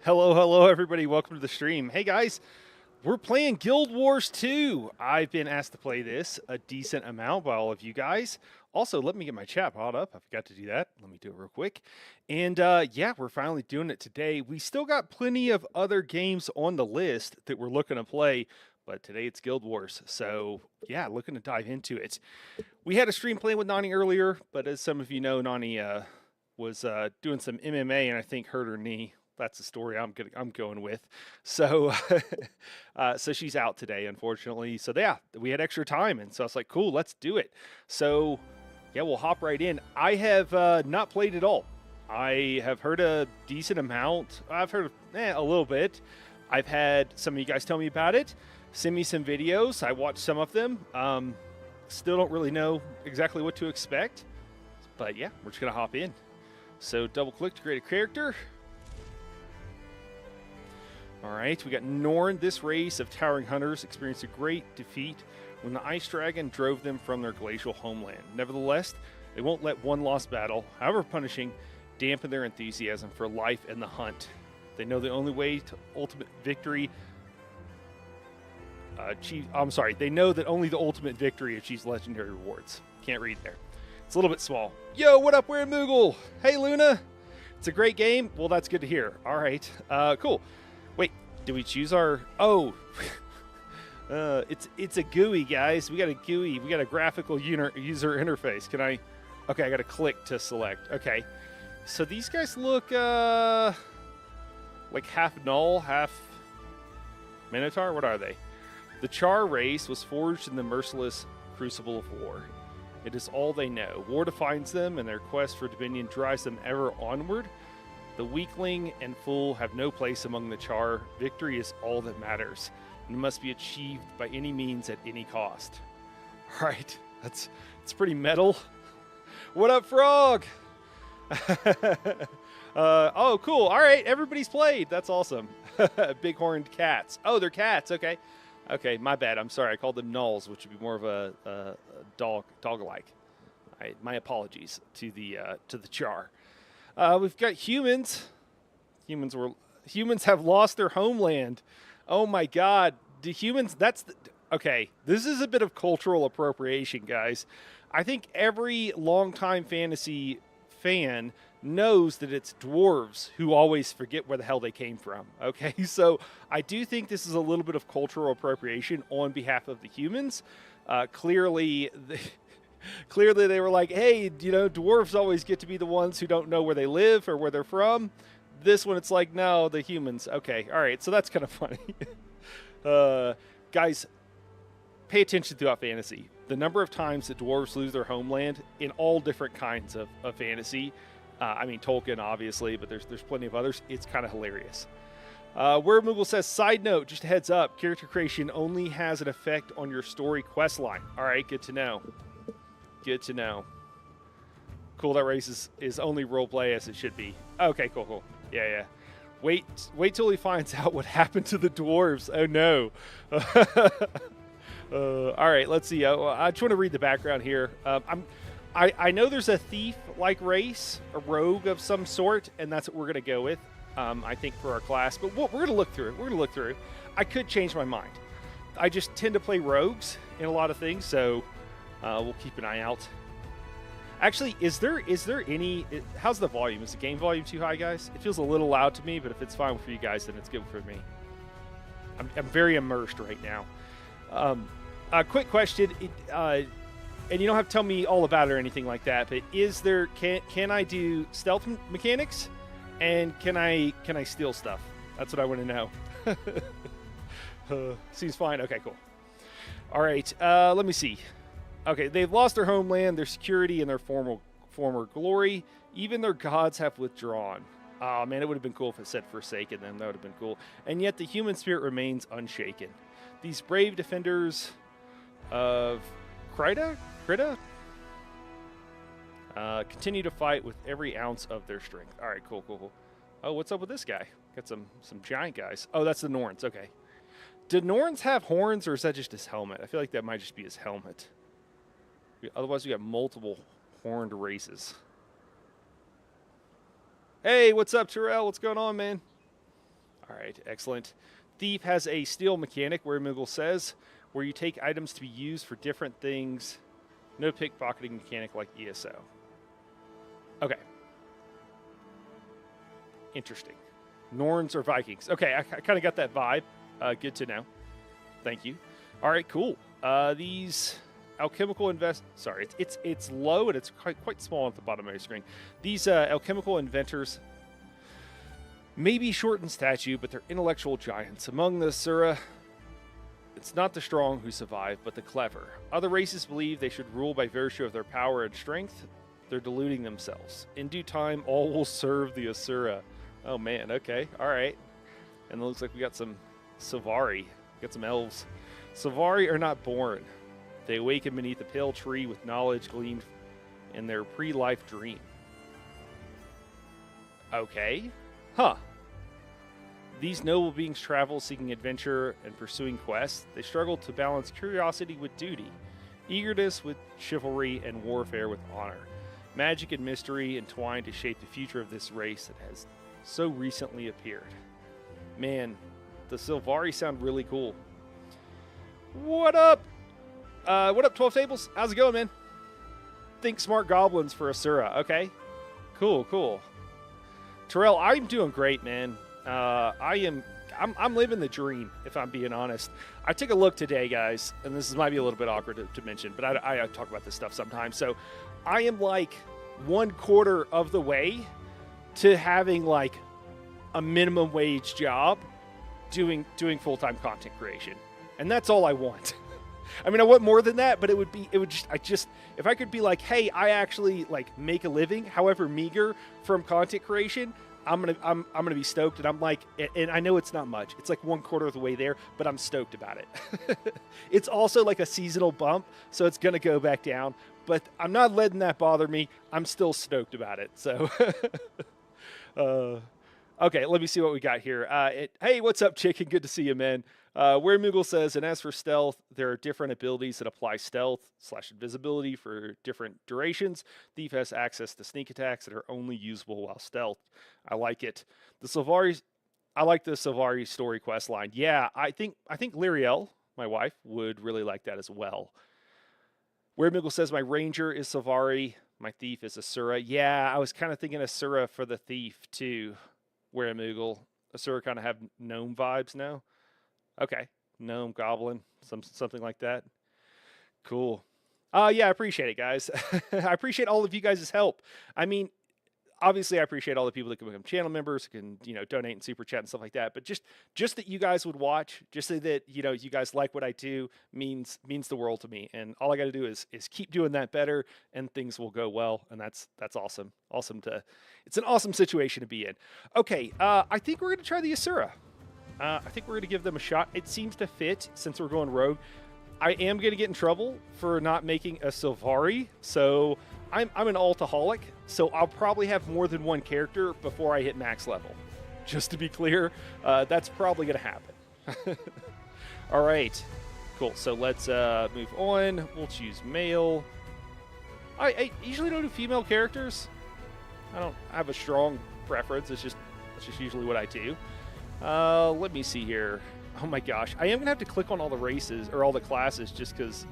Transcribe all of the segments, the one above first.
Hello, hello, everybody. Welcome to the stream. Hey, guys, we're playing Guild Wars 2. I've been asked to play this a decent amount by all of you guys. Also, let me get my chat brought up. I forgot to do that. Let me do it real quick. And yeah, we're finally doing it today. We still got plenty of other games on the list that we're looking to play, but today it's Guild Wars. So yeah, looking to dive into it. We had a stream playing with Nani earlier, but as some of you know, Nani was doing some MMA and I think hurt her knee. That's the story I'm going with. So, so she's out today, unfortunately. So yeah, we had extra time, and so I was like, cool, let's do it. So, yeah, we'll hop right in. I have not played at all. I have heard a decent amount. I've heard a little bit. I've had some of you guys tell me about it. Send me some videos. I watched some of them. Still don't really know exactly what to expect, but yeah, we're just gonna hop in. So double click to create a character. All right, we got Norn. This race of towering hunters experienced a great defeat when the Ice Dragon drove them from their glacial homeland. Nevertheless, they won't let one lost battle, however punishing, dampen their enthusiasm for life and the hunt. They know the only way to ultimate victory They know that only the ultimate victory achieves legendary rewards. Can't read there. It's a little bit small. Yo, what up? We're in Moogle. Hey, Luna. It's a great game. Well, that's good to hear. All right. Cool. Wait, did we choose our... Oh. It's a GUI, guys. We got a GUI. We got a graphical user interface. Can I... Okay, I got to click to select. Okay. So these guys look like half Null, half Minotaur. What are they? The Char race was forged in the merciless crucible of war. It is all they know. War defines them, and their quest for dominion drives them ever onward. The weakling and fool have no place among the Char. Victory is all that matters, and it must be achieved by any means at any cost. All right, it's pretty metal. What up, Frog? Oh, cool. All right, everybody's played. That's awesome. Big-horned cats. Oh, they're cats. Okay. Okay, my bad. I'm sorry. I called them Nulls, which would be more of a dog-like. My apologies to the Char. We've got humans. Humans have lost their homeland. Oh my God! Do humans? Okay. This is a bit of cultural appropriation, guys. I think every longtime fantasy fan knows that it's dwarves who always forget where the hell they came from. Okay, so I do think this is a little bit of cultural appropriation on behalf of the humans. Clearly, clearly they were like, hey, dwarves always get to be the ones who don't know where they live or where they're from. This one, it's like, no, the humans. Okay, all right, so that's kind of funny. Guys, pay attention throughout fantasy. The number of times that dwarves lose their homeland in all different kinds of fantasy. I mean, Tolkien, obviously, but there's plenty of others. It's kind of hilarious. Where Moogle says, side note, just a heads up, character creation only has an effect on your story quest line. All right, good to know. Good to know. Cool, that race is only roleplay as it should be. Okay, cool. Yeah. Wait till he finds out what happened to the dwarves. Oh, no. All right, let's see. I just want to read the background here. I know there's a thief-like race, a rogue of some sort, and that's what we're going to go with, I think, for our class. But we're going to look through. I could change my mind. I just tend to play rogues in a lot of things, so we'll keep an eye out. Actually, is there any... How's the volume? Is the game volume too high, guys? It feels a little loud to me, but if it's fine for you guys, then it's good for me. I'm very immersed right now. A quick question... and you don't have to tell me all about it or anything like that, but is there can I do stealth mechanics, and can I steal stuff? That's what I want to know. Seems fine. Okay, cool. All right, let me see. Okay, they've lost their homeland, their security, and their former glory. Even their gods have withdrawn. Oh man, it would have been cool if it said Forsaken. Then that would have been cool. And yet the human spirit remains unshaken. These brave defenders of Krita continue to fight with every ounce of their strength. All right, cool. Oh, what's up with this guy? Got some giant guys. Oh, that's the Norns. Okay. Did Norns have horns, or is that just his helmet? I feel like that might just be his helmet. Otherwise, we got multiple horned races. Hey, what's up, Terrell? What's going on, man? right, excellent. Thief has a steal mechanic, where Moogle says, where you take items to be used for different things. No pickpocketing mechanic like ESO. Okay. Interesting. Norns or Vikings. Okay, I kind of got that vibe. Good to know. Thank you. All right, cool. These alchemical Sorry, it's low and it's quite small at the bottom of my screen. These alchemical inventors may be short in stature, but they're intellectual giants. Among the Asura, it's not the strong who survive, but the clever. Other races believe they should rule by virtue of their power and strength. They're deluding themselves. In due time, all will serve the Asura. Oh man, okay, all right. And it looks like we got some Silvari. Got some elves. Silvari are not born. They awaken beneath a pale tree with knowledge gleaned in their pre-life dream. Okay. Huh. These noble beings travel seeking adventure and pursuing quests. They struggle to balance curiosity with duty, eagerness with chivalry, and warfare with honor. Magic and mystery entwined to shape the future of this race that has so recently appeared. Man, the Silvari sound really cool. What up? What up, 12 Tables? How's it going, man? Think smart goblins for Asura. Okay. Cool, cool. Terrell, I'm doing great, man. I'm living the dream, if I'm being honest. I took a look today, guys, and this might be a little bit awkward to mention, but I talk about this stuff sometimes. So I am like 1/4 of the way to having like a minimum wage job doing full-time content creation. And that's all I want. I mean, I want more than that, but if I could be like, hey, I actually like make a living, however meager, from content creation, I'm gonna be stoked. And I'm like, and I know it's not much. It's like 1/4 of the way there, but I'm stoked about it. It's also like a seasonal bump, so it's gonna go back down. But I'm not letting that bother me. I'm still stoked about it. So, okay, let me see what we got here. Hey, what's up, Chicken? Good to see you, man. Where Moogle says, and as for stealth, there are different abilities that apply stealth/invisibility for different durations. Thief has access to sneak attacks that are only usable while stealth. I like it. I like the Silvari story quest line. Yeah, I think Lyriel, my wife, would really like that as well. Where Moogle says, my ranger is Silvari, my thief is Asura. Yeah, I was kind of thinking Asura for the thief too. Where Moogle, Asura kind of have gnome vibes now. Okay, gnome, goblin, something like that. Cool. Yeah, I appreciate it, guys. I appreciate all of you guys' help. I mean, obviously, I appreciate all the people that can become channel members, can donate and super chat and stuff like that. But just that you guys would watch, just so that you guys like what I do means the world to me. And all I got to do is keep doing that better, and things will go well. And that's awesome. It's an awesome situation to be in. Okay, I think we're gonna try the Asura. I think we're going to give them a shot. It seems to fit since we're going rogue. I am going to get in trouble for not making a Silvari, so I'm an altaholic, so I'll probably have more than one character before I hit max level. Just to be clear, that's probably going to happen. All right, cool. So let's move on. We'll choose male. I usually don't do female characters. I don't have a strong preference. That's just usually what I do. Let me see here. Oh my gosh. I am going to have to click on all the races, or all the classes, just because,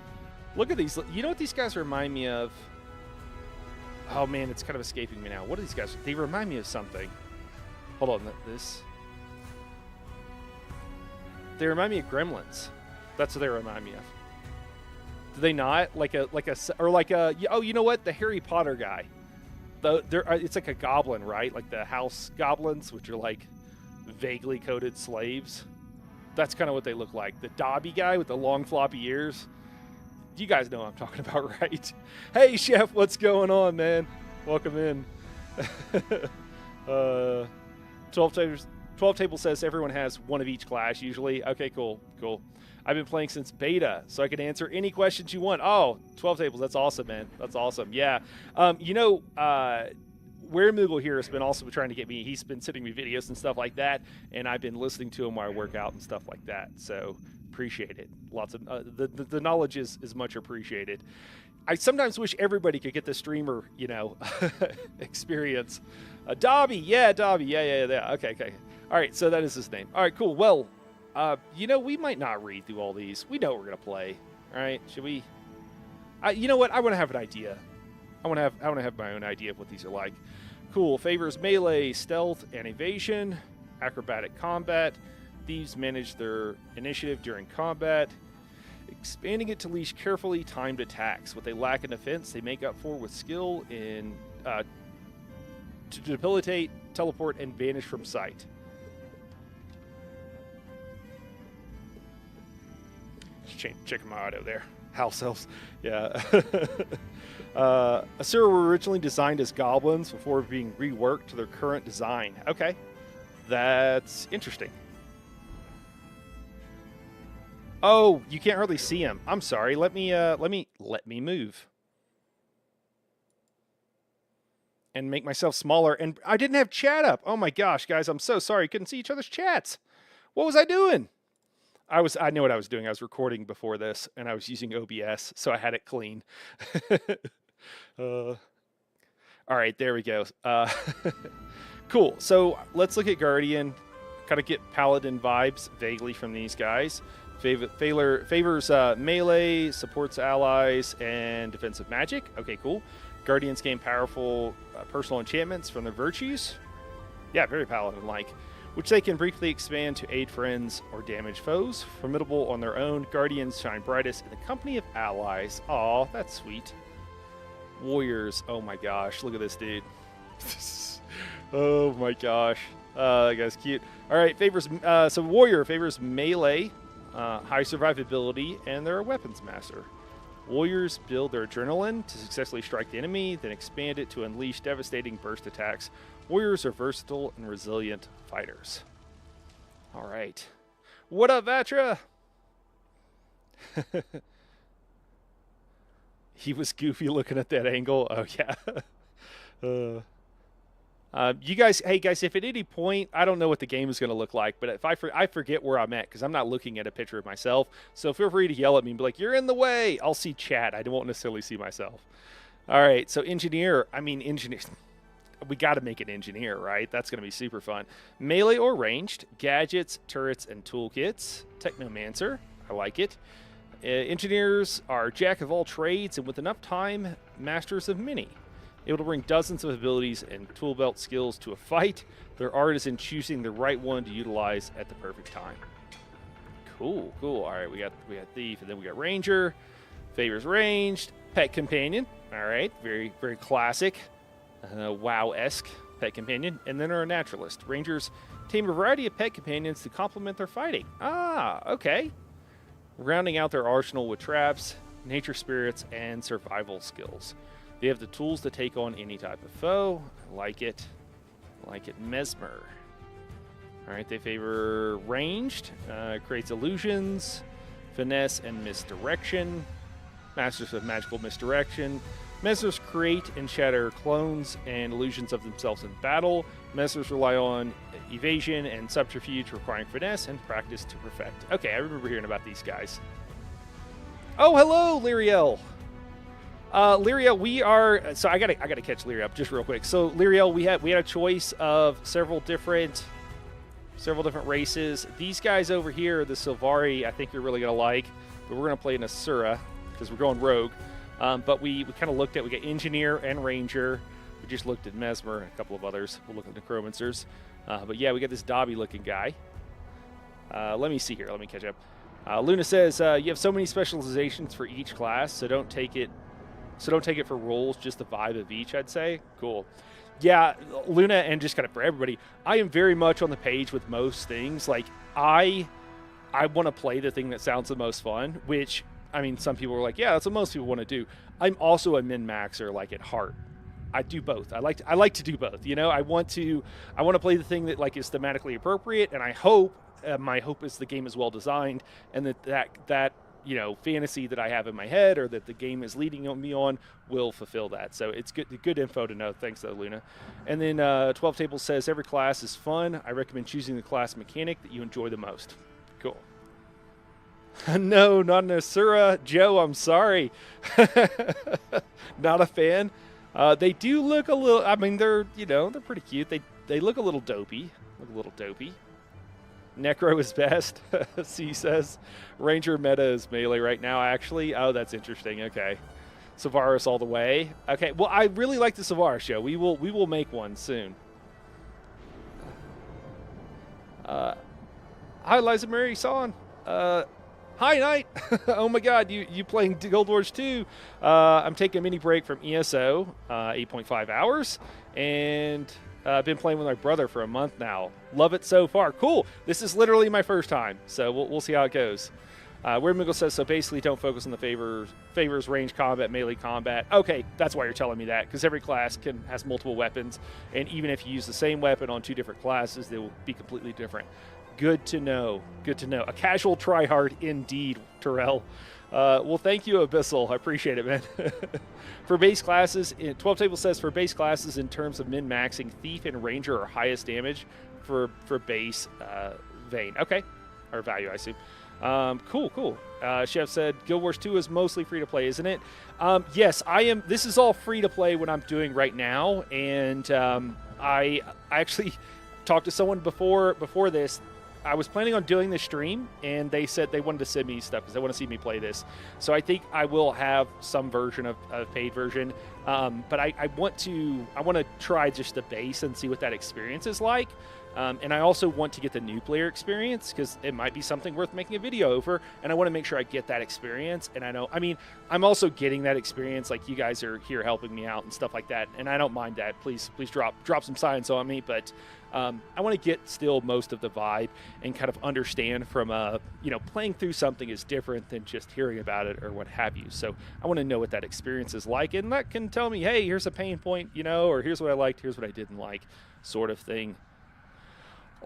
look at these. You know what these guys remind me of? Oh man, it's kind of escaping me now. What are these guys? They remind me of something. Hold on, they remind me of Gremlins. That's what they remind me of. Do they not? Oh, you know what? The Harry Potter guy. It's like a goblin, right? Like the house goblins, which are like vaguely coated slaves. That's kind of what they look like. The Dobby guy with the long floppy ears. You guys know what I'm talking about, right? Hey, Chef, what's going on, man? Welcome in. 12 Table says everyone has one of each class usually. Okay, cool. I've been playing since beta, so I can answer any questions you want. Oh, 12 Tables, that's awesome, man. That's awesome. Yeah. Where Moogle here has been also trying to get me. He's been sending me videos and stuff like that, and I've been listening to him while I work out and stuff like that. So appreciate it. Lots of the knowledge is much appreciated. I sometimes wish everybody could get the streamer, experience. Dobby, yeah, Dobby, yeah. Okay. All right, so that is his name. All right, cool. Well, we might not read through all these. We know what we're gonna play. All right, should we? You know what? I want to have an idea. I want to have my own idea of what these are like. Cool. Favors melee, stealth, and evasion. Acrobatic combat. Thieves manage their initiative during combat. Expanding it to leash carefully timed attacks. What they lack in defense, they make up for with skill in to debilitate, teleport, and vanish from sight. Check my auto there. House elves. Yeah. Asura were originally designed as goblins before being reworked to their current design. Okay. That's interesting. Oh, you can't hardly see him. I'm sorry. Let me move. And make myself smaller. And I didn't have chat up. Oh my gosh, guys, I'm so sorry. Couldn't see each other's chats. What was I doing? I knew what I was doing. I was recording before this, and I was using OBS, so I had it clean. All right, there we go. Cool. So let's look at Guardian. Kind of get Paladin vibes vaguely from these guys. Favors melee, supports allies, and defensive magic. Okay, cool. Guardians gain powerful personal enchantments from their virtues. Yeah, very Paladin-like. Which they can briefly expand to aid friends or damage foes. Formidable on their own, Guardians shine brightest in the company of allies. Aw, that's sweet. Warriors. Oh my gosh, look at this dude. Oh my gosh. That guy's cute. All right, so Warrior favors melee, high survivability, and they're a weapons master. Warriors build their adrenaline to successfully strike the enemy, then expand it to unleash devastating burst attacks. Warriors are versatile and resilient fighters. All right. What up, Vatra? He was goofy looking at that angle. Oh, yeah. You guys, hey guys, if at any point, I don't know what the game is going to look like, but if I forget where I'm at because I'm not looking at a picture of myself, so feel free to yell at me and be like, you're in the way. I'll see chat. I won't necessarily see myself. All right, so engineer. We got to make an engineer, right? That's going to be super fun. Melee or ranged, gadgets, turrets, and toolkits. Technomancer. I like it. Engineers are jack of all trades and with enough time, masters of many. Able to bring dozens of abilities and tool belt skills to a fight. Their art is in choosing the right one to utilize at the perfect time. Cool. All right, we got thief, and then we got ranger. Favors ranged. Pet companion. All right, very very classic, WoW-esque pet companion. And then our naturalist. Rangers tame a variety of pet companions to complement their fighting. Ah, okay. Rounding out their arsenal with traps, nature spirits, and survival skills. They have the tools to take on any type of foe. I like it. Mesmer. All right, they favor ranged. Creates illusions, finesse, and misdirection. Masters of magical misdirection. Mesmers create and shatter clones and illusions of themselves in battle. Mesmers rely on evasion and subterfuge, requiring finesse and practice to perfect. Okay, I remember hearing about these guys. Oh, hello, Lyriel. Lyria, we are. So I gotta catch Lyria up just real quick. So Lyriel, we had a choice of several different races. These guys over here, the Sylvari, I think you're really gonna like, but we're gonna play an Asura because we're going rogue. But we kind of looked at, we got engineer and ranger. We just looked at Mesmer and a couple of others. We'll look at necromancers. But yeah, we got this Dobby looking guy. Let me see here. Let me catch up. Luna says you have so many specializations for each class, so don't take it for roles, just the vibe of each, I'd say. Cool. Yeah, Luna, and just kind of for everybody, I am very much on the page with most things. Like, I want to play the thing that sounds the most fun, which, I mean, some people are like, yeah, that's what most people want to do. I'm also a min-maxer, like, at heart. I do both. I like to do both. You know, I want to play the thing that, like, is thematically appropriate, and I hope, my hope is the game is well designed, and that you know, fantasy that I have in my head or that the game is leading me on will fulfill that. So it's good info to know. Thanks, though, Luna. And then 12 Tables says every class is fun. I recommend choosing the class mechanic that you enjoy the most. Cool. No, not an Asura. Joe, I'm sorry. Not a fan. They do look a little, I mean, they're pretty cute. They look a little dopey. Look a little dopey. Necro is best, C says. Ranger meta is melee right now, actually. Oh, that's interesting. Okay. Savaris all the way. Okay, well, I really like the Savaris show. We will make one soon. Hi, Liza Mary Son. Hi, Knight. Oh, my God, you playing Guild Wars 2. I'm taking a mini break from ESO, 8.5 hours, and I've been playing with my brother for a month now. Love it so far. Cool. This is literally my first time, so we'll see how it goes. Weird Miggle says, so basically don't focus on the favors range combat, melee combat. Okay, that's why you're telling me that, because every class has multiple weapons, and even if you use the same weapon on 2 different classes, they will be completely different. Good to know. Good to know. A casual tryhard indeed, Terrell. Well, thank you, Abyssal. I appreciate it, man. For base classes, 12 Table says for base classes in terms of min-maxing, Thief and Ranger are highest damage for base Vayne. Okay. Or value, I assume. Cool. Chef said Guild Wars 2 is mostly free-to-play, isn't it? Yes, I am. This is all free-to-play what I'm doing right now, and I actually talked to someone before this. I was planning on doing this stream, and they said they wanted to send me stuff because they want to see me play this. So I think I will have some version of paid version, but I want to try just the base and see what that experience is like. And I also want to get the new player experience because it might be something worth making a video over, and I want to make sure I get that experience. And I'm also getting that experience, like you guys are here helping me out and stuff like that, and I don't mind that. Please drop some science on me, but I want to get still most of the vibe and kind of understand from playing through something is different than just hearing about it or what have you. So I want to know what that experience is like, and that can tell me, hey, here's a pain point, or here's what I liked, here's what I didn't like, sort of thing.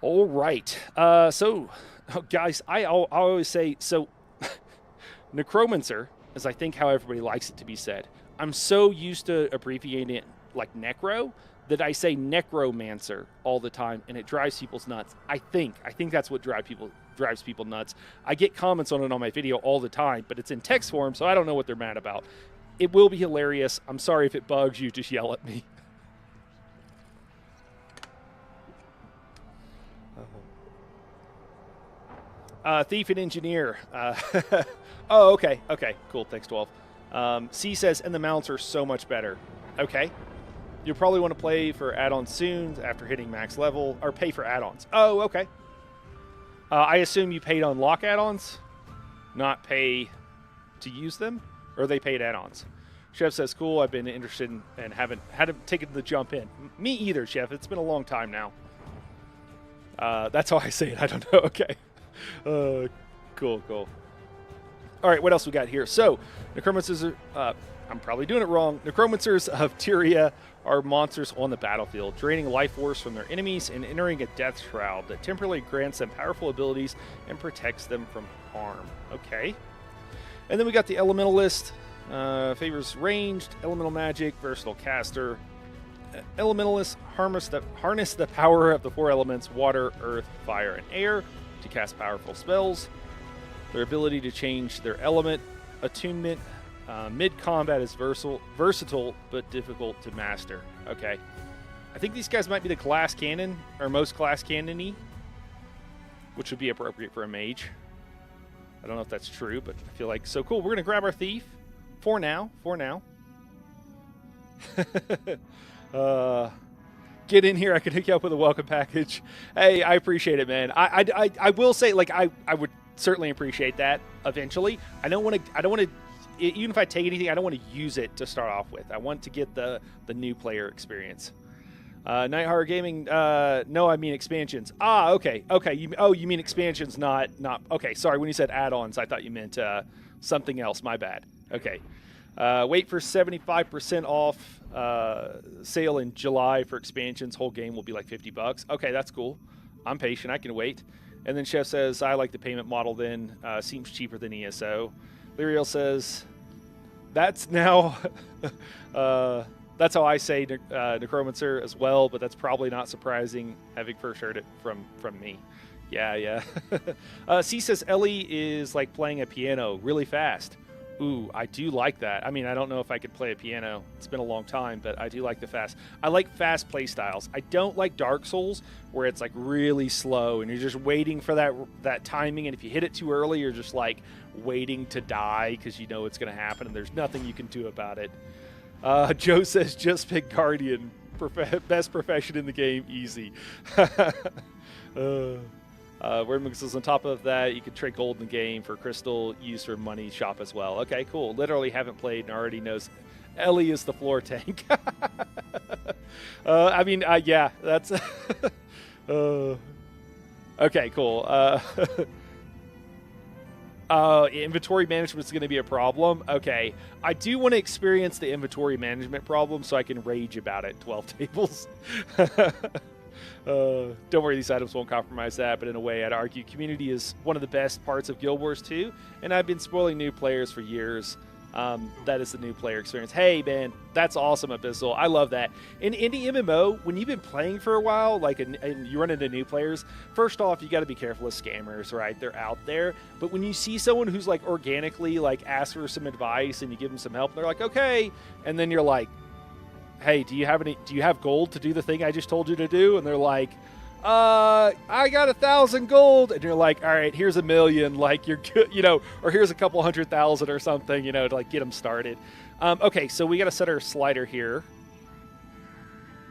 All right. Guys, I always say, so Necromancer is, I think, how everybody likes it to be said. I'm so used to abbreviating it like Necro that I say Necromancer all the time, and it drives people's nuts. I think that's what drives people nuts. I get comments on it on my video all the time, but it's in text form, so I don't know what they're mad about. It will be hilarious. I'm sorry if it bugs you. Just yell at me. Thief and Engineer. Oh, okay, cool. Thanks, 12. C says, and the mounts are so much better. Okay. You'll probably want to play for add-ons soon after hitting max level, or pay for add-ons. Oh, okay. I assume you paid on lock add-ons, not pay to use them, or they paid add-ons. Chef says, cool, I've been interested in and haven't taken the jump in. Me either, Chef. It's been a long time now. That's how I say it. I don't know. Okay. Cool. All right, what else we got here? So, Necromancers are, I'm probably doing it wrong. Necromancers of Tyria are monsters on the battlefield, draining life force from their enemies and entering a death shroud that temporarily grants them powerful abilities and protects them from harm. Okay. And then we got the Elementalist. Favors ranged, elemental magic, versatile caster. Elementalists harness the power of the 4 elements, water, earth, fire, and air, to cast powerful spells. Their ability to change their element, attunement, mid-combat is versatile, but difficult to master. Okay. I think these guys might be the class cannon, or most class cannon-y, which would be appropriate for a mage. I don't know if that's true, but I feel like, so cool. We're going to grab our Thief for now. Get in here. I can hook you up with a welcome package. Hey, I appreciate it, man. I will say, like, I would certainly appreciate that eventually. I don't want to, even if I take anything, I don't want to use it to start off with. I want to get the new player experience. Night Horror Gaming, no, I mean expansions. Okay. You mean expansions, not, okay, sorry, when you said add-ons, I thought you meant something else, my bad. Okay. Wait for 75% off sale in July for expansions. Whole game will be like $50. Okay, that's cool. I'm patient. I can wait. And then Chef says, I like the payment model then. Seems cheaper than ESO. Lyriel says, that's now... that's how I say Necromancer as well, but that's probably not surprising, having first heard it from me. Yeah. C says, Ellie is like playing a piano really fast. Ooh, I do like that. I mean, I don't know if I could play a piano. It's been a long time, but I do like the fast. I like fast play styles. I don't like Dark Souls where it's like really slow and you're just waiting for that timing. And if you hit it too early, you're just like waiting to die because you know it's going to happen and there's nothing you can do about it. Joe says just pick Guardian. Best profession in the game, easy. Where says on top of that, you can trade gold in the game for crystal use for money shop as well. Okay, cool. Literally haven't played and already knows Ellie is the floor tank. I mean, yeah, that's okay, cool. Inventory management is going to be a problem. Okay, I do want to experience the inventory management problem so I can rage about it. 12 tables. Don't worry, these items won't compromise that, but in a way, I'd argue community is one of the best parts of Guild Wars 2, and I've been spoiling new players for years. That is the new player experience. Hey, man, that's awesome, Abyssal. I love that. In indie MMO, when you've been playing for a while, like, and you run into new players, first off, you got to be careful of scammers, right? They're out there. But when you see someone who's, like, organically, like, asks for some advice and you give them some help, they're like, okay. And then you're like, hey, do you have gold to do the thing I just told you to do? And they're like, I got 1,000 gold. And you're like, all right, here's 1 million. Like, you're good, you know, or here's a couple 100,000 or something, you know, to like get them started. Okay, so we got to set our slider here.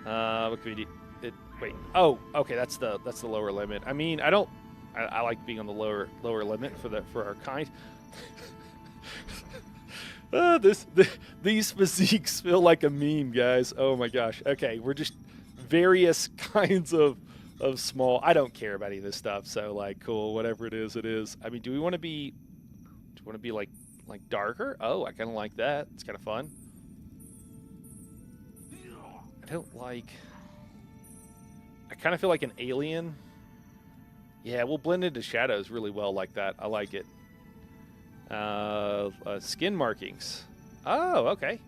What can we do? Wait. Oh, okay, that's the lower limit. I mean, I like being on the lower limit for our kind. These physiques feel like a meme, guys. Oh my gosh. Okay, we're just various kinds of small. I don't care about any of this stuff, so like, cool, whatever it is, it is. I mean, do we want to be like darker? Oh, I kind of like that. It's kind of fun. I kind of feel like an alien. Yeah, we'll blend into shadows really well like that. I like it. Skin markings. Oh, okay.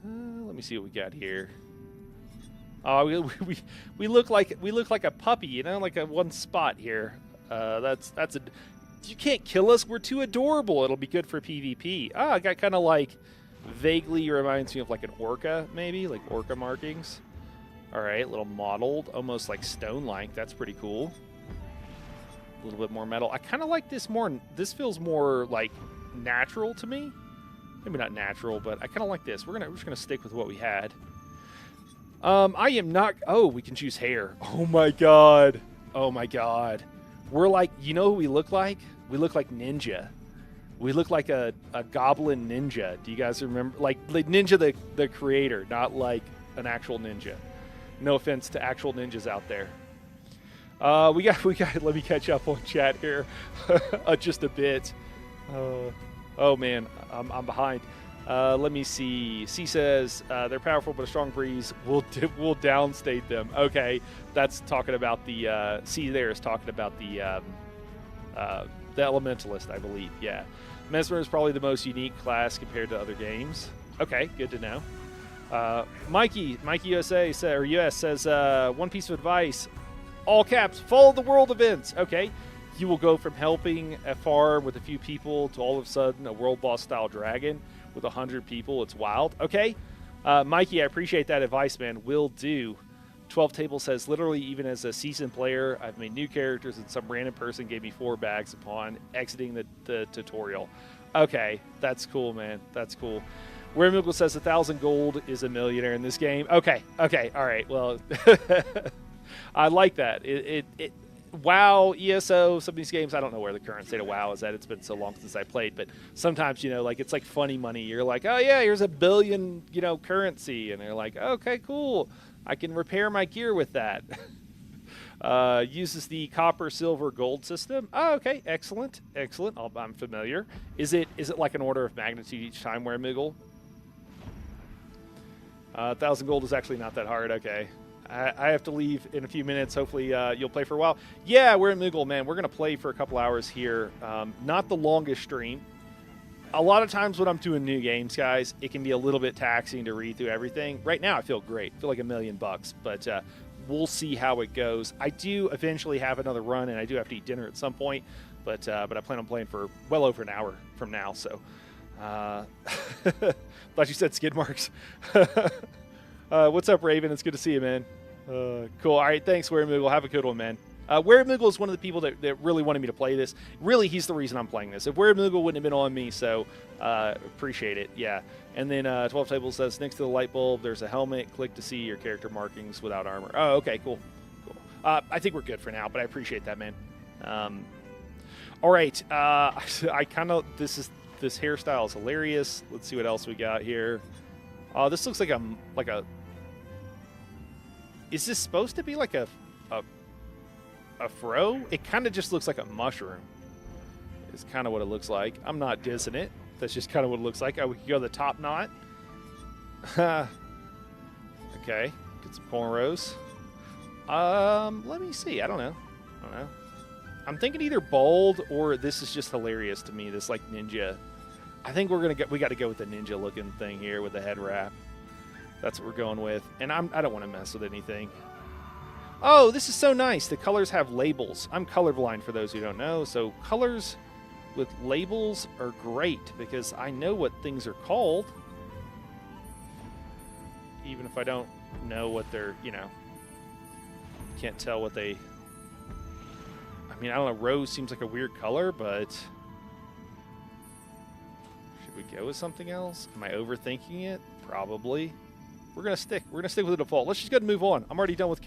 Let me see what we got here. Oh, we look like a puppy, you know, like a one spot here. That's a. You can't kill us. We're too adorable. It'll be good for PvP. I got kind of like vaguely reminds me of like an orca, maybe like orca markings. All right, a little mottled, almost like stone-like. That's pretty cool. A little bit more metal. I kind of like this more. This feels more like natural to me. Maybe not natural, but I kind of like this. We're just gonna stick with what we had. I am not. Oh, we can choose hair. Oh my god. Oh my god. We're like, you know who we look like? We look like Ninja. We look like a goblin ninja. Do you guys remember? Like Ninja the creator, not like an actual ninja. No offense to actual ninjas out there. We got. Let me catch up on chat here, just a bit. Oh man, I'm behind. Let me see. C says they're powerful, but a strong breeze will downstate them. Okay, that's talking about the C. There is talking about the elementalist, I believe. Yeah, Mesmer is probably the most unique class compared to other games. Okay, good to know. Mikey USA US says one piece of advice. All caps, follow the world events. Okay, you will go from helping a farm with a few people to all of a sudden a world boss style dragon with 100 people. It's wild. Okay, Mikey, I appreciate that advice, man. Will do. 12 Table says, literally, even as a seasoned player, I've made new characters and some random person gave me 4 bags upon exiting the tutorial. Okay, that's cool, man. That's cool. Weremugel says 1,000 gold is a millionaire in this game. Okay, all right. Well, I like that. WoW, ESO, some of these games, I don't know where the current state of WoW is at. It's been so long since I played, but sometimes, you know, like it's like funny money. You're like, oh yeah, here's $1 billion, you know, currency, and they're like, okay, cool, I can repair my gear with that. Uses the copper, silver, gold system. Oh, okay, excellent. I'm familiar. Is it like an order of magnitude each time, Weremugel? 1,000 gold is actually not that hard. Okay. I have to leave in a few minutes. Hopefully you'll play for a while. Yeah, we're at Moogle, man. We're going to play for a couple hours here. Not the longest stream. A lot of times when I'm doing new games, guys, it can be a little bit taxing to read through everything. Right now, I feel great. I feel like $1 million bucks, but we'll see how it goes. I do eventually have another run, and I do have to eat dinner at some point, but I plan on playing for well over an hour from now, so Uh, thought you said skid marks. What's up, Raven? It's good to see you, man. Cool. All right, thanks, Weremugle. Have a good one, man. Weremugle is one of the people that really wanted me to play this. Really, he's the reason I'm playing this. If Weremugle wouldn't have been on me, so appreciate it. Yeah. And then 12 Table says, next to the light bulb, there's a helmet. Click to see your character markings without armor. Oh, okay, cool. Cool. I think we're good for now, but I appreciate that, man. All right. I kind of, this hairstyle is hilarious. Let's see what else we got here. Oh, this looks like a. Is this supposed to be like a fro? It kind of just looks like a mushroom. Is kind of what it looks like. I'm not dissing it. That's just kind of what it looks like. Oh, we could go the top knot. Okay, get some cornrows. Let me see. I don't know. I'm thinking either bold or this is just hilarious to me. This like ninja. I think we got to go with the ninja looking thing here with the head wrap. That's what we're going with. And I don't want to mess with anything. Oh, this is so nice. The colors have labels. I'm colorblind for those who don't know. So colors with labels are great because I know what things are called. Even if I don't know what they're, can't tell what they... I mean, I don't know. Rose seems like a weird color, but... Should we go with something else? Am I overthinking it? Probably. We're gonna stick with the default. Let's just go ahead and move on. I'm already done with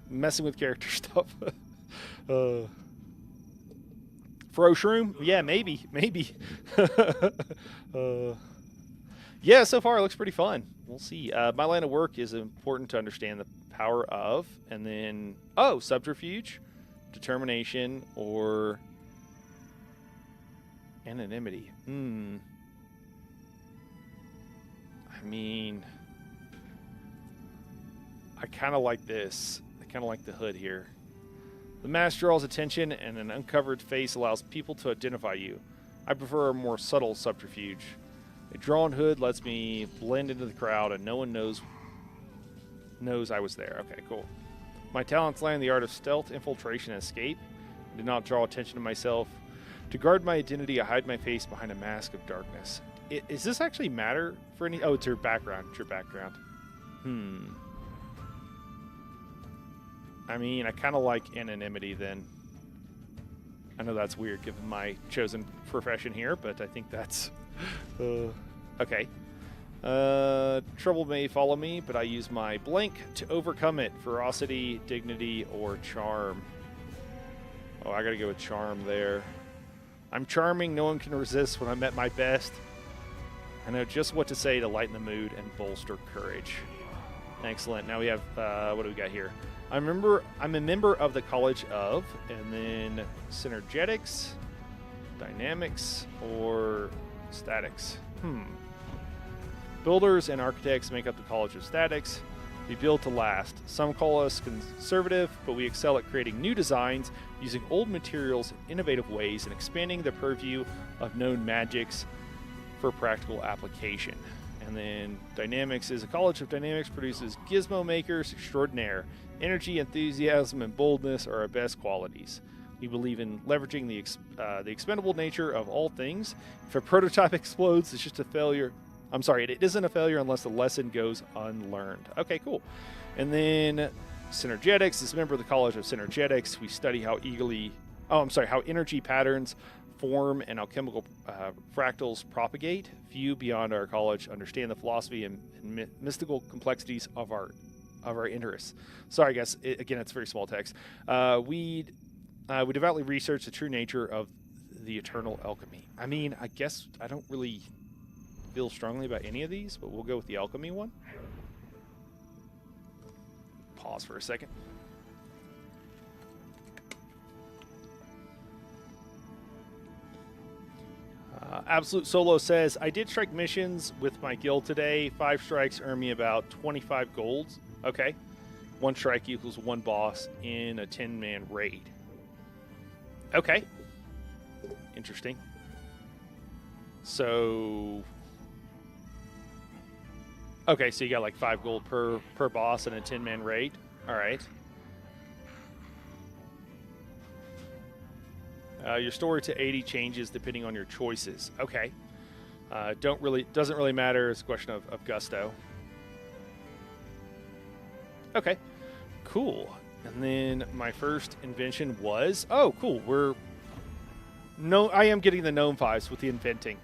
messing with character stuff. Fro Shroom? Yeah, maybe. Yeah, so far it looks pretty fun. We'll see. My line of work is important to understand the power of, and then subterfuge, determination, or anonymity. I mean, I kind of like this. I kind of like the hood here. The mask draws attention, and an uncovered face allows people to identify you. I prefer a more subtle subterfuge. A drawn hood lets me blend into the crowd, and no one knows I was there. Okay, cool. My talents lie in the art of stealth, infiltration, and escape. I do not draw attention to myself. To guard my identity, I hide my face behind a mask of darkness. Does this actually matter for any... Oh, it's your background. It's your background. I mean, I kind of like anonymity then. I know that's weird given my chosen profession here, but I think that's... okay. Trouble may follow me, but I use my blank to overcome it. Ferocity, dignity, or charm. Oh, I gotta go with charm there. I'm charming. No one can resist when I'm at my best. I know just what to say to lighten the mood and bolster courage. Excellent. Now we have, what do we got here? I'm a member of the College of, and then Synergetics, Dynamics, or Statics. Builders and architects make up the College of Statics. We build to last. Some call us conservative, but we excel at creating new designs, using old materials in innovative ways, and expanding the purview of known magics for practical application. And then Dynamics is a College of Dynamics produces gizmo makers extraordinaire. Energy, enthusiasm, and boldness are our best qualities. We believe in leveraging the expendable nature of all things. If a prototype explodes, it's just a failure. I'm sorry, it isn't a failure unless the lesson goes unlearned. Okay, cool. And then Synergetics is a member of the College of Synergetics. We study how energy patterns form and how chemical fractals propagate. Few beyond our college understand the philosophy and mystical complexities of our interests. Sorry, guys. Again, it's very small text. We devoutly research the true nature of the eternal alchemy. I mean, I guess I don't really feel strongly about any of these, but we'll go with the alchemy one. Pause for a second. Absolute Solo says, I did strike missions with my guild today. 5 strikes earn me about 25 golds. Okay. 1 strike equals 1 boss in a 10-man raid. Okay. Interesting. So... Okay, so you got like 5 gold per boss in a 10-man raid. All right. Your story to 80 changes depending on your choices. Okay. Doesn't really matter. It's a question of gusto. Okay, cool. And then my first invention was, oh, cool. I am getting the gnome vibes with the inventing,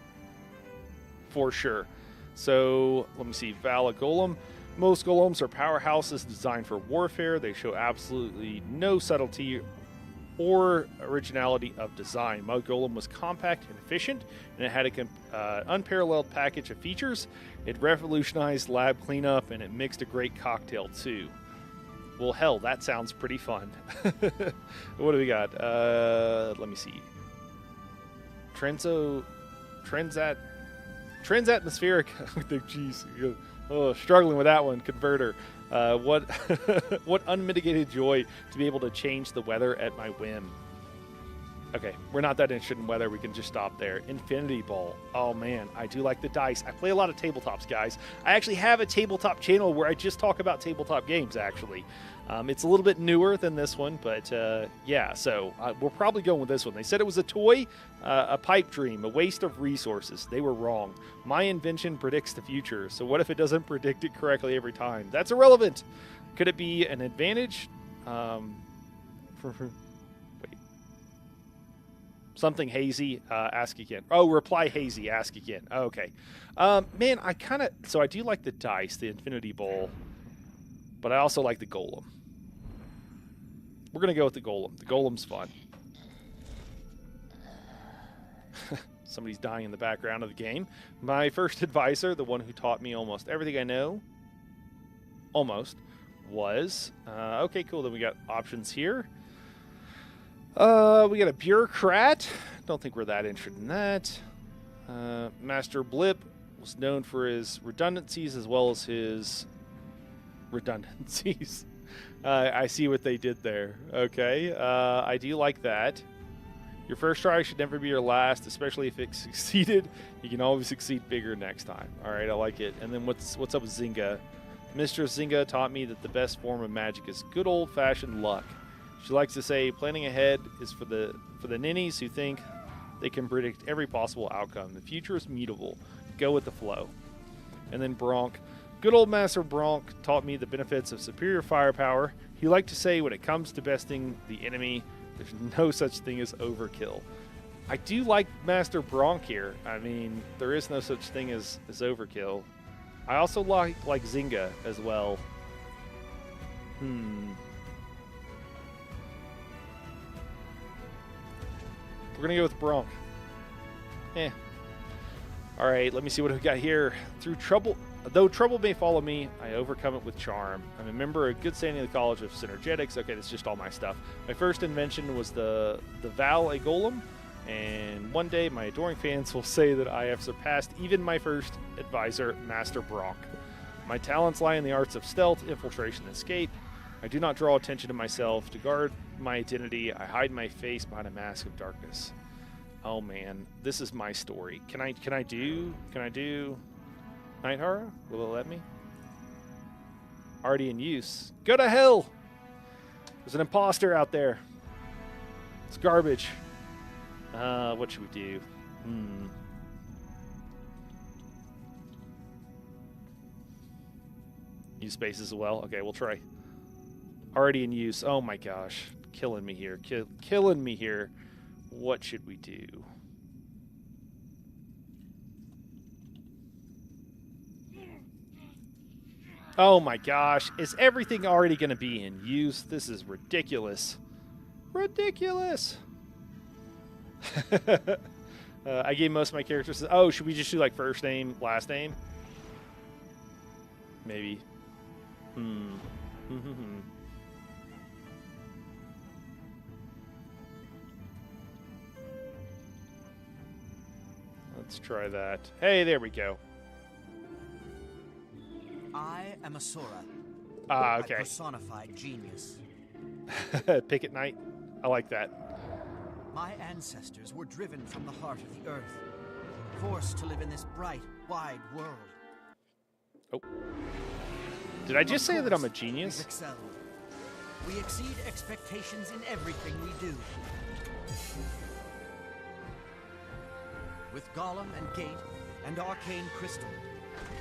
for sure. So let me see, Vala Golem. Most golems are powerhouses designed for warfare. They show absolutely no subtlety or originality of design. My golem was compact and efficient, and it had an unparalleled package of features. It revolutionized lab cleanup, and it mixed a great cocktail too. Well, hell, that sounds pretty fun. What do we got? Let me see. Transatmospheric. Jeez, struggling with that one. Converter. What what unmitigated joy to be able to change the weather at my whim. Okay, we're not that interested in weather. We can just stop there. Infinity Ball. Oh, man, I do like the dice. I play a lot of tabletops, guys. I actually have a tabletop channel where I just talk about tabletop games, actually. It's a little bit newer than this one, but yeah, so we're probably going with this one. They said it was a toy, a pipe dream, a waste of resources. They were wrong. My invention predicts the future, so what if it doesn't predict it correctly every time? That's irrelevant. Could it be an advantage? Wait. Something hazy, ask again. Oh, reply hazy, ask again. Okay. Man, so I do like the dice, the Infinity Bowl, but I also like the Golem. We're going to go with the Golem. The Golem's fun. Somebody's dying in the background of the game. My first advisor, the one who taught me almost everything I know, was, okay, cool, then we got options here. We got a bureaucrat. Don't think we're that interested in that. Master Blip was known for his redundancies as well as his redundancies. I see what they did there. Okay, I do like that. Your first try should never be your last, especially if it succeeded. You can always succeed bigger next time. All right, I like it. And then what's up with Zynga? Mistress Zynga taught me that the best form of magic is good old-fashioned luck. She likes to say, planning ahead is for the ninnies who think they can predict every possible outcome. The future is mutable. Go with the flow. And then Bronk. Good old Master Bronk taught me the benefits of superior firepower. He liked to say, when it comes to besting the enemy, there's no such thing as overkill. I do like Master Bronk here. I mean, there is no such thing as overkill. I also like Zynga as well. We're going to go with Bronk. All right, let me see what we got here. Though trouble may follow me, I overcome it with charm. I'm a member of good standing of the College of Synergetics. Okay, that's just all my stuff. My first invention was the Val a Golem, and one day my adoring fans will say that I have surpassed even my first advisor, Master Bronk. My talents lie in the arts of stealth, infiltration, and escape. I do not draw attention to myself. To guard my identity, I hide my face behind a mask of darkness. Oh man, this is my story. Can I do Night Horror? Will it let me? Already in use. Go to hell! There's an imposter out there. It's garbage. What should we do? Use spaces as well. Okay, we'll try. Already in use. Oh my gosh. Killing me here. Killing me here. What should we do? Oh my gosh. Is everything already going to be in use? This is ridiculous. Ridiculous. I gave most of my characters... Oh, should we just do like first name, last name? Maybe. Let's try that. Hey, there we go. I am Asura. Okay. A personified genius. Pick at night. I like that. My ancestors were driven from the heart of the earth, forced to live in this bright, wide world. Oh. Did I just say that I'm a genius? We've excelled. We exceed expectations in everything we do. With Golem and Gate, and arcane crystal,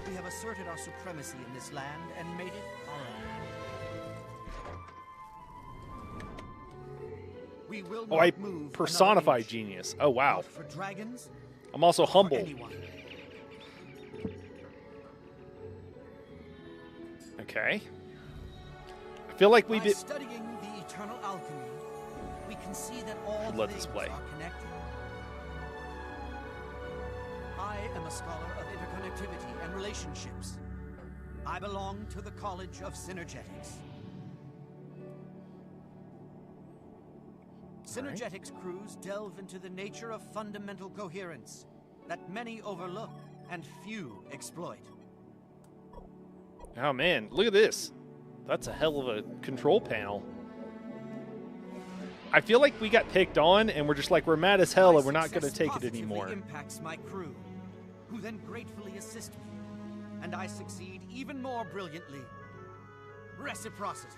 we have asserted our supremacy in this land and made it our own. We will Oh, not I move personify another inch. genius. Oh, wow. Not for dragons, I'm also for humble. anyone. Okay. I feel like we By did. studying the eternal alchemy, we can see that all Let this things play. are connected. I am a scholar of interconnectivity and relationships. I belong to the College of Synergetics. Synergetics crews delve into the nature of fundamental coherence that many overlook and few exploit. Oh, man. Look at this. That's a hell of a control panel. I feel like we got picked on, and we're just like, we're mad as hell, and we're not going to success take it positively anymore. Impacts my crew, who then gratefully assist me, and I succeed even more brilliantly. Reciprocity.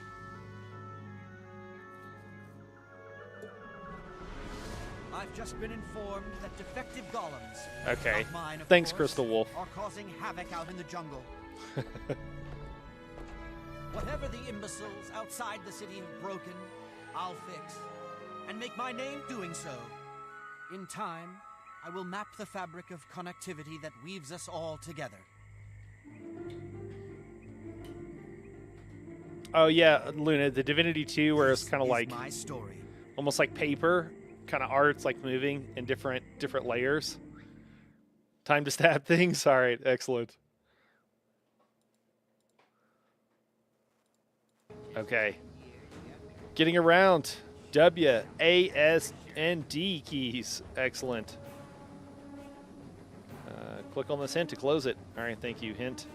I've just been informed that defective golems, Okay. not mine, of Thanks, course, Crystal Wolf. are causing havoc out in the jungle. Whatever the imbeciles outside the city have broken, I'll fix, and make my name doing so. In time, I will map the fabric of connectivity that weaves us all together. Oh, yeah, Luna, the Divinity 2, where it's kind of This like, is my story. almost like paper, kind of art's like moving in different layers. Time to stab things. All right, excellent. Okay. Getting around. W, A, S, and D keys. Excellent. Click on this hint to close it. All right, thank you, hint.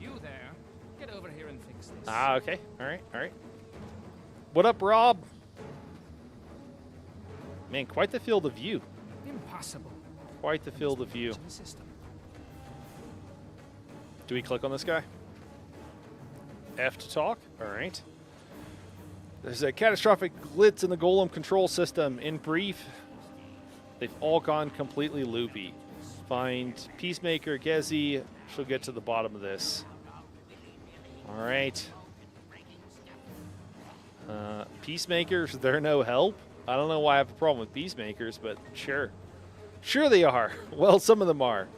You there. Get over here and fix this. Ah, okay. All right, all right. What up, Rob? Man, quite the field of view. Impossible. Quite the field of view. To the system. Do we click on this guy? F to talk? All right. There's a catastrophic glitch in the Golem control system. In brief, they've all gone completely loopy. Find Peacemaker, Gezi. She'll get to the bottom of this. All right. Peacemakers, they're no help. I don't know why I have a problem with Peacemakers, but sure. Sure they are. Well, some of them are.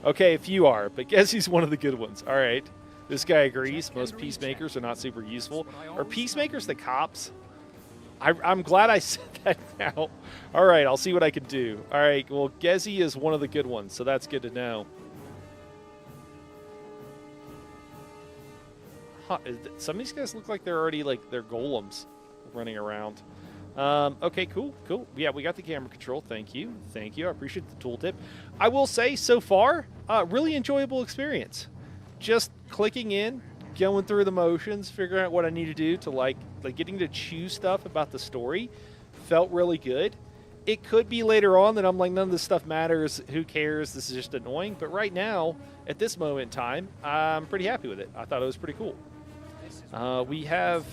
Okay, a few are, but Gezi's one of the good ones. All right. This guy agrees. Most Peacemakers are not super useful. Are Peacemakers the cops? I'm glad I said that now. All right, I'll see what I can do. All right, well, Gezi is one of the good ones, so that's good to know. Huh, some of these guys look like they're already, like, they're golems running around. Okay, cool. Yeah, we got the camera control. Thank you. I appreciate the tooltip. I will say, so far, really enjoyable experience. Just clicking in, going through the motions, figuring out what I need to do to like getting to choose stuff about the story felt really good. It could be later on that I'm like, none of this stuff matters. Who cares? This is just annoying. But right now, at this moment in time, I'm pretty happy with it. I thought it was pretty cool. We have...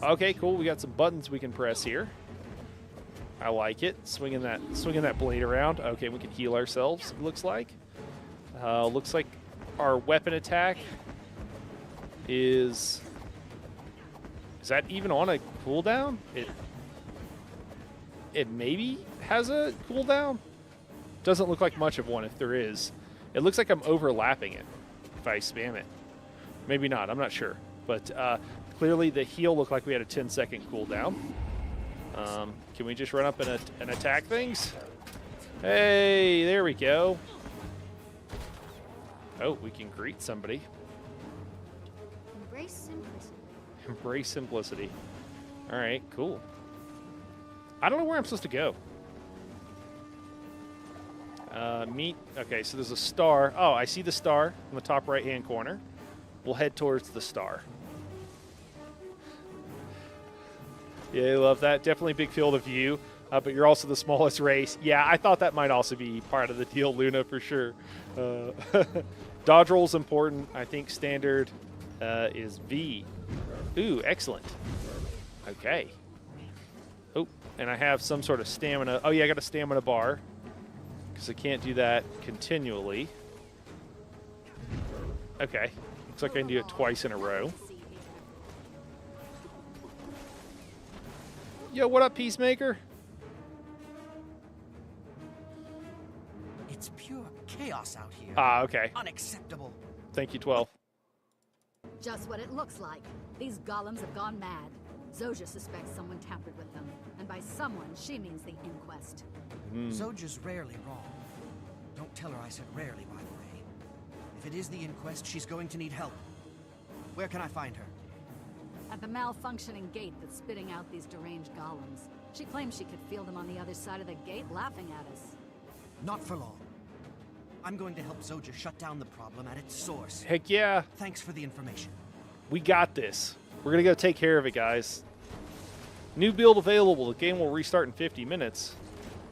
Okay, cool. We got some buttons we can press here. I like it. Swinging that blade around. Okay, we can heal ourselves, it looks like. Looks like our weapon attack is that even on a cooldown? It maybe has a cooldown. Doesn't look like much of one if there is. It looks like I'm overlapping it if I spam it. Maybe not. I'm not sure. But clearly the heal looked like we had a 10-second cooldown. Can we just run up and attack things? Hey, there we go. Oh, we can greet somebody. Embrace simplicity. Embrace simplicity. All right, cool. I don't know where I'm supposed to go. Meet. Okay, so there's a star. Oh, I see the star in the top right-hand corner. We'll head towards the star. Yeah, I love that. Definitely big field of view, but you're also the smallest race. Yeah, I thought that might also be part of the deal, Luna, for sure. Dodge roll is important. I think standard is V. Ooh, excellent. Okay. Oh, and I have some sort of stamina. Oh, yeah, I got a stamina bar because I can't do that continually. Okay. Looks like I can do it twice in a row. Yo, what up, Peacemaker? It's pure chaos out here. Ah, okay. Unacceptable. Thank you, 12. Just what it looks like. These golems have gone mad. Zojja suspects someone tampered with them. And by someone, she means the Inquest. Zojja's rarely wrong. Don't tell her I said rarely, by the way. If it is the Inquest, she's going to need help. Where can I find her? At the malfunctioning gate that's spitting out these deranged golems. She claims she could feel them on the other side of the gate laughing at us. Not for long. I'm going to help Zojja shut down the problem at its source. Heck yeah. Thanks for the information. We got this. We're going to go take care of it, guys. New build available. The game will restart in 50 minutes.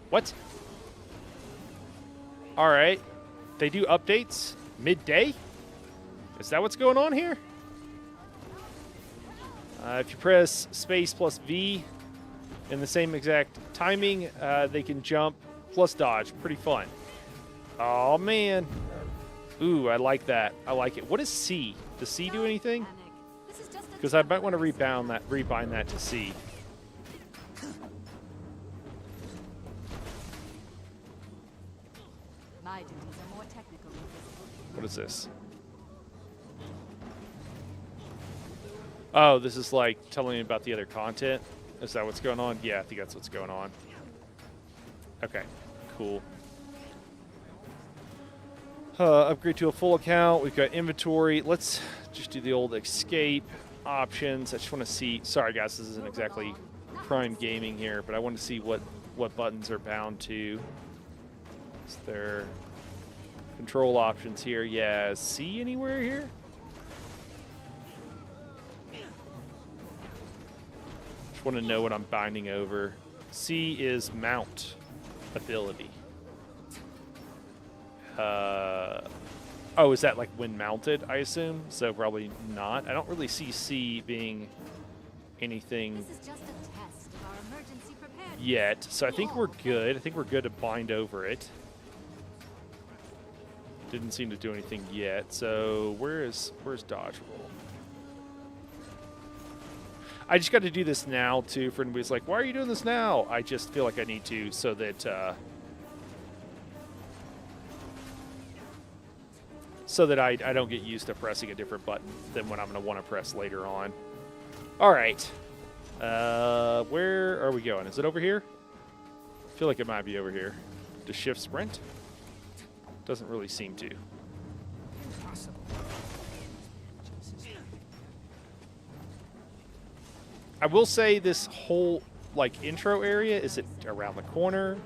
What? All right. They do updates midday? Is that what's going on here? If you press space plus V in the same exact timing, they can jump plus dodge. Pretty fun. Oh, man. Ooh, I like that. I like it. What is C? Does C do anything? Because I might want to rebind that to C. My duties are more technical than physical. What is this? Oh, this is like telling me about the other content. Is that what's going on? Yeah, I think that's what's going on. Okay, cool. Upgrade to a full account. We've got inventory. Let's just do the old escape options. I just want to see. Sorry, guys, this isn't exactly prime gaming here, but I want to see what buttons are bound to. Is there control options here? Yeah, C anywhere here? Just want to know what I'm binding over. C is mount ability. Oh, is that like when mounted, I assume? So probably not. I don't really see C being anything This is just a test of our emergency preparedness. yet. So I think we're good. I think we're good to bind over it. Didn't seem to do anything yet. So where's dodge roll? I just got to do this now too. For anybody's like, why are you doing this now? I just feel like I need to so that I don't get used to pressing a different button than what I'm going to want to press later on. All right. Where are we going? Is it over here? I feel like it might be over here. Does shift sprint? Doesn't really seem to. Impossible. I will say this whole like intro area, is it around the corner?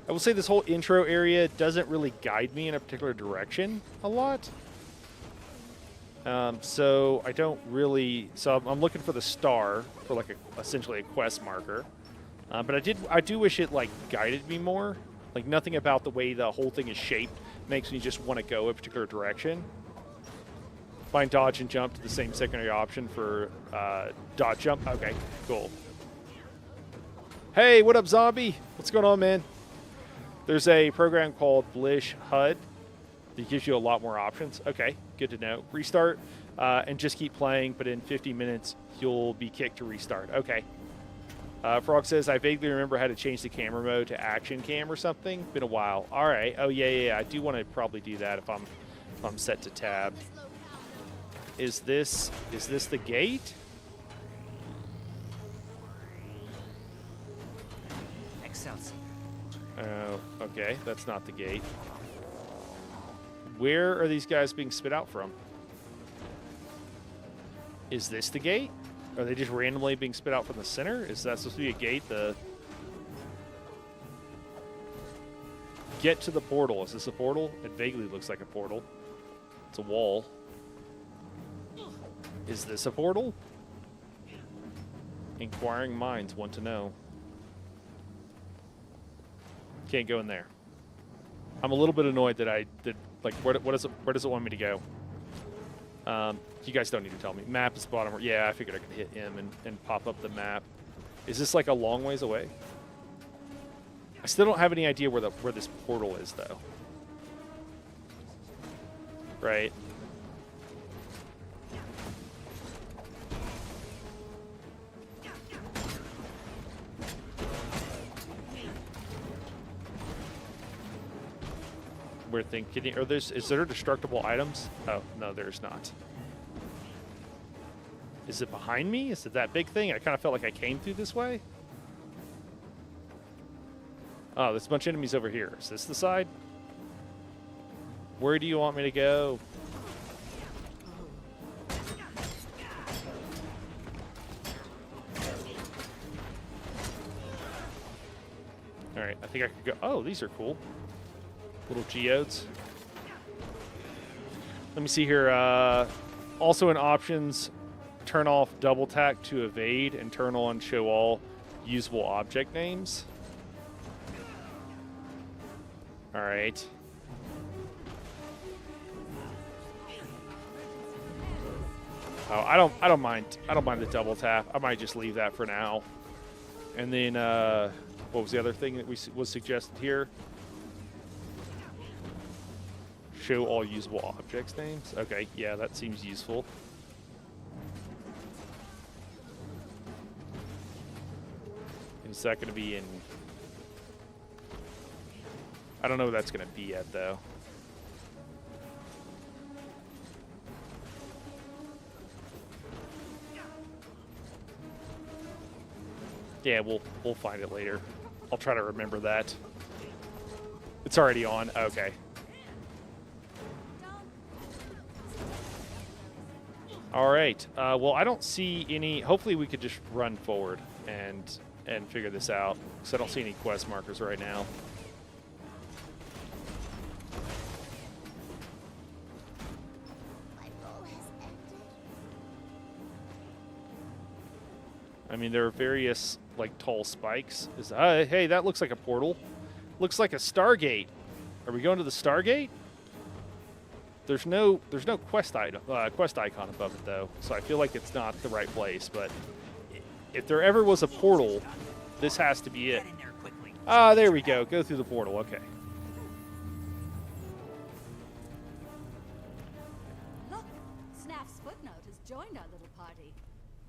I will say this whole intro area doesn't really guide me in a particular direction a lot. So I don't really. So I'm looking for the star for like essentially a quest marker. But I do wish it like guided me more. Like nothing about the way the whole thing is shaped makes me just want to go a particular direction. Find dodge and jump to the same secondary option for dodge jump. Okay, cool. Hey, what up, zombie? What's going on, man? There's a program called Blish HUD that gives you a lot more options. Okay, good to know. Restart and just keep playing, but in 50 minutes, you'll be kicked to restart. Okay. Frog says, I vaguely remember how to change the camera mode to action cam or something. Been a while. All right. Oh, yeah. I do want to probably do that if I'm set to tab. Is this the gate? Excelsior. Oh, okay. That's not the gate. Where are these guys being spit out from? Is this the gate? Are they just randomly being spit out from the center? Is that supposed to be a gate? Get to the portal. Is this a portal? It vaguely looks like a portal. It's a wall. Is this a portal? Inquiring minds want to know. Can't go in there. I'm a little bit annoyed that I did. Like, where does it want me to go? You guys don't need to tell me. Map is bottom. Yeah, I figured I could hit M and pop up the map. Is this like a long ways away? I still don't have any idea where this portal is, though. Right. We're thinking, is there destructible items? Oh, no, there's not. Is it behind me? Is it that big thing? I kind of felt like I came through this way. Oh, there's a bunch of enemies over here. Is this the side? Where do you want me to go? All right, I think I could go. Oh, these are cool. Little geodes. Let me see here. Also in options, turn off double tap to evade and turn on show all usable object names. All right. Oh, I don't mind the double tap. I might just leave that for now. And then what was the other thing that was suggested here? Show all usable objects names. Okay, yeah, that seems useful. And is that going to be in? I don't know what that's going to be yet, though. Yeah, we'll find it later. I'll try to remember that. It's already on. Okay. All right. Well, I don't see any. Hopefully, we could just run forward and figure this out, because I don't see any quest markers right now. I mean, there are various like tall spikes. Hey, that looks like a portal. Looks like a Stargate. Are we going to the Stargate? There's no quest icon above it though, so I feel like it's not the right place. But if there ever was a portal, this has to be it. Ah, there we go. Go through the portal. Okay. Look, Snap's footnote has joined our little party,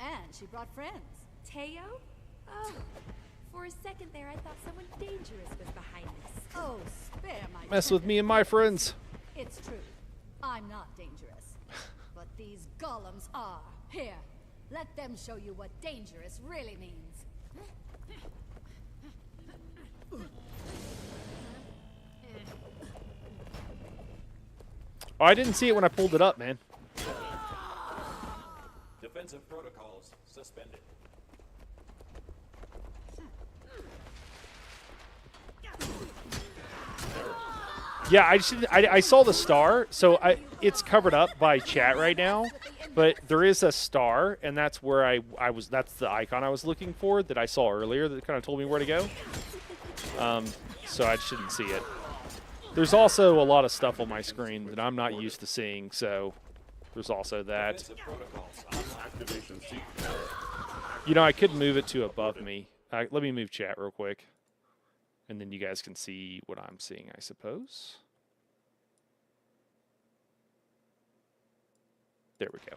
and she brought friends. Teo? Oh, for a second there, I thought someone dangerous was behind this. Oh, spare my Mess with me and my friends. It's true. I'm not dangerous. But these golems are. Here, let them show you what dangerous really means. Oh, I didn't see it when I pulled it up, man. Defensive protocols suspended. Yeah, I saw the star, so it's covered up by chat right now, but there is a star, and that's where I was. That's the icon I was looking for that I saw earlier that kind of told me where to go. So I shouldn't see it. There's also a lot of stuff on my screen that I'm not used to seeing, so there's also that. You know, I could move it to above me. Let me move chat real quick. And then you guys can see what I'm seeing, I suppose. There we go.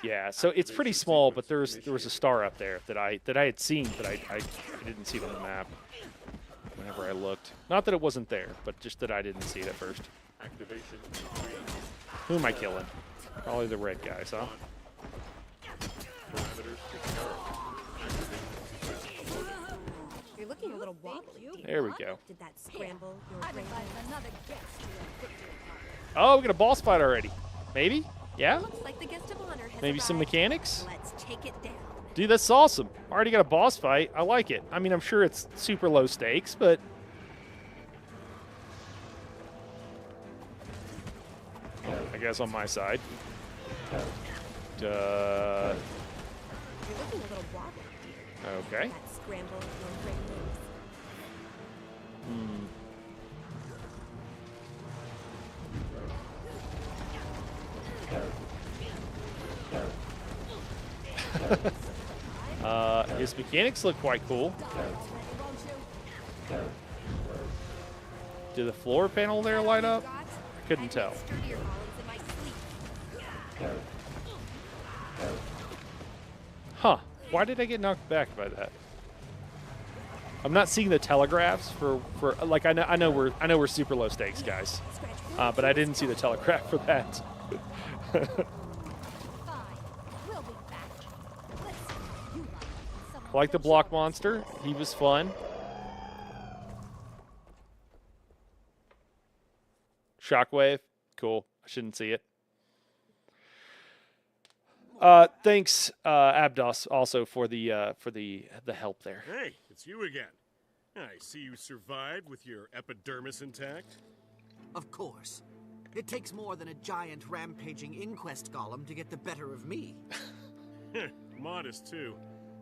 Yeah, so it's pretty small, but there was a star up there that I had seen, but I didn't see it on the map whenever I looked. Not that it wasn't there, but just that I didn't see it at first. Activation. Who am I killing? Probably the red guys, huh? You're looking a little wobbly. There we go. Did that scramble your I've brain? invited another guest to a victory party. Oh, we got a boss fight already. Maybe? Yeah? Looks like the guest of honor has Maybe some arrived. mechanics? Let's take it down. Dude, that's awesome. Already got a boss fight. I like it. I mean, I'm sure it's super low stakes, but... I guess on my side. You're looking a little wobbly, dear. Okay. That scramble your brain moves. His mechanics look quite cool. Did the floor panel there light up? I couldn't tell. Sturdier golems in my sleep. Huh. Why did I get knocked back by that? I'm not seeing the telegraphs for like I know we're super low stakes guys, but I didn't see the telegraph for that. Fine. We'll be back. Let's see. You I like the block monster. He was fun. Shockwave, cool. I shouldn't see it. Thanks, Abdos, also for the help there. Hey, it's you again. I see you survived with your epidermis intact. Of course. It takes more than a giant rampaging inquest golem to get the better of me. Modest, too.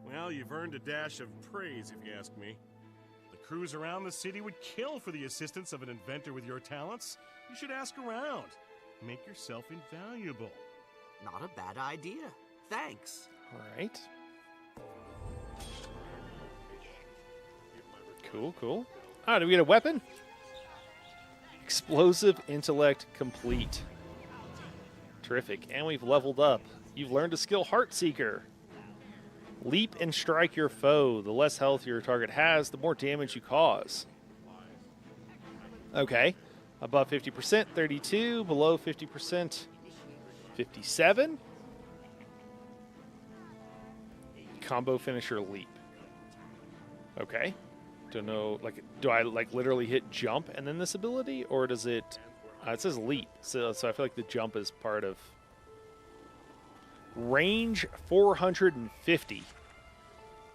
Well, you've earned a dash of praise, if you ask me. The crews around the city would kill for the assistance of an inventor with your talents. You should ask around. Make yourself invaluable. Not a bad idea. Thanks. All right. Cool, cool. Ah, do we get a weapon? Explosive intellect complete. Terrific. And we've leveled up. You've learned a skill, Heartseeker. Leap and strike your foe. The less health your target has, the more damage you cause. Okay. Above 50%, 32. Below 50%, 57. Combo finisher, leap. Okay. Don't know, like, do I, like, literally hit jump and then this ability? Or does it, it says leap. So I feel like the jump is part of. Range 450.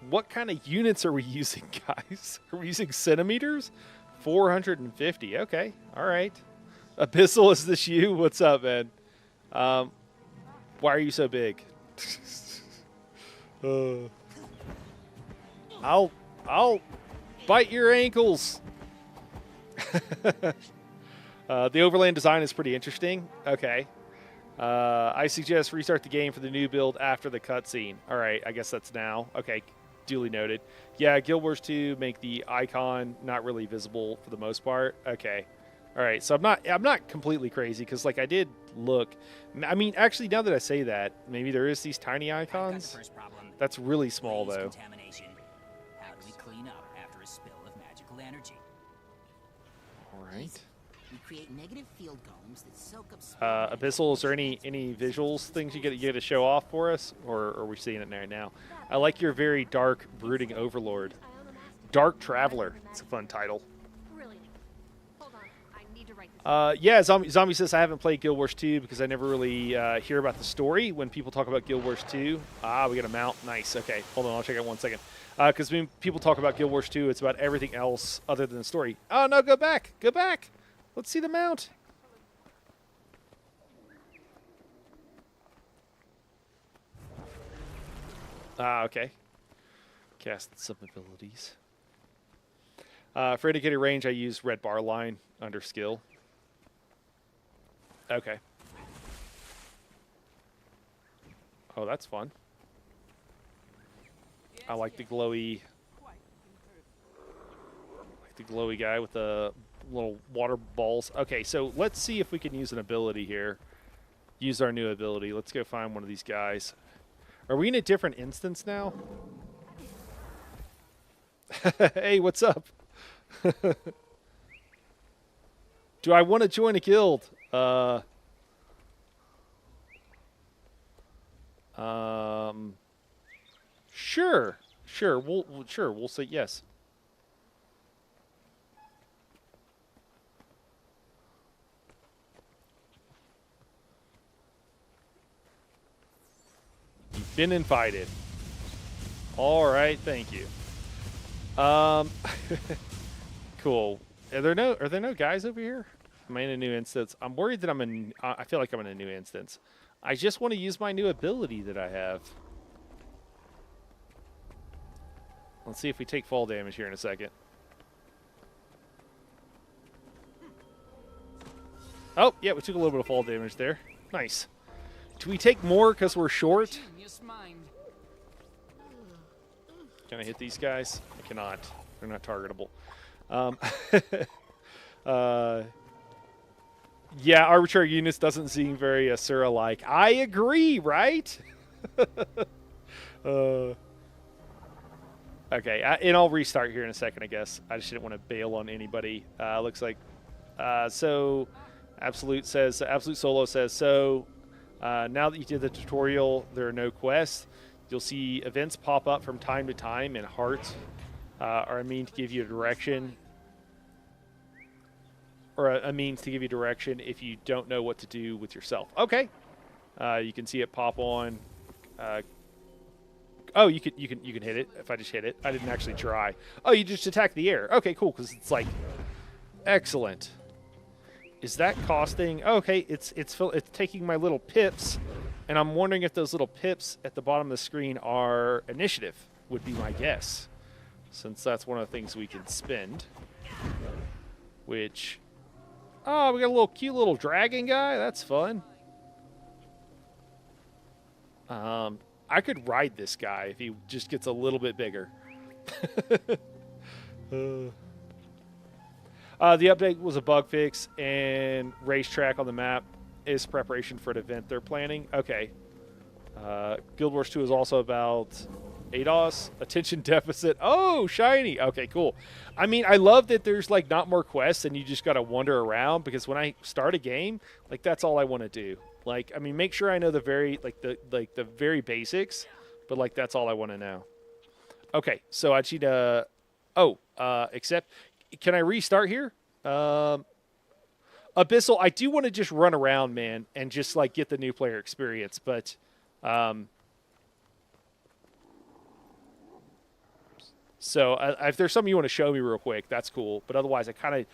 What kind of units are we using, guys? Are we using centimeters? 450. Okay. All right. Abyssal, is this you? What's up, man? Why are you so big? I'll bite your ankles. The overland design is pretty interesting. Okay. I suggest restart the game for the new build after the cutscene. All right, I guess that's now. Okay, duly noted. Yeah, Guild Wars 2 make the icon not really visible for the most part. Okay. All right, so I'm not completely crazy because like I did look. I mean, actually, now that I say that, maybe there is these tiny icons. That's really small though. Contamination. How do we clean up after a spill of magical energy? All right. We create negative field golems that soak up. Abyssal, is there any visuals things you get to show off for us, or are we seeing it right now? I like your very dark, brooding overlord. Dark Traveler. It's a fun title. Brilliant. Hold on. I need to write this. Yeah, Zombie says I haven't played Guild Wars 2 because I never really hear about the story when people talk about Guild Wars 2. Ah, we got a mount. Nice. Okay, hold on. I'll check out 1 second. Because when people talk about Guild Wars 2, it's about everything else other than the story. Oh, no, go back. Go back. Let's see the mount. Ah, okay. Cast some abilities. For indicated range, I use red bar line under skill. Okay. Oh, that's fun. I like the glowy. The glowy guy with the little water balls. Okay, so let's see if we can use an ability here. Use our new ability. Let's go find one of these guys. Are we in a different instance now? Hey, what's up? Do I want to join a guild? Sure. We'll say yes. You've been invited. All right, thank you. Cool. Are there no guys over here? Am I in a new instance? I'm worried that I feel like I'm in a new instance. I just want to use my new ability that I have. Let's see if we take fall damage here in a second. Oh, yeah, we took a little bit of fall damage there. Nice. Do we take more because we're short? Genius mind. Can I hit these guys? I cannot. They're not targetable. Yeah, arbitrary units doesn't seem very Asura-like. I agree, right? Okay, and I'll restart here in a second, I guess. I just didn't want to bail on anybody. Looks like so. Absolute Solo says so. Now that you did the tutorial, there are no quests. You'll see events pop up from time to time, and hearts are a mean to give you a direction. Or a means to give you direction if you don't know what to do with yourself. Okay. You can see it pop on. Oh, you can hit it if I just hit it. I didn't actually try. Oh, you just attack the air. Okay, cool, because it's like excellent. Is that costing? Oh, okay, it's taking my little pips, and I'm wondering if those little pips at the bottom of the screen are initiative. Would be my guess, since that's one of the things we can spend. Which, oh, we got a little cute little dragon guy. That's fun. I could ride this guy if he just gets a little bit bigger. The update was a bug fix, and racetrack on the map is preparation for an event they're planning. Okay. Guild Wars 2 is also about ADOS, attention deficit. Oh, shiny. Okay, cool. I mean, I love that there's, like, not more quests and you just got to wander around, because when I start a game, like, that's all I want to do. Like, I mean, make sure I know the very, the very basics, but, like, that's all I want to know. Okay, so I need to, except, can I restart here? Abyssal, I do want to just run around, man, and just, like, get the new player experience, but, so if there's something you want to show me real quick, that's cool. But otherwise, I kind of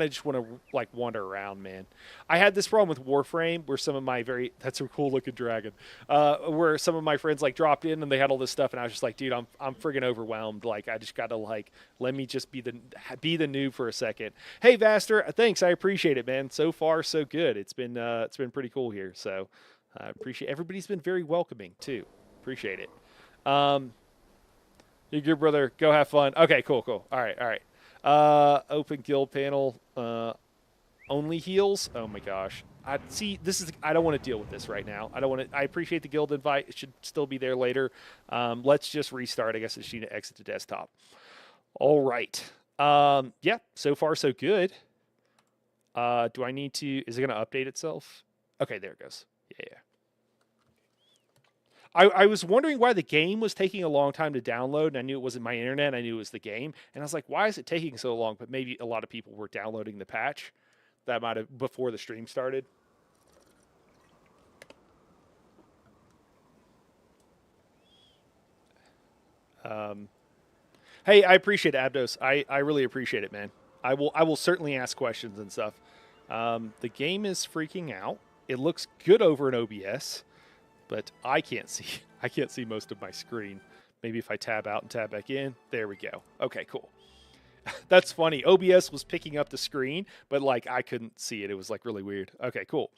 just want to, like, wander around, man. I had this problem with Warframe where some of my that's a cool looking dragon. Where some of my friends, like, dropped in and they had all this stuff, and I was just like, dude, I'm friggin' overwhelmed. Like, I just gotta, like, let me just be the noob for a second. Hey, Vaster, thanks, I appreciate it, man. So far, so good. It's been pretty cool here. So I appreciate everybody's been very welcoming too. Appreciate it. You're good, brother. Go have fun. Okay, cool. All right. Open guild panel. Only heals. Oh my gosh. I don't want to deal with this right now. I appreciate the guild invite. It should still be there later. Let's just restart. I guess it's to exit to desktop. All right. Yeah. So far, so good. Do I need to? Is it going to update itself? Okay, there it goes. Yeah. I was wondering why the game was taking a long time to download, and I knew it wasn't my internet. I knew it was the game, and I was like, why is it taking so long? But maybe a lot of people were downloading the patch. That might have before the stream started. Hey, I appreciate it, Abdos. I really appreciate it, man. I will certainly ask questions and stuff. The game is freaking out. It looks good over in OBS. But I can't see most of my screen. Maybe if I tab out and tab back in, there we go. Okay, cool. That's funny. OBS was picking up the screen, but, like, I couldn't see it. It was, like, really weird. Okay, cool.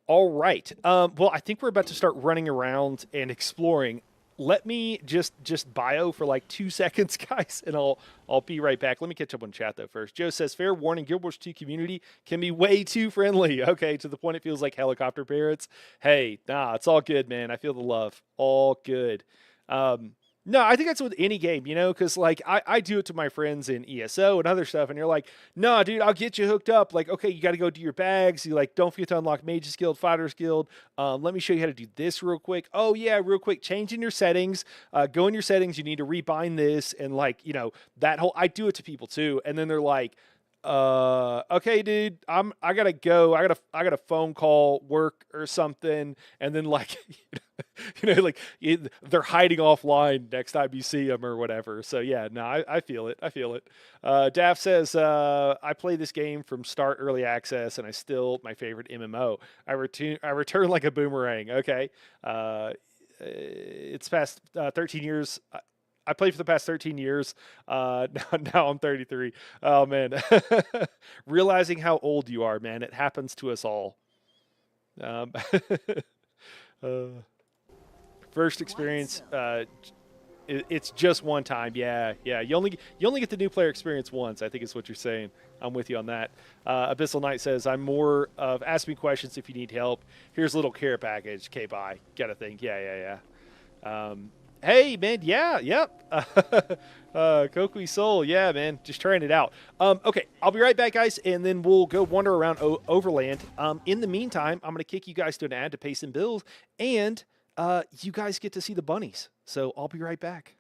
All right. Well, I think we're about to start running around and exploring. Let me just bio for like 2 seconds, guys, and I'll be right back. Let me catch up on chat, though, first. Joe says, fair warning, Guild Wars 2 community can be way too friendly. Okay, to the point it feels like helicopter parents. Hey, nah, it's all good, man. I feel the love. All good. No, I think that's with any game, you know, because, like, I do it to my friends in ESO and other stuff, and you're like, no, dude, I'll get you hooked up. Like, okay, you got to go do your bags. You, like, don't forget to unlock Mages Guild, Fighters Guild. Let me show you how to do this real quick. Oh, yeah, real quick, change in your settings. Go in your settings. You need to rebind this, and, like, you know, that whole, I do it to people, too, and then they're like, okay, dude, I gotta go. I got a phone call, work or something, and then, like, you know, like, they're hiding offline next time you see them or whatever. So yeah, no, I feel it. Daft says, I play this game from start early access, and I still my favorite MMO. I return like a boomerang. Okay, it's past 13 years. I played for the past 13 years. Now I'm 33. Oh, man. Realizing how old you are, man. It happens to us all. First experience. It's just one time. Yeah. You only get the new player experience once, I think is what you're saying. I'm with you on that. Abyssal Knight says, I'm more of ask me questions if you need help. Here's a little care package. Okay, bye. Gotta think. Yeah. Hey, man. Yeah, yep. Kokui Soul. Yeah, man. Just trying it out. Okay, I'll be right back, guys, and then we'll go wander around Overland. In the meantime, I'm going to kick you guys to an ad to pay some bills, and you guys get to see the bunnies. So I'll be right back.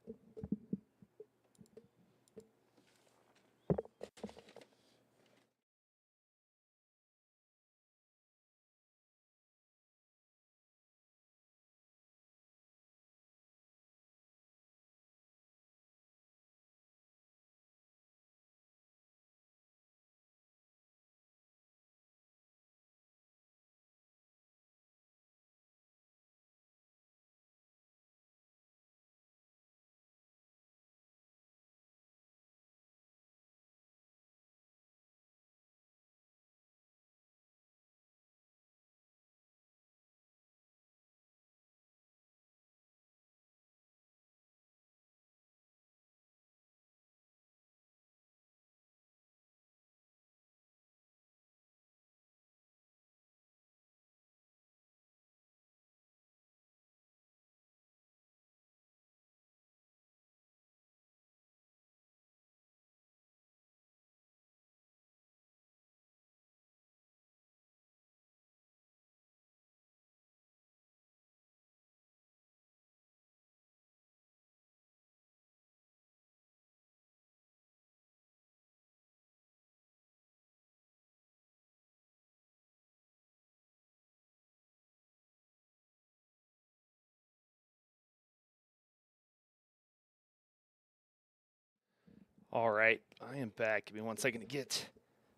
All right, I am back. Give me 1 second to get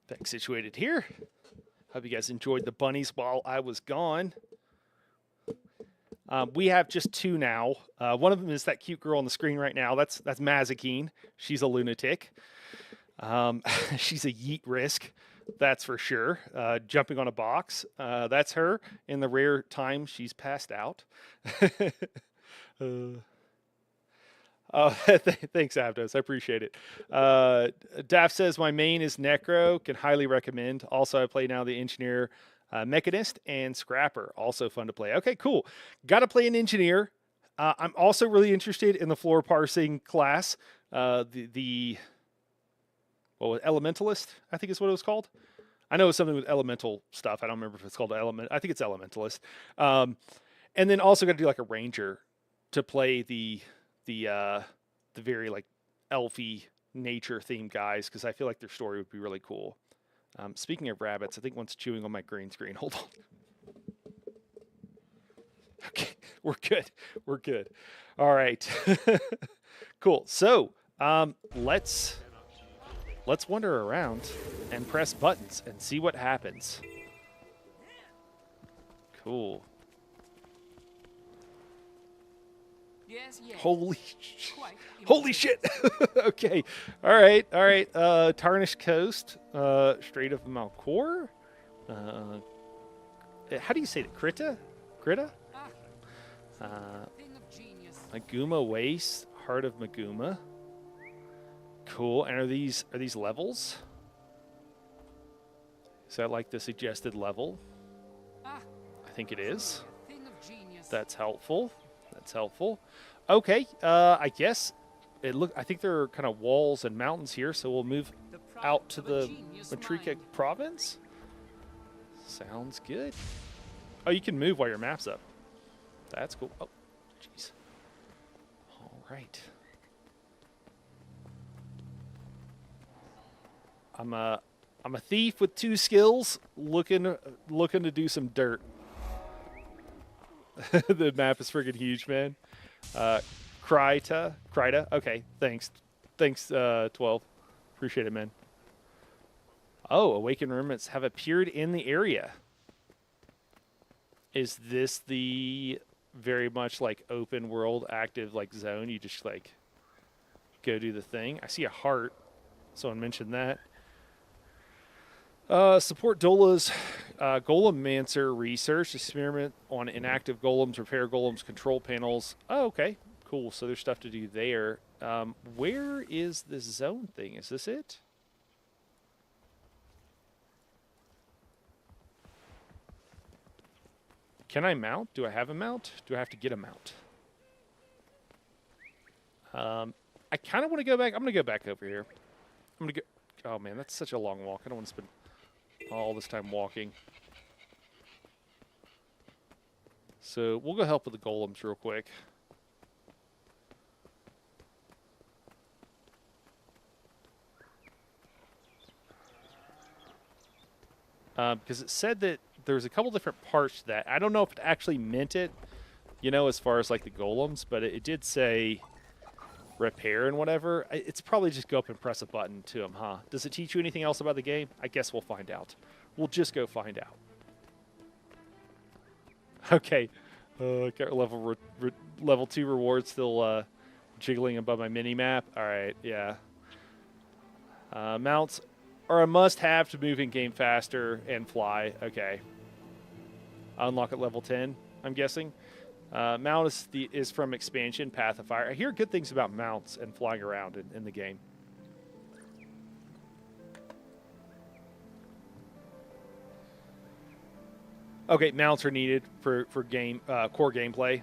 back situated here. Hope you guys enjoyed the bunnies while I was gone. We have just two now. One of them is that cute girl on the screen right now. That's Mazikeen. She's a lunatic. She's a yeet risk, that's for sure. Jumping on a box, that's her. In the rare time she's passed out. Thanks, Avdos. I appreciate it. Daft says, my main is Necro. Can highly recommend. Also, I play now the Engineer, Mechanist, and Scrapper. Also fun to play. Okay, cool. Got to play an Engineer. I'm also really interested in the floor parsing class. What was Elementalist, I think is what it was called. I know it's something with elemental stuff. I don't remember if it's called Element. I think it's Elementalist. And then also got to do like a Ranger to play the very like elfy nature themed guys, because I feel like their story would be really cool. Speaking of rabbits, I think one's chewing on my green screen. Hold on. Okay, we're good. All right. Cool. So let's wander around and press buttons and see what happens. Cool. Yes. Holy shit. Okay. All right. Tarnished Coast, Strait of Malcor. How do you say it? Krita? Thing of genius. Maguma Waste, Heart of Maguma. Cool. And are these levels? Is that like the suggested level? I think it is. Thing of genius. That's helpful. Okay, I guess I think there are kind of walls and mountains here, so we'll move out to the Matrika province. Sounds good. Oh, you can move while your map's up. That's cool. Oh, jeez. All right. I'm a thief with 2 skills, looking to do some dirt. The map is friggin' huge, man. Kryta. Okay, thanks, 12. Appreciate it, man. Oh, awakened ruminants have appeared in the area. Is this the very much like open world active like zone? You just like go do the thing. I see a heart. Someone mentioned that. Support Dola's Golemancer research, experiment on inactive golems, repair golems, control panels. Oh, okay, Cool. So there's stuff to do there. Where is this zone thing? Is this it? Can I mount? Do I have a mount? Do I have to get a mount? I kind of want to go back. I'm going to go back over here. I'm going to go. Oh, man, that's such a long walk. I don't want to spend all this time walking. So we'll go help with the golems real quick. Because it said that there's a couple different parts to that. I don't know if it actually meant it, you know, as far as like the golems, but it did say repair and whatever. It's probably just go up and press a button to them, huh? Does it teach you anything else about the game? I guess we'll find out. We'll just go find out. Okay. Got level 2 reward still jiggling above my mini map. All right, yeah. Mounts are a must-have to move in game faster and fly. Okay. Unlock at level 10, I'm guessing. Mount is from expansion Path of Fire. I hear good things about mounts and flying around in the game. Okay, mounts are needed for core gameplay.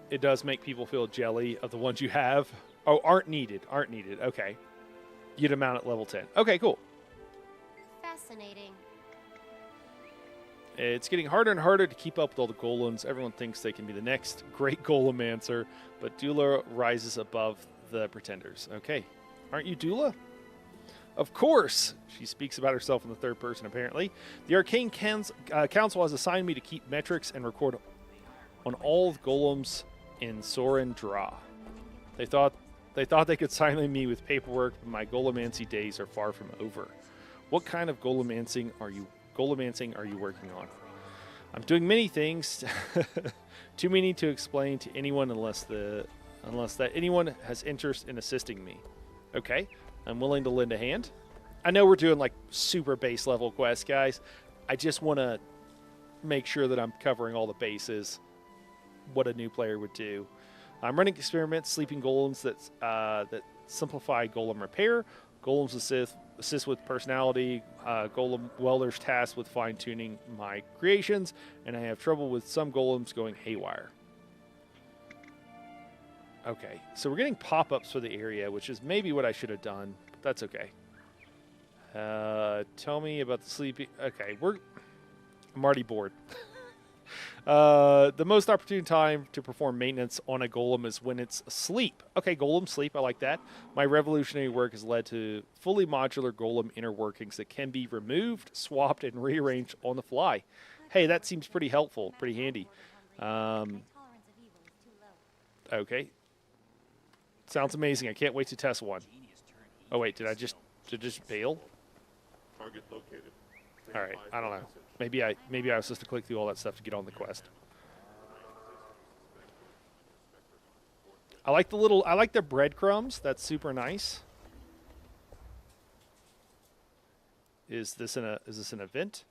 It does make people feel jelly of the ones you have. Oh, aren't needed. Okay. You'd a mount at level 10. Okay, cool. Fascinating. It's getting harder and harder to keep up with all the golems. Everyone thinks they can be the next great golemancer, but Dula rises above the pretenders. Okay. Aren't you Dula? Of course. She speaks about herself in the third person, apparently. The Arcane Council has assigned me to keep metrics and record on all the golems in Sorin Dra. They thought they could silence me with paperwork, but my golemancy days are far from over. What kind of golemancing are you working on? I'm doing many things, too many to explain to anyone unless that anyone has interest in assisting me. Okay, I'm willing to lend a hand. I know we're doing like super base level quests, guys. I just want to make sure that I'm covering all the bases, what a new player would do. I'm running experiments, sleeping golems that simplify golem repair. Golems assist with personality. Golem welders tasked with fine-tuning my creations, and I have trouble with some golems going haywire. Okay, so we're getting pop-ups for the area, which is maybe what I should have done, but that's okay. Tell me about the sleeping. Okay, I'm already bored. The most opportune time to perform maintenance on a golem is when it's asleep. Okay, golem sleep, I like that. My revolutionary work has led to fully modular golem inner workings that can be removed, swapped, and rearranged on the fly. Hey, that seems pretty helpful, pretty handy. Okay. Sounds amazing. I can't wait to test one. Oh, wait, did I just bail? Target located. All right, I don't know. Maybe I was supposed to click through all that stuff to get on the quest. I like the breadcrumbs. That's super nice. Is this an event?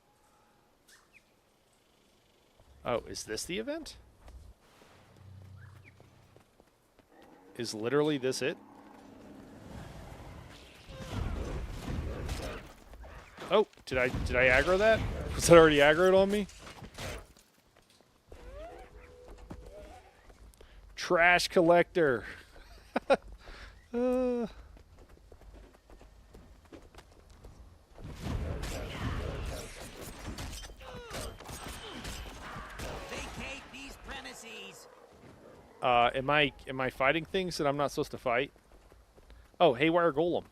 Oh, is this the event? Is literally this it? Oh, did I aggro that? Was that already aggroed on me? Trash collector. Vacate these premises. Am I fighting things that I'm not supposed to fight? Oh, haywire golem.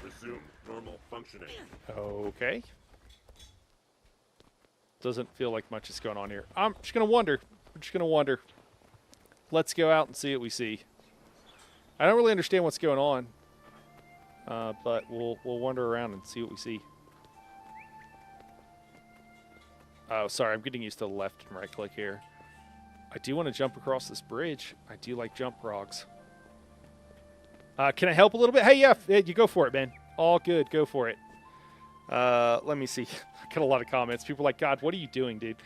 Resume normal functioning. Okay. Doesn't feel like much is going on here. I'm just gonna wonder. We're just gonna wonder. Let's go out and see what we see. I don't really understand what's going on, but we'll wander around and see what we see. Oh, sorry. I'm getting used to the left and right click here. I do want to jump across this bridge. I do like jump progs. Can I help a little bit? Hey, yeah, you go for it, man. All good. Go for it. Let me see. I got a lot of comments. People are like, God, what are you doing, dude?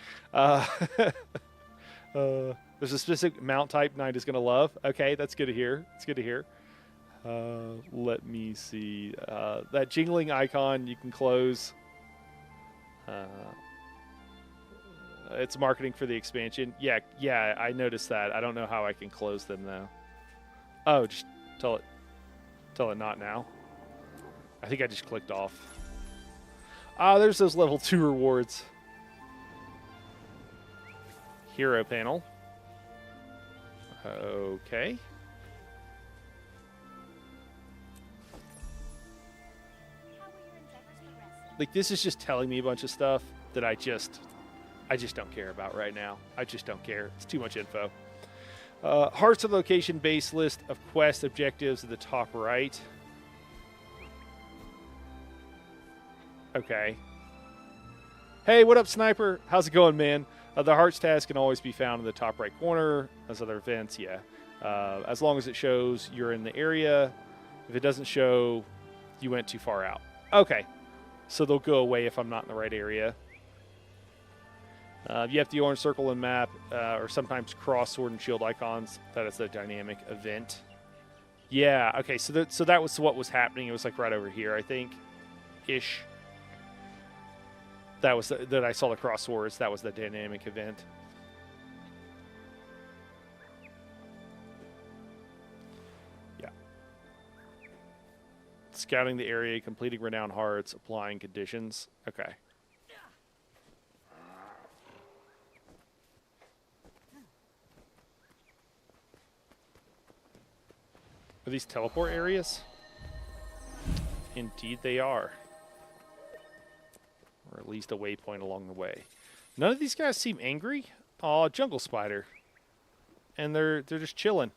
There's a specific mount type Knight is going to love. Okay, that's good to hear. It's good to hear. Let me see. That jingling icon you can close. It's marketing for the expansion. Yeah, I noticed that. I don't know how I can close them, though. Oh, just tell it not now. I think I just clicked off. Ah, there's those level 2 rewards. Hero panel. Okay. Like, this is just telling me a bunch of stuff that I just don't care about right now. I just don't care. It's too much info. Hearts of Location base list of quest objectives at the top right. Okay. Hey, what up, Sniper? How's it going, man? The Hearts task can always be found in the top right corner. As other events, yeah. As long as it shows you're in the area. If it doesn't show, you went too far out. Okay. So they'll go away if I'm not in the right area. You have the orange circle and map, or sometimes cross sword and shield icons. That is a dynamic event. Yeah, okay, so that was what was happening. It was like right over here, I think, ish. That was that I saw the cross swords. That was the dynamic event. Yeah. Scouting the area, completing renowned hearts, applying conditions. Okay. Are these teleport areas? Indeed they are. Or at least a waypoint along the way. None of these guys seem angry. Aw, jungle spider. And they're just chilling.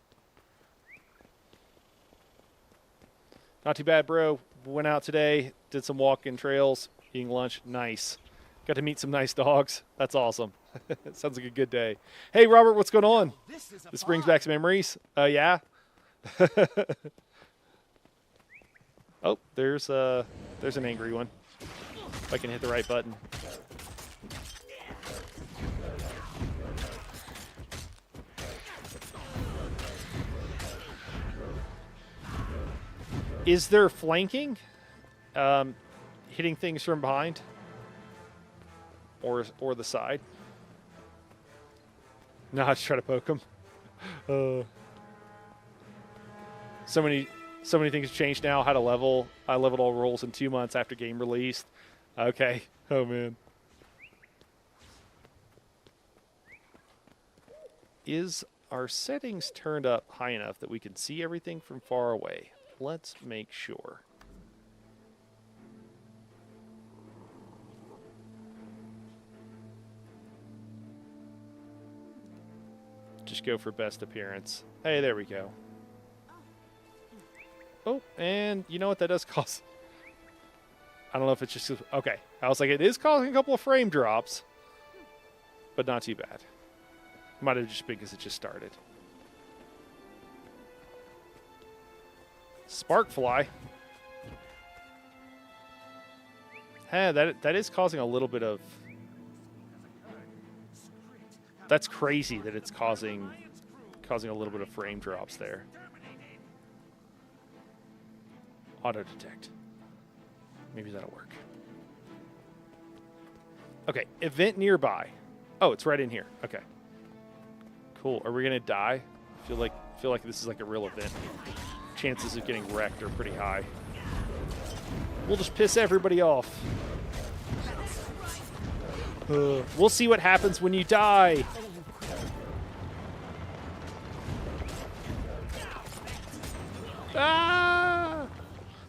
Not too bad, bro. Went out today, did some walking trails, eating lunch. Nice. Got to meet some nice dogs. That's awesome. Sounds like a good day. Hey, Robert, what's going on? This brings back some memories. Yeah? Oh, there's an angry one. If I can hit the right button. Is there flanking? Hitting things from behind? Or the side? No, I just try to poke them. So many things have changed now. How to level. I leveled all roles in 2 months after game released. Okay. Oh, man. Is our settings turned up high enough that we can see everything from far away? Let's make sure. Just go for best appearance. Hey, there we go. Oh, and you know what that does cause? I don't know if it's just... Okay. I was like, it is causing a couple of frame drops. But not too bad. Might have just been because it just started. Sparkfly. Hey, that is causing a little bit of... That's crazy that it's causing a little bit of frame drops there. Auto detect. Maybe that'll work. Okay, event nearby. Oh, it's right in here. Okay. Cool. Are we gonna die? Feel like this is like a real event. Chances of getting wrecked are pretty high. We'll just piss everybody off. We'll see what happens when you die. Ah!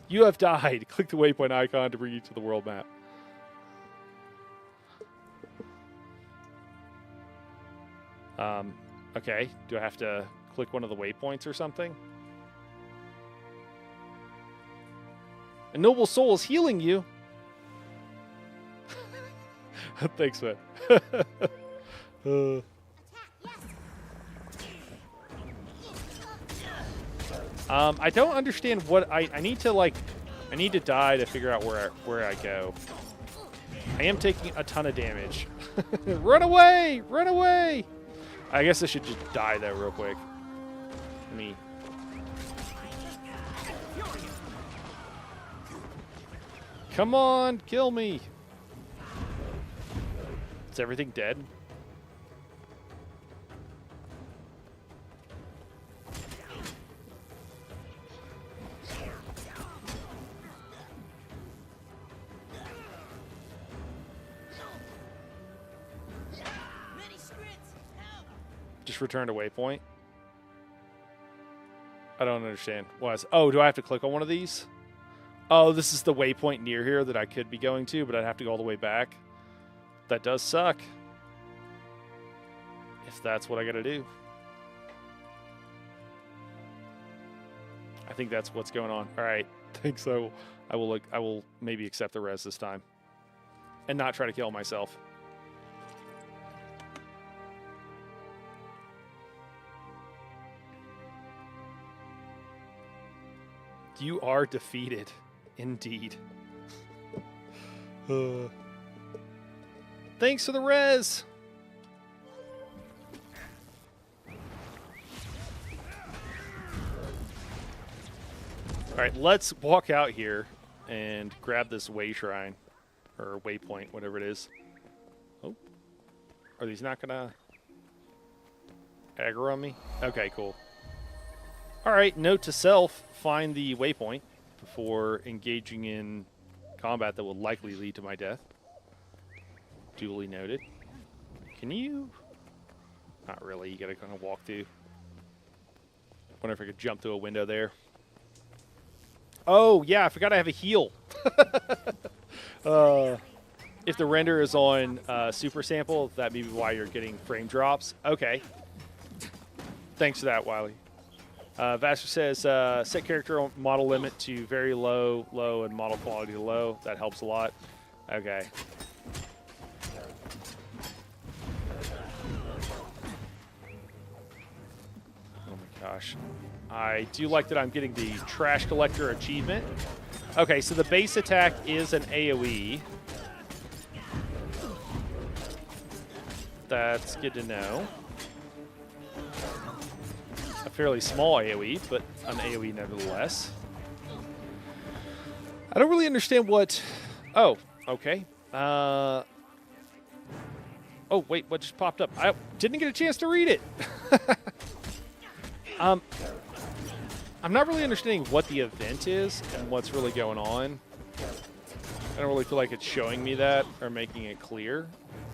You have died. Click the waypoint icon to bring you to the world map. Okay. Do I have to click one of the waypoints or something? A noble soul is healing you. Thanks, man. I don't understand what I need to, like, I need to die to figure out where I go. I am taking a ton of damage. Run away! Run away! I guess I should just die though real quick. Let me... Come on, kill me! Is everything dead? Just returned a waypoint. I don't understand. Oh, do I have to click on one of these? Oh, this is the waypoint near here that I could be going to, but I'd have to go all the way back. That does suck. If that's what I gotta do. I think that's what's going on. All right, think so. I will maybe accept the res this time, and not try to kill myself. You are defeated, indeed. Thanks for the res. All right, let's walk out here and grab this way shrine or waypoint, whatever it is. Oh, are these not gonna aggro on me? Okay, cool. All right, note to self, find the waypoint before engaging in combat that will likely lead to my death. Duly noted. Can you? Not really, you gotta kind of walk through. Wonder if I could jump through a window there. Oh, yeah, I forgot I have a heal. If the render is on super sample, that may be why you're getting frame drops. Okay. Thanks for that, Wiley. Vaster says, set character model limit to very low, low, and model quality to low. That helps a lot. Okay. Oh my gosh. I do like that I'm getting the trash collector achievement. Okay, so the base attack is an AoE. That's good to know. A fairly small AoE, but an AoE nevertheless. I don't really understand what... Oh, okay. Oh, wait, what just popped up? I didn't get a chance to read it. I'm not really understanding what the event is and what's really going on. I don't really feel like it's showing me that or making it clear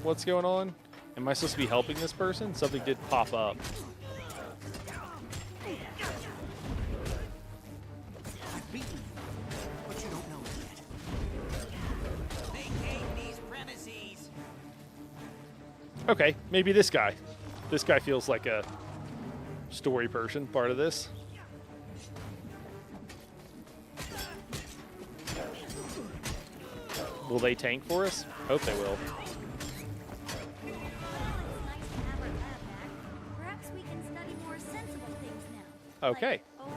what's going on. Am I supposed to be helping this person? Something did pop up. I've beaten you, but you don't know it yet. Vacate these premises. Okay, maybe this guy. This guy feels like a story person, part of this. Will they tank for us? Hope they will. Perhaps we can study more sensible things now. Okay. Like,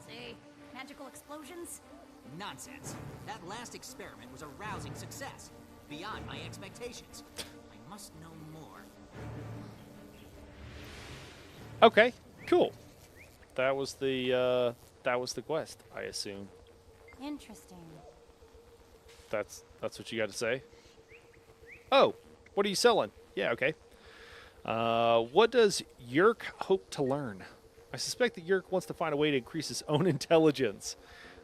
say, magical explosions? Nonsense. That last experiment was a rousing success. Beyond my expectations. I must know more. Okay, cool. That was the quest, I assume. Interesting. That's what you got to say? Oh, what are you selling? Yeah, okay. What does Yerk hope to learn? I suspect that Yerk wants to find a way to increase his own intelligence.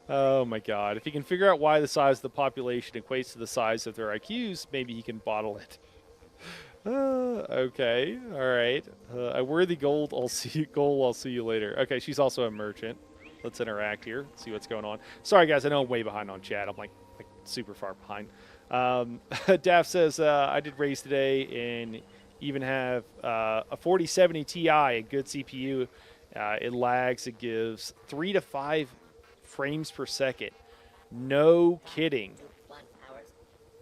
Oh my god. If he can figure out why the size of the population equates to the size of their IQs, maybe he can bottle it. Okay, alright. A worthy goal, I'll see you later. Okay, she's also a merchant. Let's interact here, see what's going on. Sorry guys, I know I'm way behind on chat. I'm like super far behind. Daft says, I did race today and even have a 4070 Ti, a good CPU. It lags, it gives 3 to 5 frames per second. No kidding.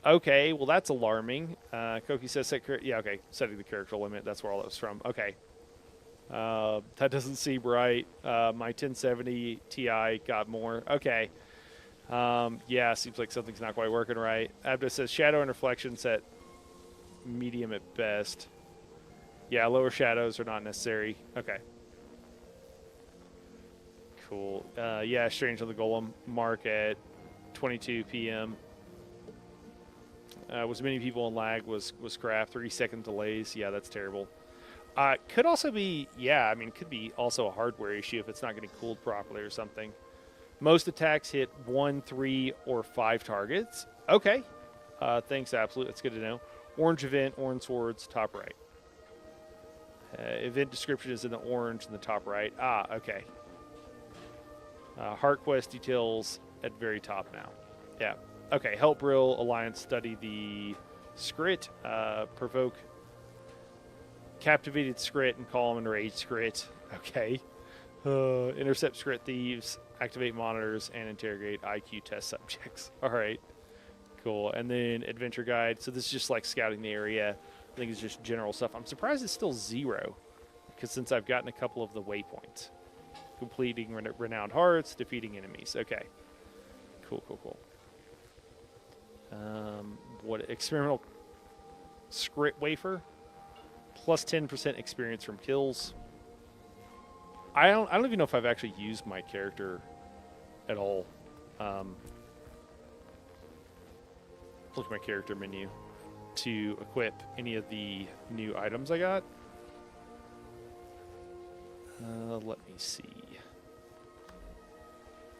Okay, well that's alarming. Koki says, yeah, okay, setting the character limit. That's where all that was from. Okay. That doesn't seem right. My 1070 Ti got more. Okay. Yeah, seems like something's not quite working right. Abda says shadow and reflection set medium at best. Yeah, lower shadows are not necessary. Okay. Cool. Yeah, Strange on the Golem. Mark at 22 p.m. Was many people in lag was craft. 3-second delays. Yeah, that's terrible. Could also be, yeah, I mean, could be also a hardware issue if it's not getting cooled properly or something. Most attacks hit 1, 3, or 5 targets. Okay. Thanks, Absolute. That's good to know. Orange event, orange swords, top right. Event description is in the orange in the top right. Okay. Heart quest details at very top now. Yeah. Okay. Help Brill Alliance study the Skrit. Provoke captivated Skrit and call them enraged Skrit. Okay. Intercept Skrit thieves. Activate monitors and interrogate IQ test subjects. All right. Cool. And then adventure guide. So this is just like scouting the area. I think it's just general stuff. I'm surprised it's still 0 because since I've gotten a couple of the waypoints. Completing renowned hearts, defeating enemies. Okay. Cool. What experimental Skrit wafer? Plus 10% experience from kills. I don't even know if I've actually used my character at all. Look at my character menu to equip any of the new items I got. Let me see.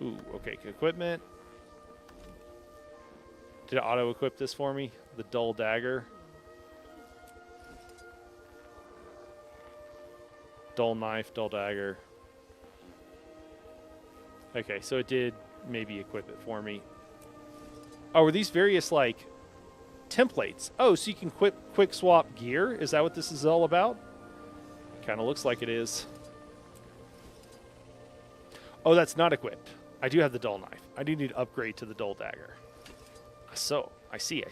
Ooh, okay, equipment. Did it auto-equip this for me? The dull dagger. Dull knife, dull dagger. Okay, so it did maybe equip it for me. Oh, are these various, like, templates? Oh, so you can quick swap gear? Is that what this is all about? Kind of looks like it is. Oh, that's not equipped. I do have the dull knife. I do need to upgrade to the dull dagger. So, I see.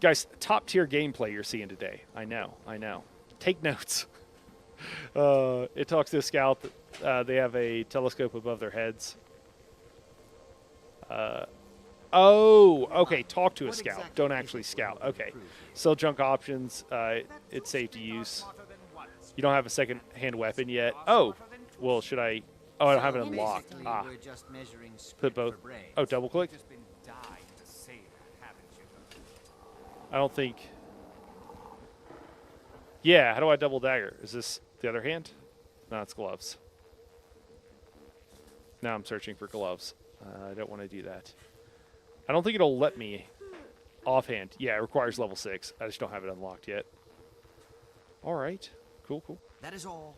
Guys, top tier gameplay you're seeing today. I know. Take notes. It talks to a scout. They have a telescope above their heads. Oh, okay. Talk to a scout. Don't actually scout. Okay. Sell junk options. It's safe to use. You don't have a second-hand weapon yet. Oh, well, should I? Oh, I don't have it unlocked. Put both. Oh, double click. I don't think. Yeah, how do I double dagger? Is this the other hand? No, it's gloves. Now I'm searching for gloves. I don't want to do that. I don't think it'll let me offhand. Yeah, it requires level 6. I just don't have it unlocked yet. All right. Cool. That is all.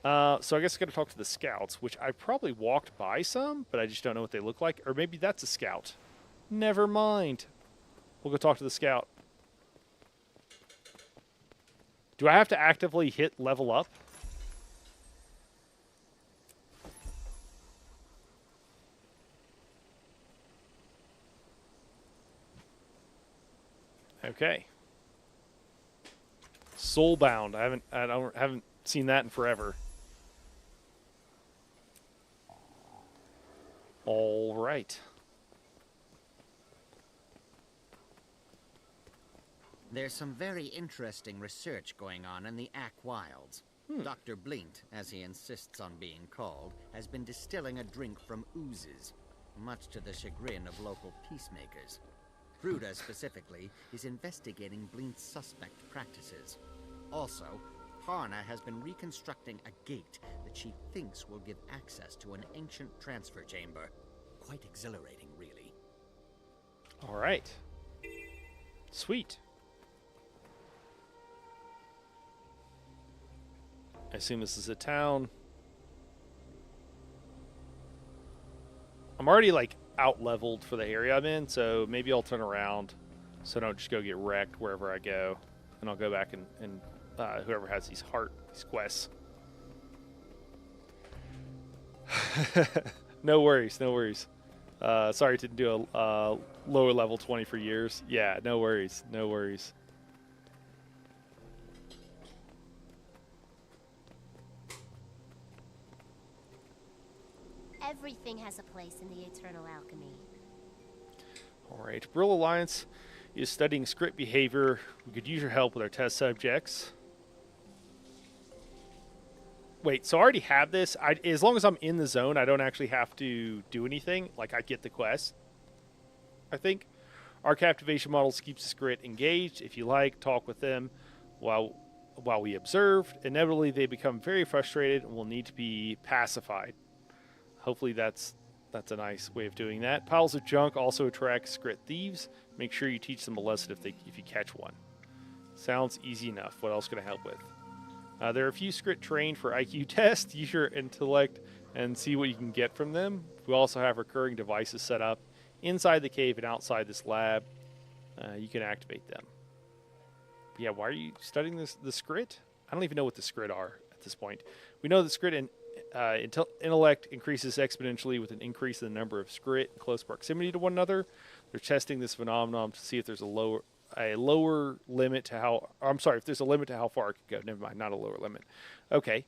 So I guess I got to talk to the scouts, which I probably walked by some, but I just don't know what they look like. Or maybe that's a scout. Never mind. We'll go talk to the scout. Do I have to actively hit level up? Okay. Soulbound. I haven't seen that in forever. All right. There's some very interesting research going on in the Ack Wilds. Dr. Blint, as he insists on being called, has been distilling a drink from oozes, much to the chagrin of local peacemakers. Fruta, specifically, is investigating Blint's suspect practices. Also, Harna has been reconstructing a gate that she thinks will give access to an ancient transfer chamber. Quite exhilarating, really. All right. Sweet. I assume this is a town. I'm already, like, out-leveled for the area I'm in, so maybe I'll turn around so I don't just go get wrecked wherever I go. And I'll go back and whoever has these quests. No worries. Sorry to do a lower level 20 for years. Yeah, no worries. Everything has a place in the Eternal Alchemy. All right. Brill Alliance is studying script behavior. We could use your help with our test subjects. Wait, so I already have this. As long as I'm in the zone, I don't actually have to do anything. Like, I get the quest, I think. Our captivation models keeps the script engaged. If you like, talk with them while we observe. Inevitably, they become very frustrated and will need to be pacified. Hopefully that's a nice way of doing that. Piles of junk also attract script thieves. Make sure you teach them a lesson if you catch one. Sounds easy enough. What else can I help with? There are a few script trained for IQ tests. Use your intellect and see what you can get from them. We also have recurring devices set up inside the cave and outside this lab. You can activate them. Yeah, why are you studying the Scrit? I don't even know what the Scrit are at this point. We know that Scrit and intellect increases exponentially with an increase in the number of Scrit in close proximity to one another. They're testing this phenomenon to see if there's a lower limit to how... I'm sorry, if there's a limit to how far it could go. Never mind, not a lower limit. Okay.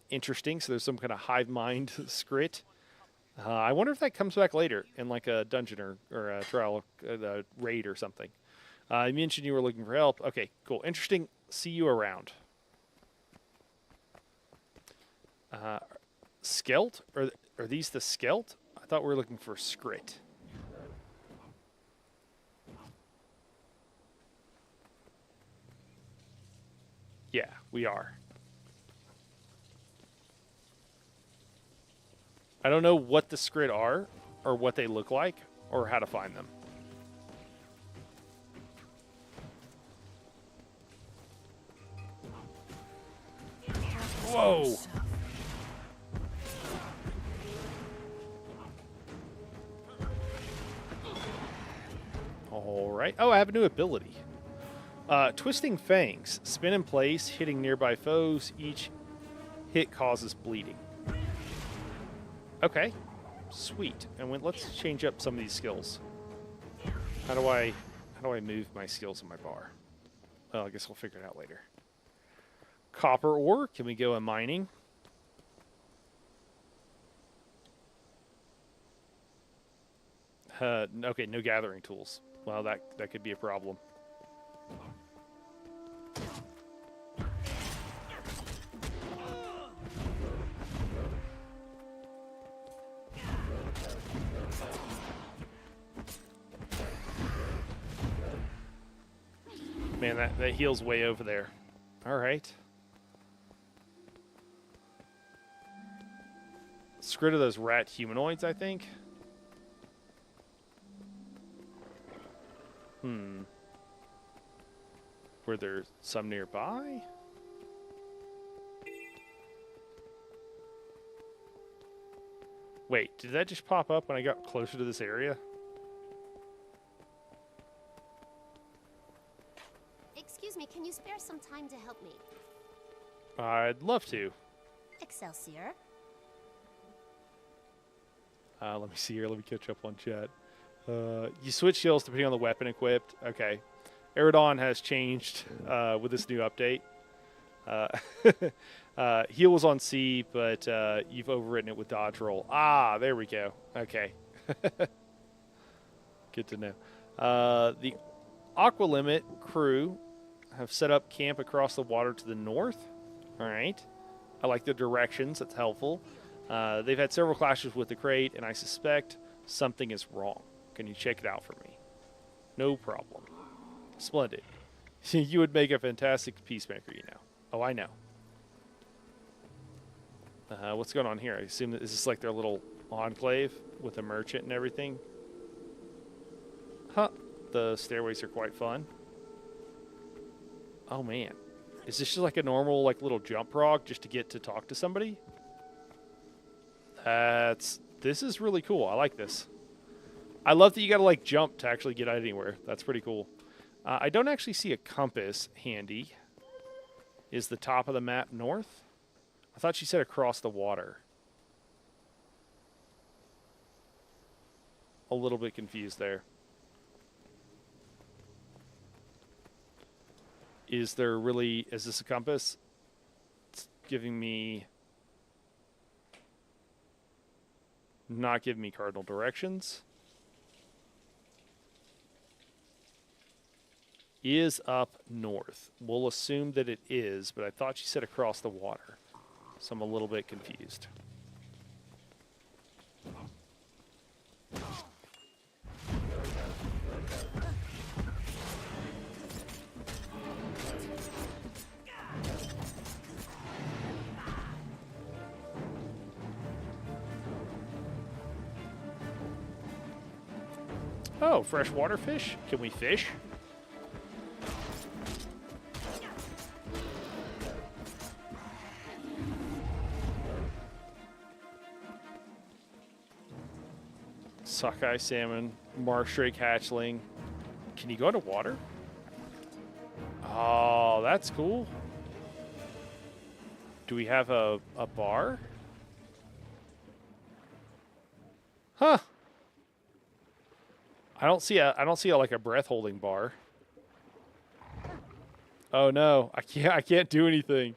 Interesting. So there's some kind of hive mind Scrit. I wonder if that comes back later in like a dungeon or a trial, raid or something. You mentioned you were looking for help. Okay, cool. Interesting. See you around. Skelt? Are these the Skelt? I thought we were looking for Scrit. Yeah, we are. I don't know what the Scrit are, or what they look like, or how to find them. Whoa! All right. Oh, I have a new ability. Twisting Fangs. Spin in place, hitting nearby foes. Each hit causes bleeding. Okay. Sweet. And let's change up some of these skills. How do I move my skills in my bar? Well, I guess we'll figure it out later. Copper ore. Can we go in mining? Okay, no gathering tools. Well, that could be a problem. Man, that heal's way over there. All right. Let's get rid of those rat humanoids, I think. Were there some nearby? Wait, did that just pop up when I got closer to this area? Excuse me, can you spare some time to help me? I'd love to. Excelsior. Let me see here. Let me catch up on chat. You switch skills depending on the weapon equipped. Okay. Eridon has changed with this new update. Heal was on C, but you've overridden it with dodge roll. Ah, there we go. Okay. Good to know. The Aqua Limit crew have set up camp across the water to the north. All right. I like the directions. That's helpful. They've had several clashes with the crate, and I suspect something is wrong. Can you check it out for me? No problem. Splendid. You would make a fantastic peacemaker, you know. Oh, I know. What's going on here? I assume that is this like their little enclave with a merchant and everything? Huh. The stairways are quite fun. Oh, man. Is this just like a normal like little jump prog just to get to talk to somebody? This is really cool. I like this. I love that you got to like jump to actually get out anywhere. That's pretty cool. I don't actually see a compass handy. Is the top of the map north? I thought she said across the water. A little bit confused there. Is this a compass? It's giving me... not giving me cardinal directions. Is up north. We'll assume that it is, but I thought she said across the water. So I'm a little bit confused. Oh, freshwater fish? Can we fish? Sockeye salmon, marsh drake hatchling. Can you go underwater? Oh, that's cool. Do we have a bar? Huh. I don't see a like a breath holding bar. Oh no, I can't do anything.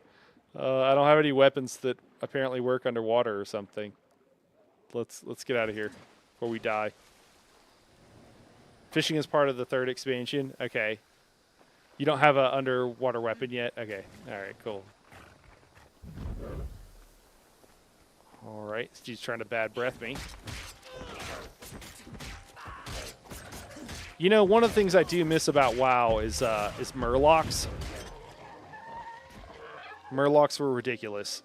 I don't have any weapons that apparently work underwater or something. Let's get out of here before we die. Fishing is part of the 3rd expansion. Okay. You don't have an underwater weapon yet? Okay. All right, cool. All right. She's trying to bad breath me. You know, one of the things I do miss about WoW is Murlocs. Murlocs were ridiculous.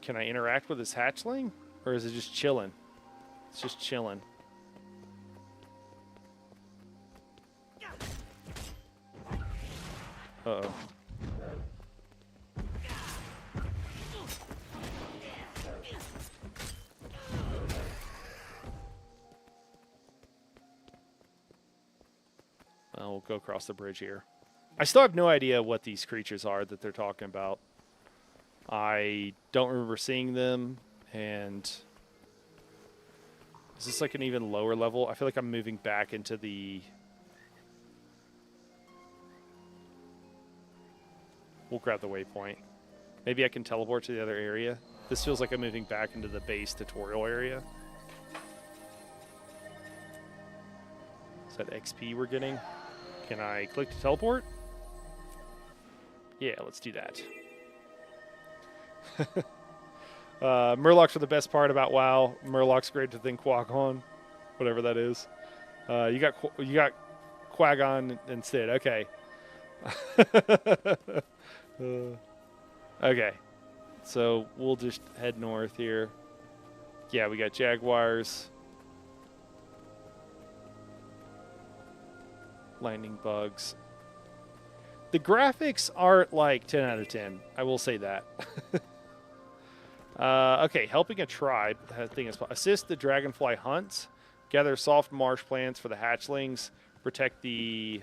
Can I interact with this hatchling? Or is it just chilling? It's just chilling. Uh-oh. Well, we'll go across the bridge here. I still have no idea what these creatures are that they're talking about. I don't remember seeing them, and is this like an even lower level? I feel like I'm moving back into the... We'll grab the waypoint. Maybe I can teleport to the other area. This feels like I'm moving back into the base tutorial area. Is that XP we're getting? Can I click to teleport? Yeah, let's do that. Murlocs are the best part about WoW. Murlocs greater than Quagon, whatever that is. You got Quagon instead. Okay. Okay. So we'll just head north here. Yeah, we got jaguars. Lightning bugs. The graphics aren't like 10 out of 10. I will say that. Okay, helping a tribe. That thing is assist the dragonfly hunt. Gather soft marsh plants for the hatchlings. Protect the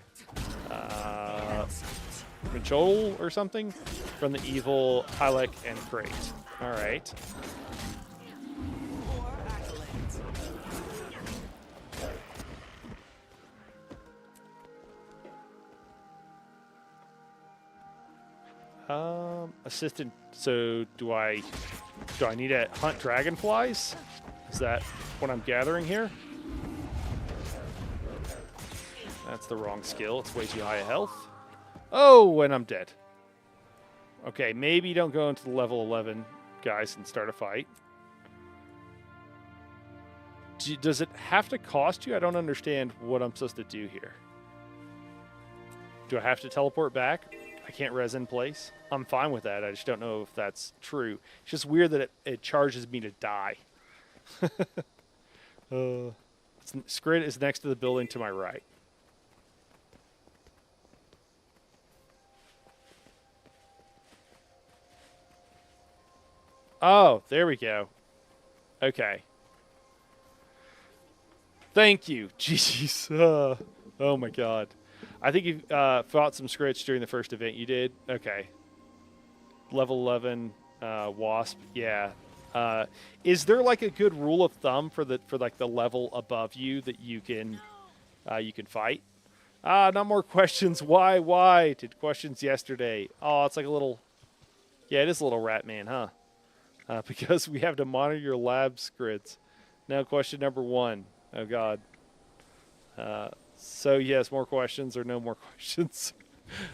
Majol or something from the evil Hylek and Crate. All right. Assistant. So do I need to hunt dragonflies? Is that what I'm gathering here? That's the wrong skill. It's way too high a health. Oh, and I'm dead. Okay, maybe don't go into the level 11 guys and start a fight. Does it have to cost you? I don't understand what I'm supposed to do here. Do I have to teleport back? I can't res in place. I'm fine with that. I just don't know if that's true. It's just weird that it charges me to die. Skrid is next to the building to my right. Oh, there we go. Okay. Thank you. Jeez. Oh my god. I think you fought some Skrits during the first event you did. Okay. Level 11 Wasp. Yeah. Is there like a good rule of thumb for like the level above you that you can fight? Not more questions. Why? Did questions yesterday. Oh, it's like a little... Yeah, it is a little rat man, huh? because we have to monitor your lab scripts. Now, question number 1. Oh, God. So, yes, more questions or no more questions?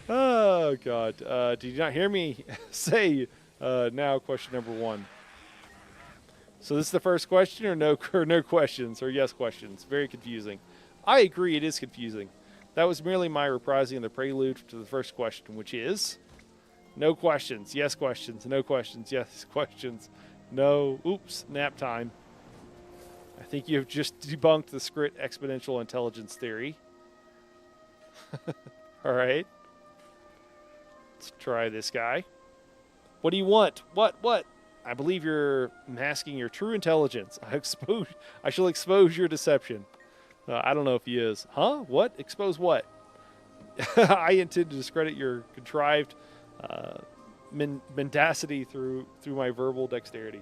Oh, God. Did you not hear me say now question number 1? So this is the first question or no questions or yes questions? Very confusing. I agree, it is confusing. That was merely my reprising the prelude to the first question, which is no questions, yes questions, no questions, yes questions, no, oops, nap time. I think you've just debunked the Skrit exponential intelligence theory. All right. Let's try this guy. What do you want? What? I believe you're masking your true intelligence. I shall expose your deception. I don't know if he is. Huh? What? Expose what? I intend to discredit your contrived mendacity through my verbal dexterity.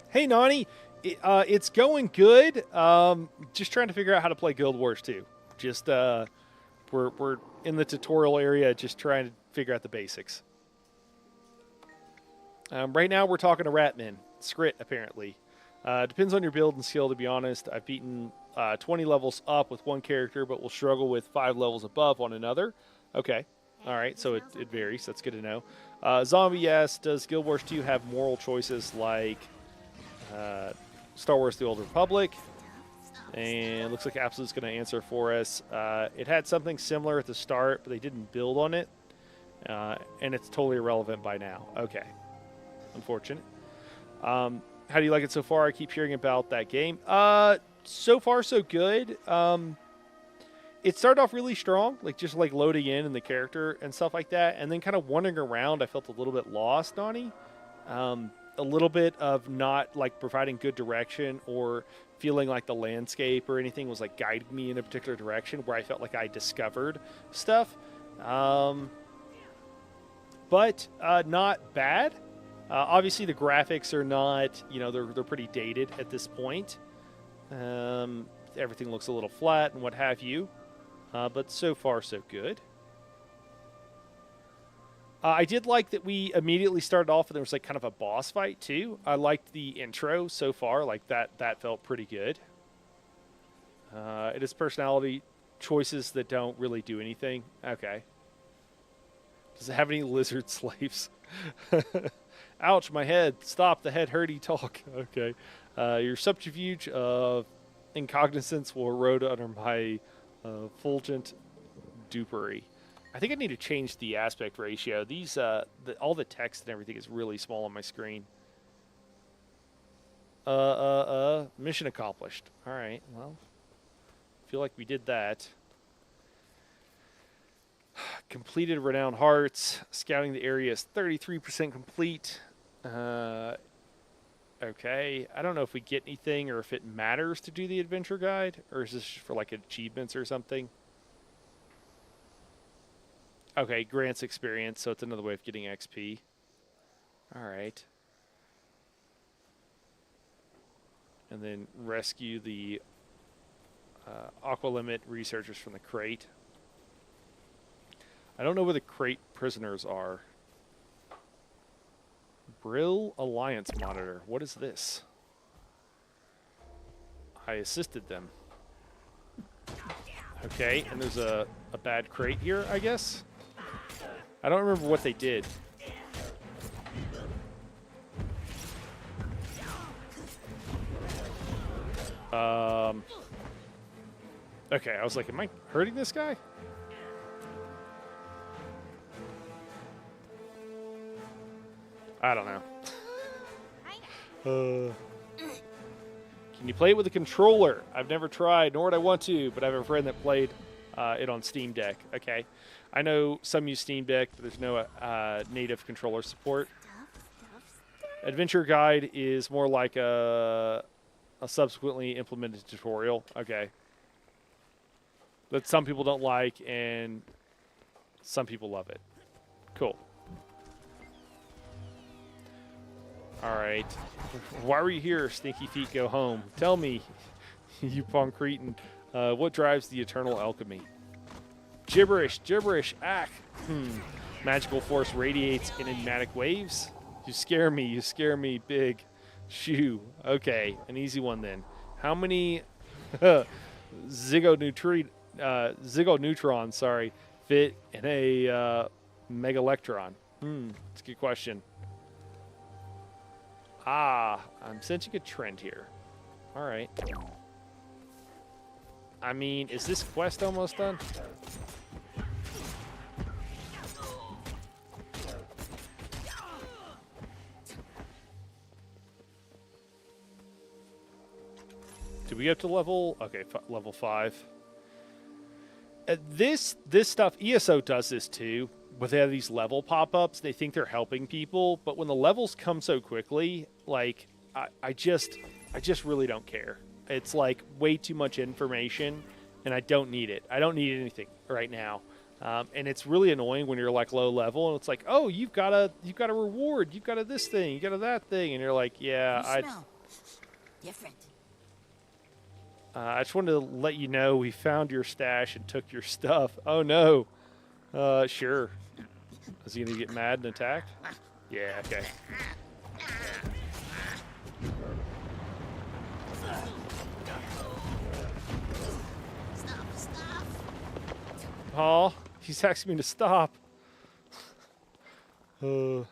Hey, Nani. It's going good. Just trying to figure out how to play Guild Wars 2. Just, we're in the tutorial area just trying to figure out the basics. Right now we're talking to Ratman. Skrit, apparently. Depends on your build and skill, to be honest. I've beaten 20 levels up with one character, but will struggle with 5 levels above on another. Okay. All right, so it varies. That's good to know. Zombie, yes. Does Guild Wars 2 have moral choices like Star Wars The Old Republic? And looks like Absolute's going to answer for us. It had something similar at the start, but they didn't build on it. And it's totally irrelevant by now. Okay. Unfortunate. How do you like it so far? I keep hearing about that game. So far, so good. It started off really strong, just loading in and the character and stuff like that. And then kind of wandering around, I felt a little bit lost, Donnie. A little bit of not providing good direction or feeling like the landscape or anything was guiding me in a particular direction where I felt like I discovered stuff. But not bad. Obviously the graphics are not, they're pretty dated at this point. Everything looks a little flat and what have you. But so far so good. I did like that we immediately started off and there was kind of a boss fight too. I liked the intro so far, that felt pretty good. It is personality choices that don't really do anything. Okay. Does it have any lizard slaves? Ouch, my head. Stop the head hurty talk. Okay. Your subterfuge of incognizance will erode under my fulgent dupery. I think I need to change the aspect ratio. These, all the text and everything is really small on my screen. Mission accomplished. All right, well, I feel like we did that. Completed Renowned Hearts. Scouting the area is 33% complete. Okay, I don't know if we get anything or if it matters to do the adventure guide, or is this for achievements or something? Okay, grants experience, so it's another way of getting XP. All right. And then rescue the Aqua Limit researchers from the crate. I don't know where the crate prisoners are. Brill Alliance Monitor. What is this? I assisted them. Okay, and there's a bad crate here, I guess? I don't remember what they did. Okay, I was like, am I hurting this guy? I don't know. Can you play it with a controller? I've never tried, nor would I want to, but I have a friend that played it on Steam Deck. Okay. I know some use Steam Deck, but there's no native controller support. Adventure Guide is more like a subsequently implemented tutorial. Okay. That some people don't like, and some people love it. Cool. All right. Why were you here, Stinky Feet Go Home? Tell me, you Pong Cretin, what drives the eternal alchemy? Gibberish, gibberish, ack. Magical force radiates in enigmatic waves. You scare me big. Shoo. Okay, an easy one then. How many zygoneutrons, sorry, fit in a megalectron? That's a good question. I'm sensing a trend here. All right. I mean, is this quest almost done? Did we get to level? Okay, level 5. This stuff, ESO does this too. But they have these level pop-ups. They think they're helping people, but when the levels come so quickly, like I just really don't care. It's like way too much information, and I don't need it. I don't need anything right now. And it's really annoying when you're like low level, and it's like, oh, you've got a reward, you've got a this thing, you got a that thing, and you're like, yeah, You smell different. I just wanted to let you know we found your stash and took your stuff. Oh no. Sure. Is he gonna get mad and attack? Yeah. Okay. Stop. Oh, he's asking me to stop. All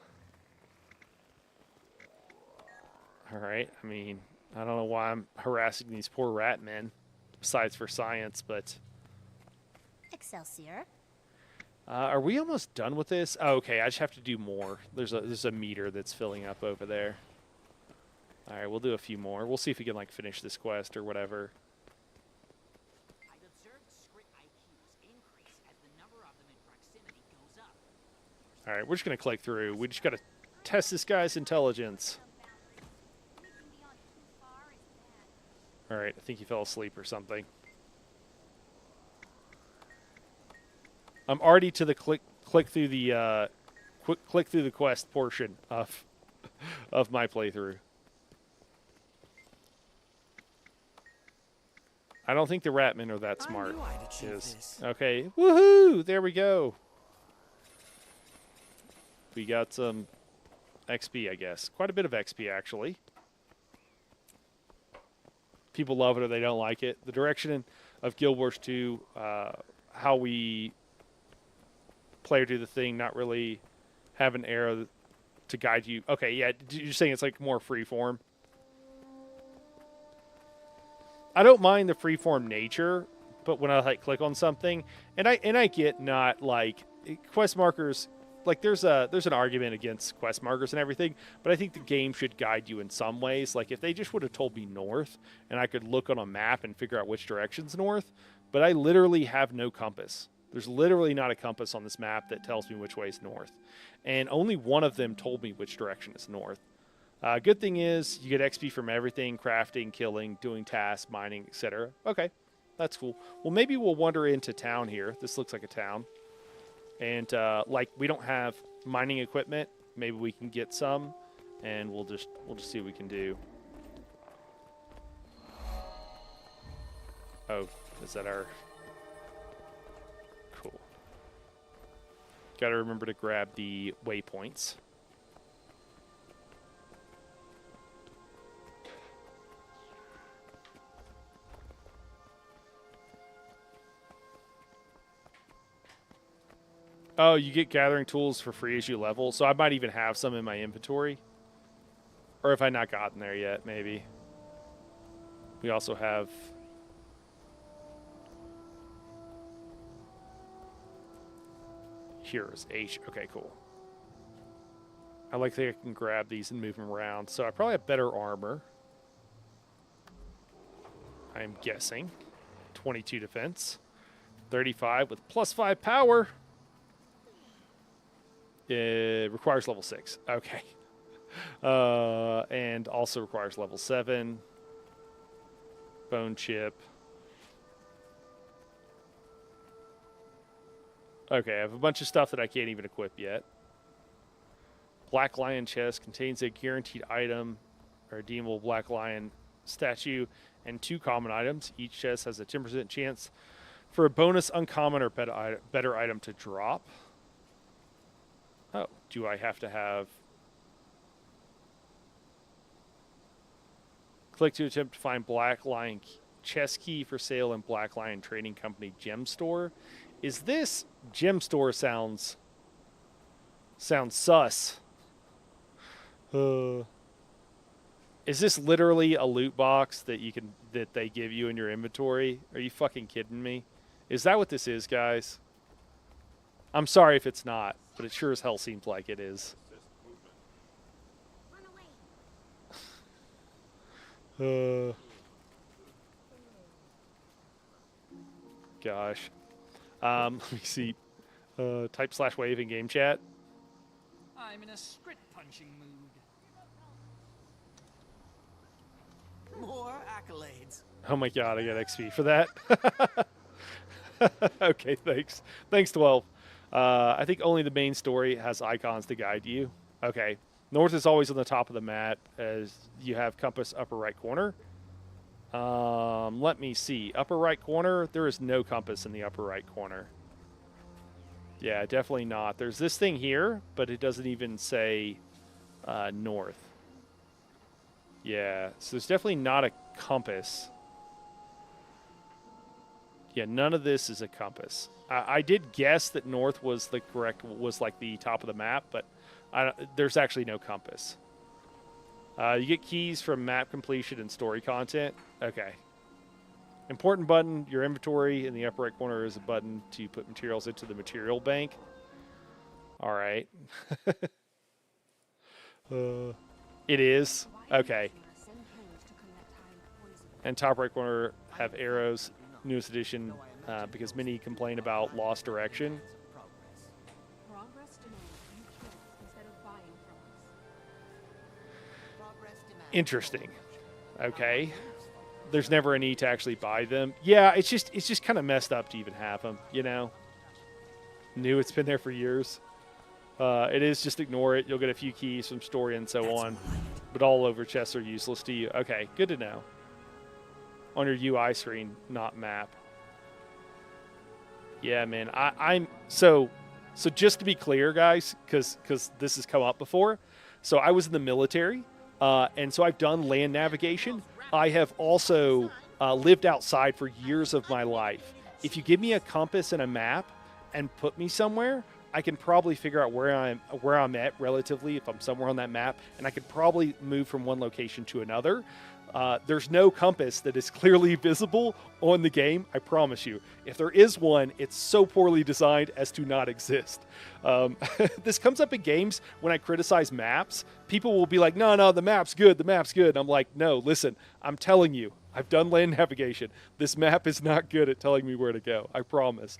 right. I mean, I don't know why I'm harassing these poor rat men, besides for science, but... Excelsior. Are we almost done with this? Oh, okay, I just have to do more. There's a meter that's filling up over there. All right, we'll do a few more. We'll see if we can, like, finish this quest or whatever. I've observed script IQs increase as the number of them in proximity goes up. All right, we're just going to click through. We just got to test this guy's intelligence. All right, I think he fell asleep or something. I'm already to the click through the click through the quest portion of my playthrough. I don't think the Ratmen are that smart. knew I'd achieve this. Okay, woohoo! There we go. We got some XP, I guess. Quite a bit of XP, actually. People love it or they don't like it. The direction of Guild Wars 2, how we play or do the thing, not really have an arrow to guide you. Okay, yeah, you're saying it's like more freeform. I don't mind the freeform nature, but when I like click on something, and I get not like quest markers. Like there's an argument against quest markers and everything, but I think the game should guide you in some ways. Like if they just would have told me north, and I could look on a map and figure out which direction's north, but I literally have no compass. There's literally not a compass on this map that tells me which way is north, and only one of them told me which direction is north. Good thing is you get XP from everything: crafting, killing, doing tasks, mining, etc. Okay, that's cool. Well, maybe we'll wander into town here. This looks like a town. And, like, we don't have mining equipment. Maybe we can get some, and we'll just see what we can do. Oh, is that our... Cool. Gotta remember to grab the waypoints. Oh, you get gathering tools for free as you level, so I might even have some in my inventory. Or if I've not gotten there yet, maybe. We also have... Here's H. Okay, cool. I like that I can grab these and move them around. So I probably have better armor. I'm guessing. 22 defense. 35 with +5 power. It requires level 6. Okay. And also requires level 7. Bone chip. Okay, I have a bunch of stuff that I can't even equip yet. Black Lion chest contains a guaranteed item, or redeemable Black Lion statue, and 2 common items. Each chest has a 10% chance For a bonus uncommon or better item to drop. Oh, do I have to have... Click to attempt to find Black Lion chess key for sale in Black Lion Trading Company gem store. Is this gem store sounds sus? Is this literally a loot box that they give you in your inventory? Are you fucking kidding me? Is that what this is, guys? I'm sorry if it's not, but it sure as hell seems like it is. Gosh. Let me see. Type /wave in game chat. I'm in a script punching mood. More accolades. Oh my god, I got XP for that. Okay, thanks. Thanks, 12. I think only the main story has icons to guide you. Okay. North is always on the top of the map as you have compass upper right corner. Let me see. Upper right corner, there is no compass in the upper right corner. Yeah, definitely not. There's this thing here, but it doesn't even say north. Yeah, so there's definitely not a compass. Yeah, none of this is a compass. I did guess that north was like the top of the map, but there's actually no compass. You get keys from map completion and story content. Okay. Important button, your inventory in the upper right corner is a button to put materials into the material bank. All right. It is. Okay. And top right corner have arrows, newest edition, because many complain about lost direction. Interesting. Okay. There's never a need to actually buy them. Yeah, it's just kind of messed up to even have them, you know? New, it's been there for years. It is just ignore it. You'll get a few keys from story and so on. But all over chests are useless to you. Okay, good to know. On your UI screen, not map. Yeah, man. So just to be clear, guys, because this has come up before. So I was in the military. And so I've done land navigation. I have also lived outside for years of my life. If you give me a compass and a map and put me somewhere, I can probably figure out where I'm at relatively if I'm somewhere on that map, and I could probably move from one location to another. There's no compass that is clearly visible on the game, I promise you. If there is one, it's so poorly designed as to not exist. This comes up in games when I criticize maps. People will be like, no, the map's good, the map's good. And I'm like, no, listen, I'm telling you, I've done land navigation. This map is not good at telling me where to go, I promise.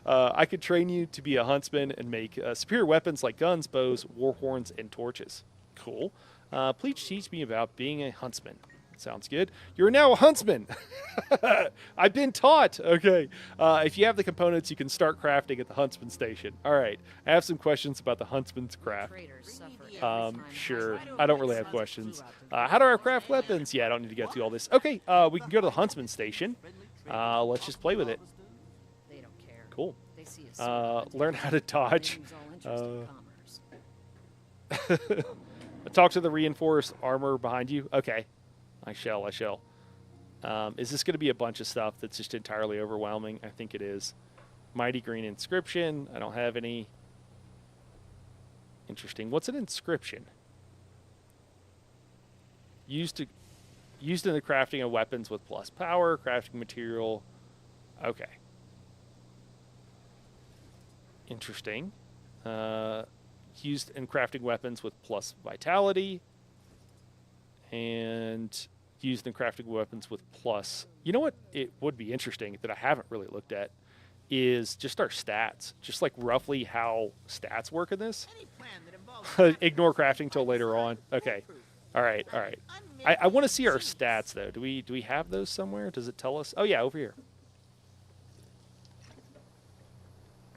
I could train you to be a huntsman and make superior weapons like guns, bows, war horns, and torches. Cool. Please teach me about being a huntsman. Sounds good. You're now a huntsman. I've been taught. Okay. If you have the components, you can start crafting at the huntsman station. All right. I have some questions about the huntsman's craft. Sure. I don't really have questions. How do I craft weapons? Yeah, I don't need to get through all this. Okay. We can go to the huntsman station. Let's just play with it. Cool. Learn how to dodge. Talk to the reinforced armor behind you. Okay. I shall. Is this going to be a bunch of stuff that's just entirely overwhelming? I think it is. Mighty Green Inscription. I don't have any. Interesting. What's an inscription? Used in the crafting of weapons with plus power, crafting material. Okay. Interesting. Used in crafting weapons with plus vitality. And used in crafting weapons with plus. You know what it would be interesting that I haven't really looked at is just our stats. Just like roughly how stats work in this. Ignore crafting till later on. Okay. All right. I want to see our stats though. Do we have those somewhere? Does it tell us? Oh yeah, over here.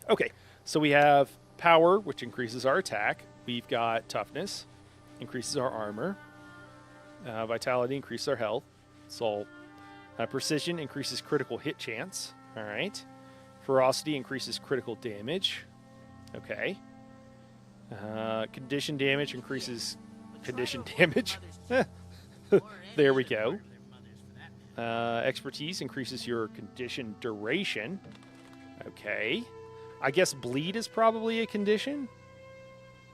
Okay. So we have power, which increases our attack. We've got toughness, increases our armor. Vitality increases our health. It's all Precision increases critical hit chance. All right. Ferocity increases critical damage. Okay. Condition damage increases condition damage. There we go. Expertise increases your condition duration. Okay. I guess bleed is probably a condition.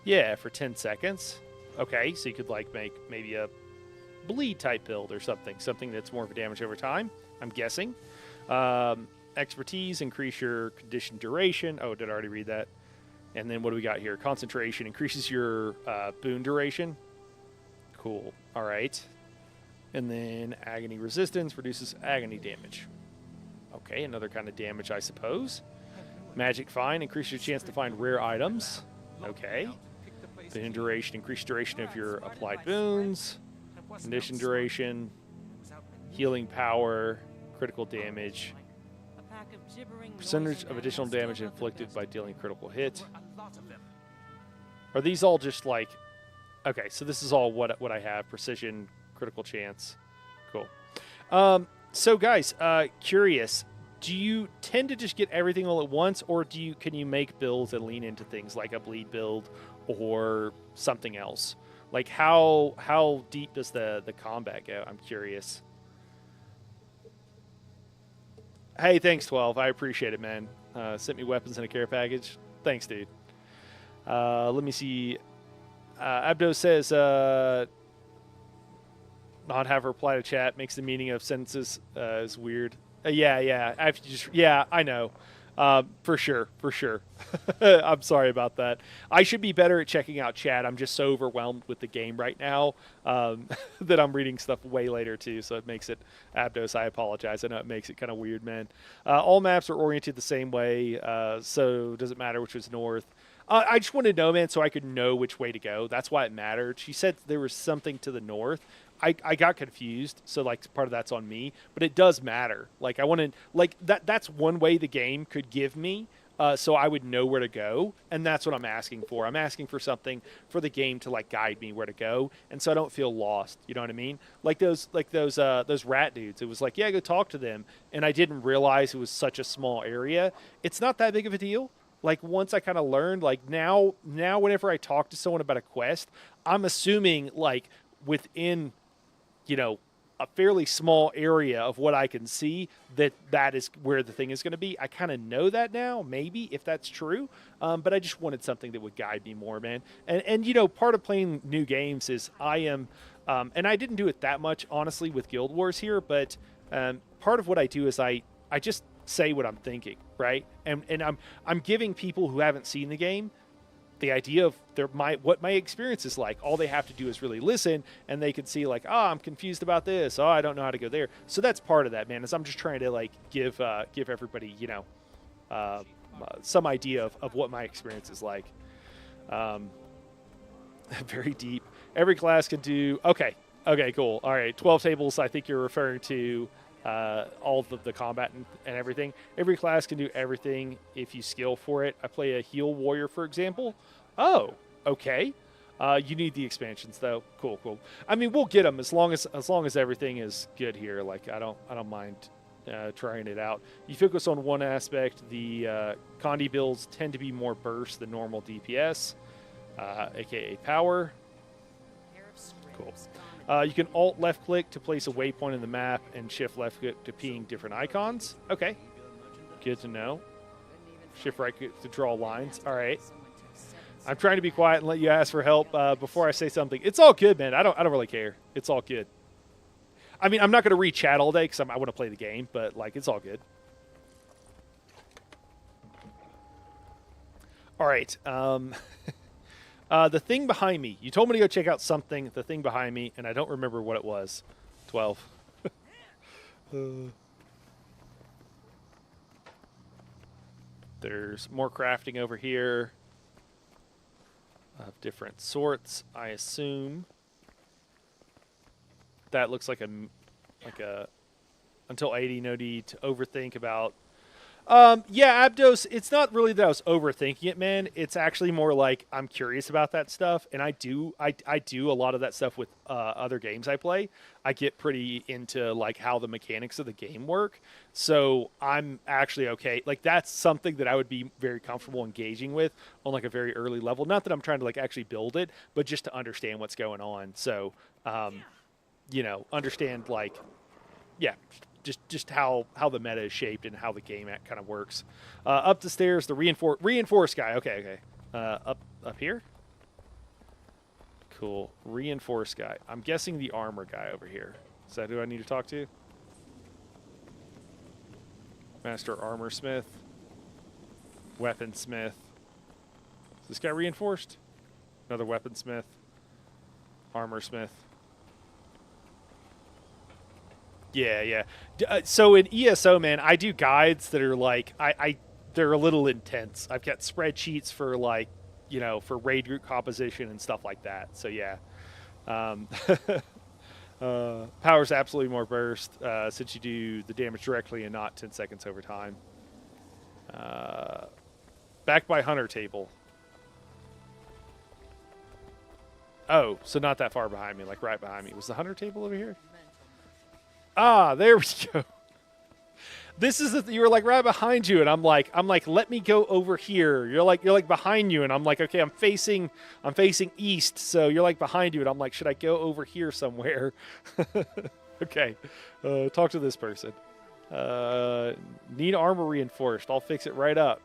Yeah, for 10 seconds. Okay, so you could like make maybe a bleed type build or something that's more of a damage over time, I'm guessing. Expertise, increase your condition duration. Oh, did I already read that? And then what do we got here? Concentration increases your boon duration. Cool. All right. And then agony resistance reduces agony damage. Okay, another kind of damage, I suppose. Magic find increases your chance to find rare items. Okay. Boon duration, increase duration of your applied boons. Condition duration, healing power, critical damage, percentage of additional damage inflicted by dealing critical hit. Are these all just like, okay, so this is all what I have, precision, critical chance. Cool. So guys, curious, do you tend to just get everything all at once, or can you make builds and lean into things like a bleed build or something else? Like how deep does the combat go? I'm curious. Hey, thanks 12. I appreciate it, man. Sent me weapons in a care package. Thanks, dude. Let me see. Abdo says not have a reply to chat makes the meaning of sentences is weird. Yeah. I know. For sure. I'm sorry about that. I should be better at checking out chat. I'm just so overwhelmed with the game right now that I'm reading stuff way later too. So it makes it, Abdos, I apologize. I know it makes it kind of weird, man. All maps are oriented the same way. So does it matter which is north? I just wanted to know, man, so I could know which way to go. That's why it mattered. She said there was something to the north. I got confused, so like part of that's on me, but it does matter. Like I want to, like that's one way the game could give me, so I would know where to go, and that's what I'm asking for. I'm asking for something for the game to like guide me where to go, and so I don't feel lost. You know what I mean? Like those rat dudes. It was like, yeah, go talk to them, and I didn't realize it was such a small area. It's not that big of a deal. Like once I kind of learned, like now whenever I talk to someone about a quest, I'm assuming like within, you know, a fairly small area of what I can see that is where the thing is going to be. I kind of know that now, maybe, if that's true. But I just wanted something that would guide me more, man. And you know, part of playing new games is I am, and I didn't do it that much, honestly, with Guild Wars here, but part of what I do is I just say what I'm thinking, right? And I'm giving people who haven't seen the game the idea of what my experience is like. All they have to do is really listen, and they can see like, oh, I'm confused about this. Oh, I don't know how to go there. So that's part of that, man. Is I'm just trying to like give everybody, you know, some idea of what my experience is like. Very deep. Every class can do. Okay, cool. All right, 12 tables. I think you're referring to all of the combat and everything. Every class can do everything if you skill for it. I play a heal warrior, for example. Oh, okay. You need the expansions though. Cool. I mean, we'll get them as long as everything is good here. Like I don't mind trying it out. You focus on one aspect. The Condi builds tend to be more burst than normal DPS, aka power. Cool. You can alt left click to place a waypoint in the map and shift left click to ping different icons. Okay, good to know. Shift right click to draw lines. All right. I'm trying to be quiet and let you ask for help before I say something. It's all good, man. I don't really care. It's all good. I mean, I'm not going to read chat all day because I want to play the game, but like, it's all good. All right. The thing behind me. You told me to go check out something, the thing behind me, and I don't remember what it was. 12. There's more crafting over here of different sorts, I assume. That looks like a until 80, no need to overthink about. Yeah, Abdos, it's not really that I was overthinking it, man. It's actually more like I'm curious about that stuff, and I do a lot of that stuff with other games I play. I get pretty into like how the mechanics of the game work. So I'm actually okay. Like that's something that I would be very comfortable engaging with on like a very early level. Not that I'm trying to like actually build it, but just to understand what's going on. So understand like yeah, just how the meta is shaped and how the game kind of works. Up the stairs, the reinforce guy. Okay. Up here. Cool. Reinforce guy. I'm guessing the armor guy over here. Is that who I need to talk to? Master armor smith. Weaponsmith. Is this guy reinforced? Another weaponsmith. Armor smith. Yeah. So in ESO, man, I do guides that are like they're a little intense. I've got spreadsheets for like for raid group composition and stuff like that. So yeah, power's absolutely more burst since you do the damage directly and not 10 seconds over time. Backed by hunter table. Oh, so not that far behind me, like right behind me. Was the hunter table over here? Ah, there we go. This is you were like right behind you, and I'm like, let me go over here. You're like behind you, and I'm like, okay, I'm facing east, so you're like behind you, and I'm like, should I go over here somewhere? Okay, talk to this person. Need armor reinforced. I'll fix it right up.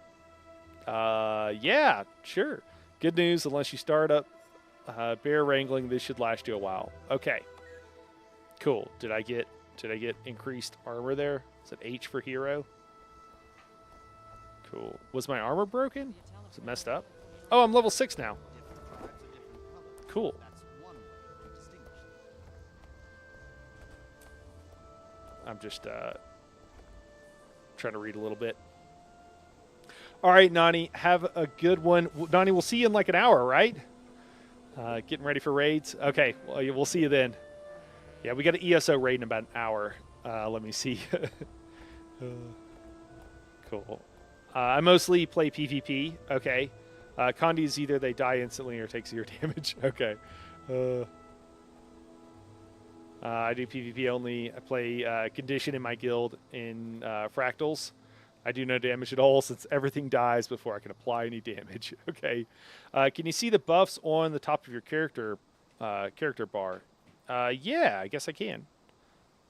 Yeah, sure. Good news, unless you start up bear wrangling, this should last you a while. Okay, cool. Did I get increased armor there? Is it H for hero? Cool. Was my armor broken? Is it messed up? Oh, I'm level 6 now. Cool. I'm just trying to read a little bit. All right, Nani, have a good one. Nani, we'll see you in like an hour, right? Getting ready for raids? Okay, well, we'll see you then. Yeah, we got an ESO raid in about an hour. Let me see. Cool. I mostly play PvP. Okay. Condi's either they die instantly or take 0 damage. Okay. I do PvP only. I play Condition in my guild in Fractals. I do no damage at all since everything dies before I can apply any damage. Okay. Can you see the buffs on the top of your character bar? Yeah, I guess I can.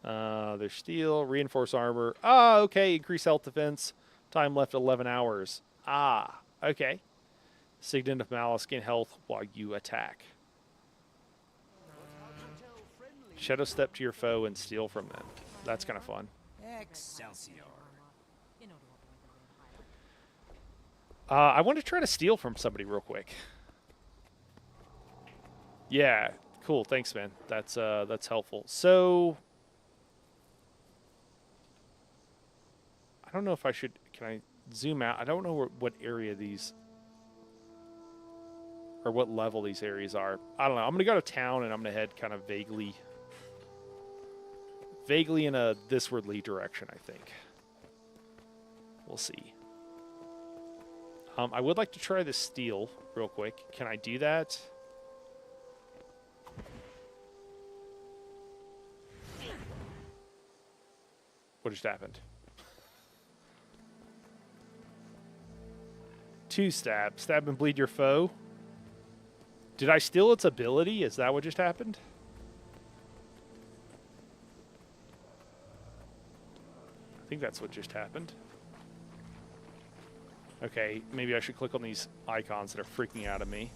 There's steel, reinforced armor. Oh, okay. Increase health defense. Time left 11 hours. Ah, okay. Signet of Malice, gain health while you attack. Shadow step to your foe and steal from them. That's kind of fun. Excelsior. I want to try to steal from somebody real quick. Yeah, cool. Thanks, man. That's helpful. So I don't know if I should. Can I zoom out? I don't know what area these or what level these areas are. I don't know. I'm gonna go to town and I'm gonna head kind of vaguely in a thiswardly direction. I think. We'll see. I would like to try the steal real quick. Can I do that? What just happened? 2 stab. Stab and bleed your foe. Did I steal its ability? Is that what just happened? I think that's what just happened. Okay, maybe I should click on these icons that are freaking out at me.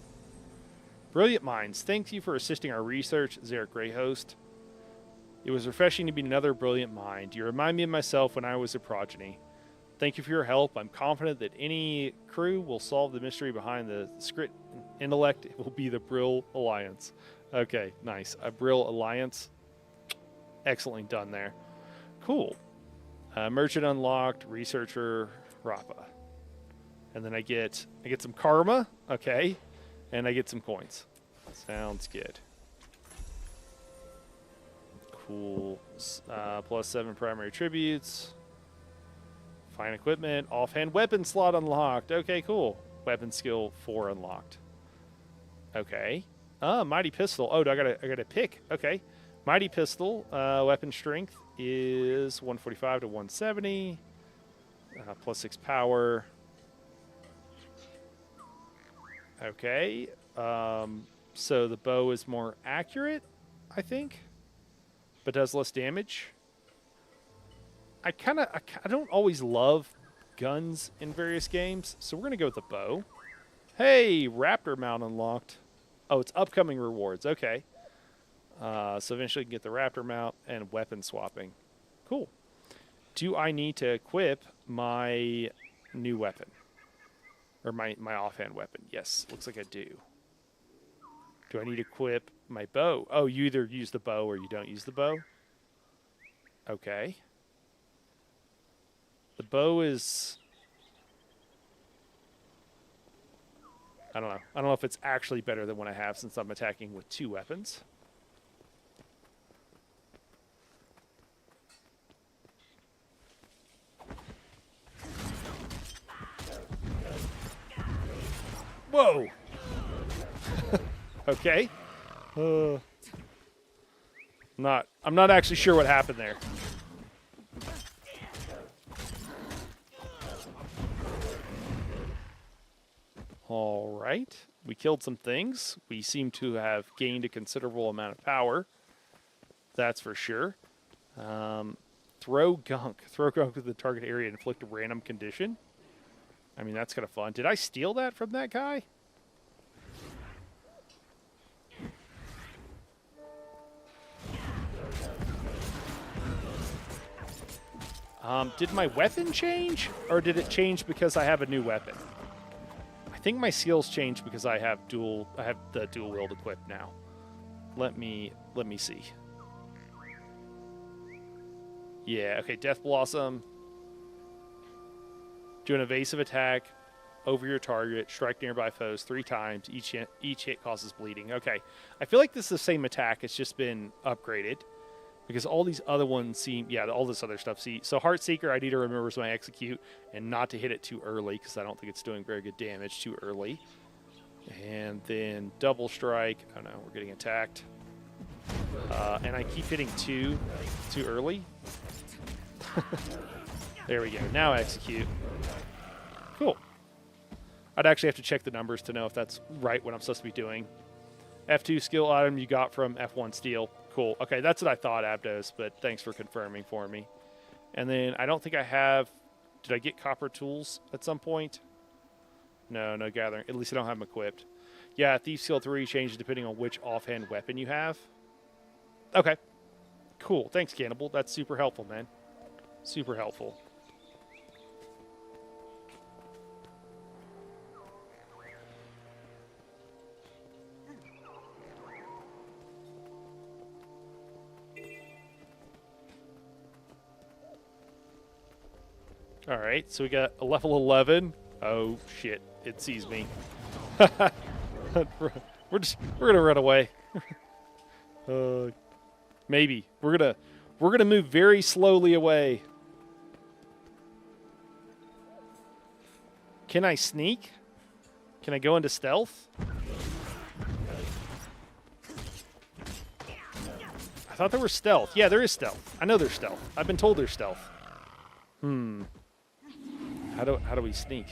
Brilliant Minds, thank you for assisting our research, Zarek Greyhost. It was refreshing to be another brilliant mind. You remind me of myself when I was a progeny. Thank you for your help. I'm confident that any crew will solve the mystery behind the Skrit intellect. It will be the Brill Alliance. Okay, nice. A Brill Alliance. Excellently done there. Cool. Merchant unlocked, researcher, Rappa. And then I get some karma, okay, and I get some coins. Sounds good. Cool. +7 primary attributes. Fine equipment. Offhand weapon slot unlocked. Okay, cool. Weapon skill 4 unlocked. Okay. Mighty pistol. Oh, I gotta pick. Okay. Mighty pistol. Weapon strength is 145 to 170. Plus 6 power. Okay. So the bow is more accurate, I think, but does less damage. I don't always love guns in various games, so we're going to go with the bow. Hey, Raptor mount unlocked. Oh, it's upcoming rewards. Okay. So eventually you can get the Raptor mount and weapon swapping. Cool. Do I need to equip my new weapon? Or my offhand weapon? Yes, looks like I do. Do I need to equip my bow? Oh, you either use the bow or you don't use the bow? Okay. The bow is... I don't know. I don't know if it's actually better than what I have since I'm attacking with 2 weapons. Whoa! Okay. I'm not actually sure what happened there. All right. We killed some things. We seem to have gained a considerable amount of power. That's for sure. Throw gunk. Throw gunk to the target area and inflict a random condition. I mean, that's kind of fun. Did I steal that from that guy? Did my weapon change? Or did it change because I have a new weapon? I think my skills changed because I have the dual wield equipped now. Let me see. Yeah, okay, Death Blossom. Do an evasive attack over your target, strike nearby foes 3 times. Each hit causes bleeding. Okay, I feel like this is the same attack. It's just been upgraded because all these other ones seem, yeah, all this other stuff. See, so Heartseeker, I need to remember is when I execute and not to hit it too early because I don't think it's doing very good damage too early. And then Double Strike. Oh no, we're getting attacked. And I keep hitting 2 too early. There we go. Now execute. Cool. I'd actually have to check the numbers to know if that's right what I'm supposed to be doing. F2 skill item you got from F1 steel. Cool. Okay, that's what I thought, Abdos, but thanks for confirming for me. And then I don't think I have... Did I get copper tools at some point? No gathering. At least I don't have them equipped. Yeah, Thief skill 3 changes depending on which offhand weapon you have. Okay. Cool. Thanks, Cannibal. That's super helpful, man. Super helpful. All right, so we got a level 11. Oh shit! It sees me. we're gonna run away. Maybe we're gonna move very slowly away. Can I sneak? Can I go into stealth? I thought there was stealth. Yeah, there is stealth. I know there's stealth. I've been told there's stealth. How do we sneak?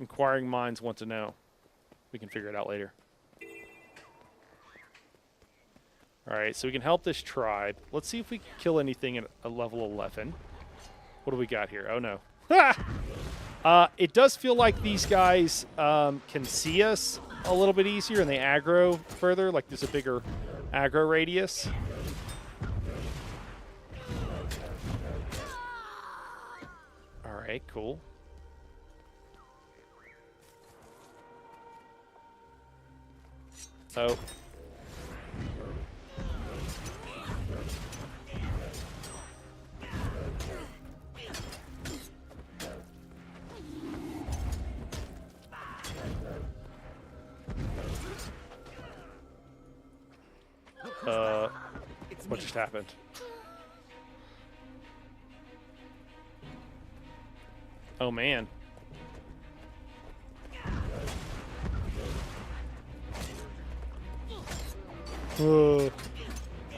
Inquiring minds want to know. We can figure it out later. All right, so we can help this tribe. Let's see if we can kill anything at a level 11. What do we got here? Oh, no. It does feel like these guys can see us a little bit easier and they aggro further, like there's a bigger aggro radius. All right, cool. Oh. What just happened? Oh, man.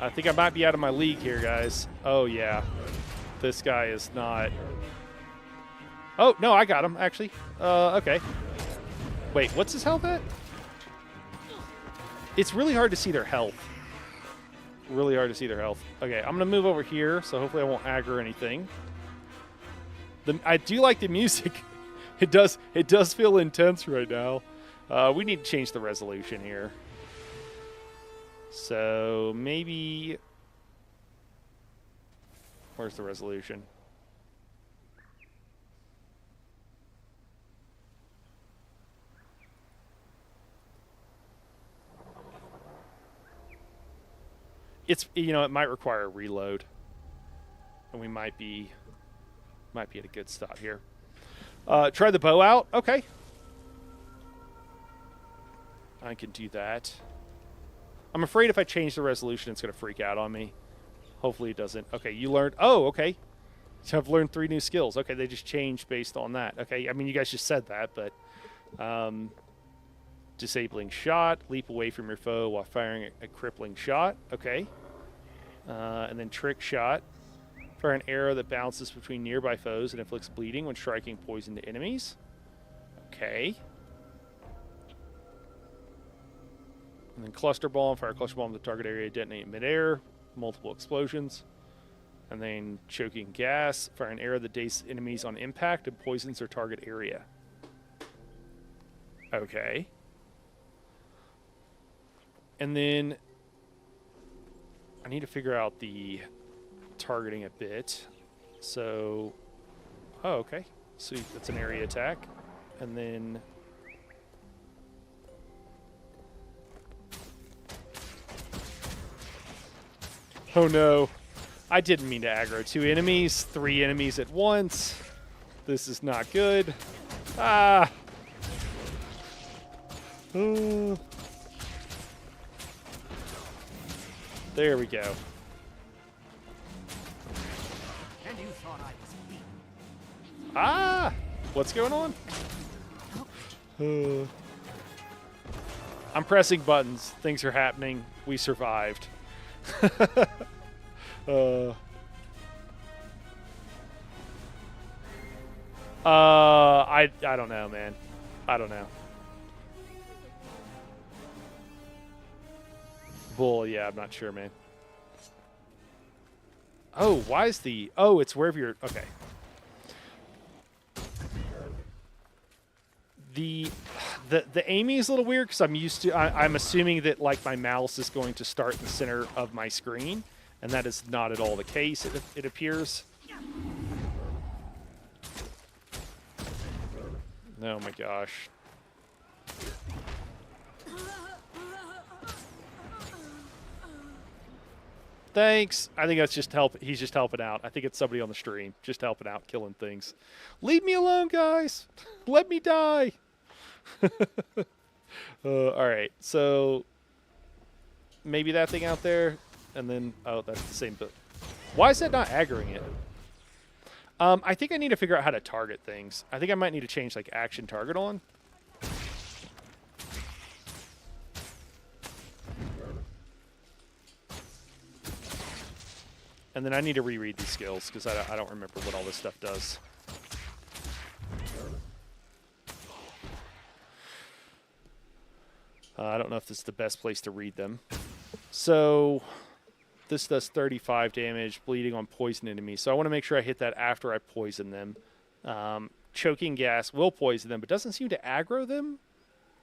I think I might be out of my league here, guys. Oh, yeah. This guy is not... Oh, no, I got him, actually. Okay. Wait, what's his health at? It's really hard to see their health. Really hard to see their health. Okay, I'm going to move over here, so hopefully I won't aggro anything. I do like the music. It does feel intense right now. We need to change the resolution here. So maybe... Where's the resolution? It's, you know, it might require a reload. And we might be at a good stop here. Try the bow out. Okay. I can do that. I'm afraid if I change the resolution, it's going to freak out on me. Hopefully it doesn't. Okay, you learned. Oh, okay. So I've learned 3 new skills. Okay, they just changed based on that. Okay, I mean, you guys just said that, but... disabling shot. Leap away from your foe while firing a crippling shot. Okay. And then trick shot. Fire an arrow that bounces between nearby foes and inflicts bleeding when striking poison to enemies. Okay. And then cluster bomb. Fire a cluster bomb to the target area, detonate in midair. Multiple explosions. And then choking gas. Fire an arrow that dazes enemies on impact and poisons their target area. Okay. And then I need to figure out the targeting a bit. So, oh, okay. Sweet, that's an area attack. And then... Oh no. I didn't mean to aggro 2 enemies, 3 enemies at once. This is not good. Ah! There we go. And you thought I was weak. Ah! What's going on? I'm pressing buttons. Things are happening. We survived. I don't know, man. I don't know. Bull, yeah, I'm not sure, man. Oh, why is the... Oh, it's wherever you're... Okay. The aiming is a little weird because I'm used to... I'm assuming that, like, my mouse is going to start in the center of my screen, and that is not at all the case, it appears. Oh, my gosh. Thanks. I think that's just help. He's just helping out. I think it's somebody on the stream just helping out, killing things. Leave me alone, guys. Let me die. All right. So maybe that thing out there, and then oh, that's the same. But why is that not aggroing it? I think I need to figure out how to target things. I think I might need to change like action target on. And then I need to reread these skills because I don't remember what all this stuff does. I don't know if this is the best place to read them. So this does 35 damage, bleeding on poison enemies. So I want to make sure I hit that after I poison them. Choking gas will poison them, but doesn't seem to aggro them.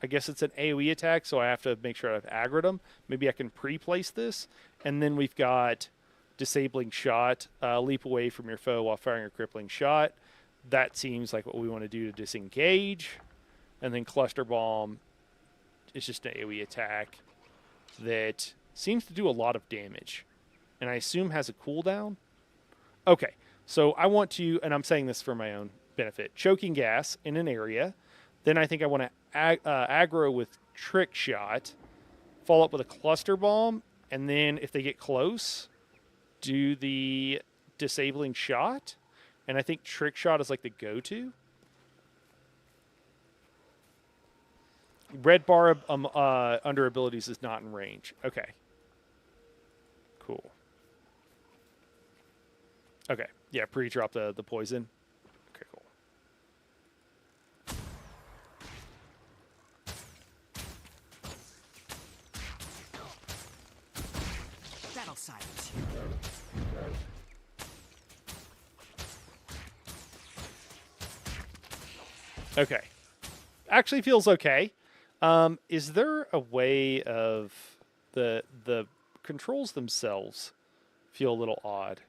I guess it's an AoE attack, so I have to make sure I've aggroed them. Maybe I can pre-place this. And then we've got... disabling shot, leap away from your foe while firing a crippling shot. That seems like what we want to do to disengage. And then cluster bomb is just an AoE attack that seems to do a lot of damage. And I assume has a cooldown. Okay, so I want to, and I'm saying this for my own benefit, choking gas in an area. Then I think I want to aggro with trick shot, follow up with a cluster bomb, and then if they get close... do the disabling shot, and I think trick shot is like the go-to. Red bar under abilities is not in range. Okay. Cool. Okay. Yeah, pre-drop the poison. Okay, cool. That'll silence you. Okay. Actually feels okay. Is there a way of the controls themselves feel a little odd?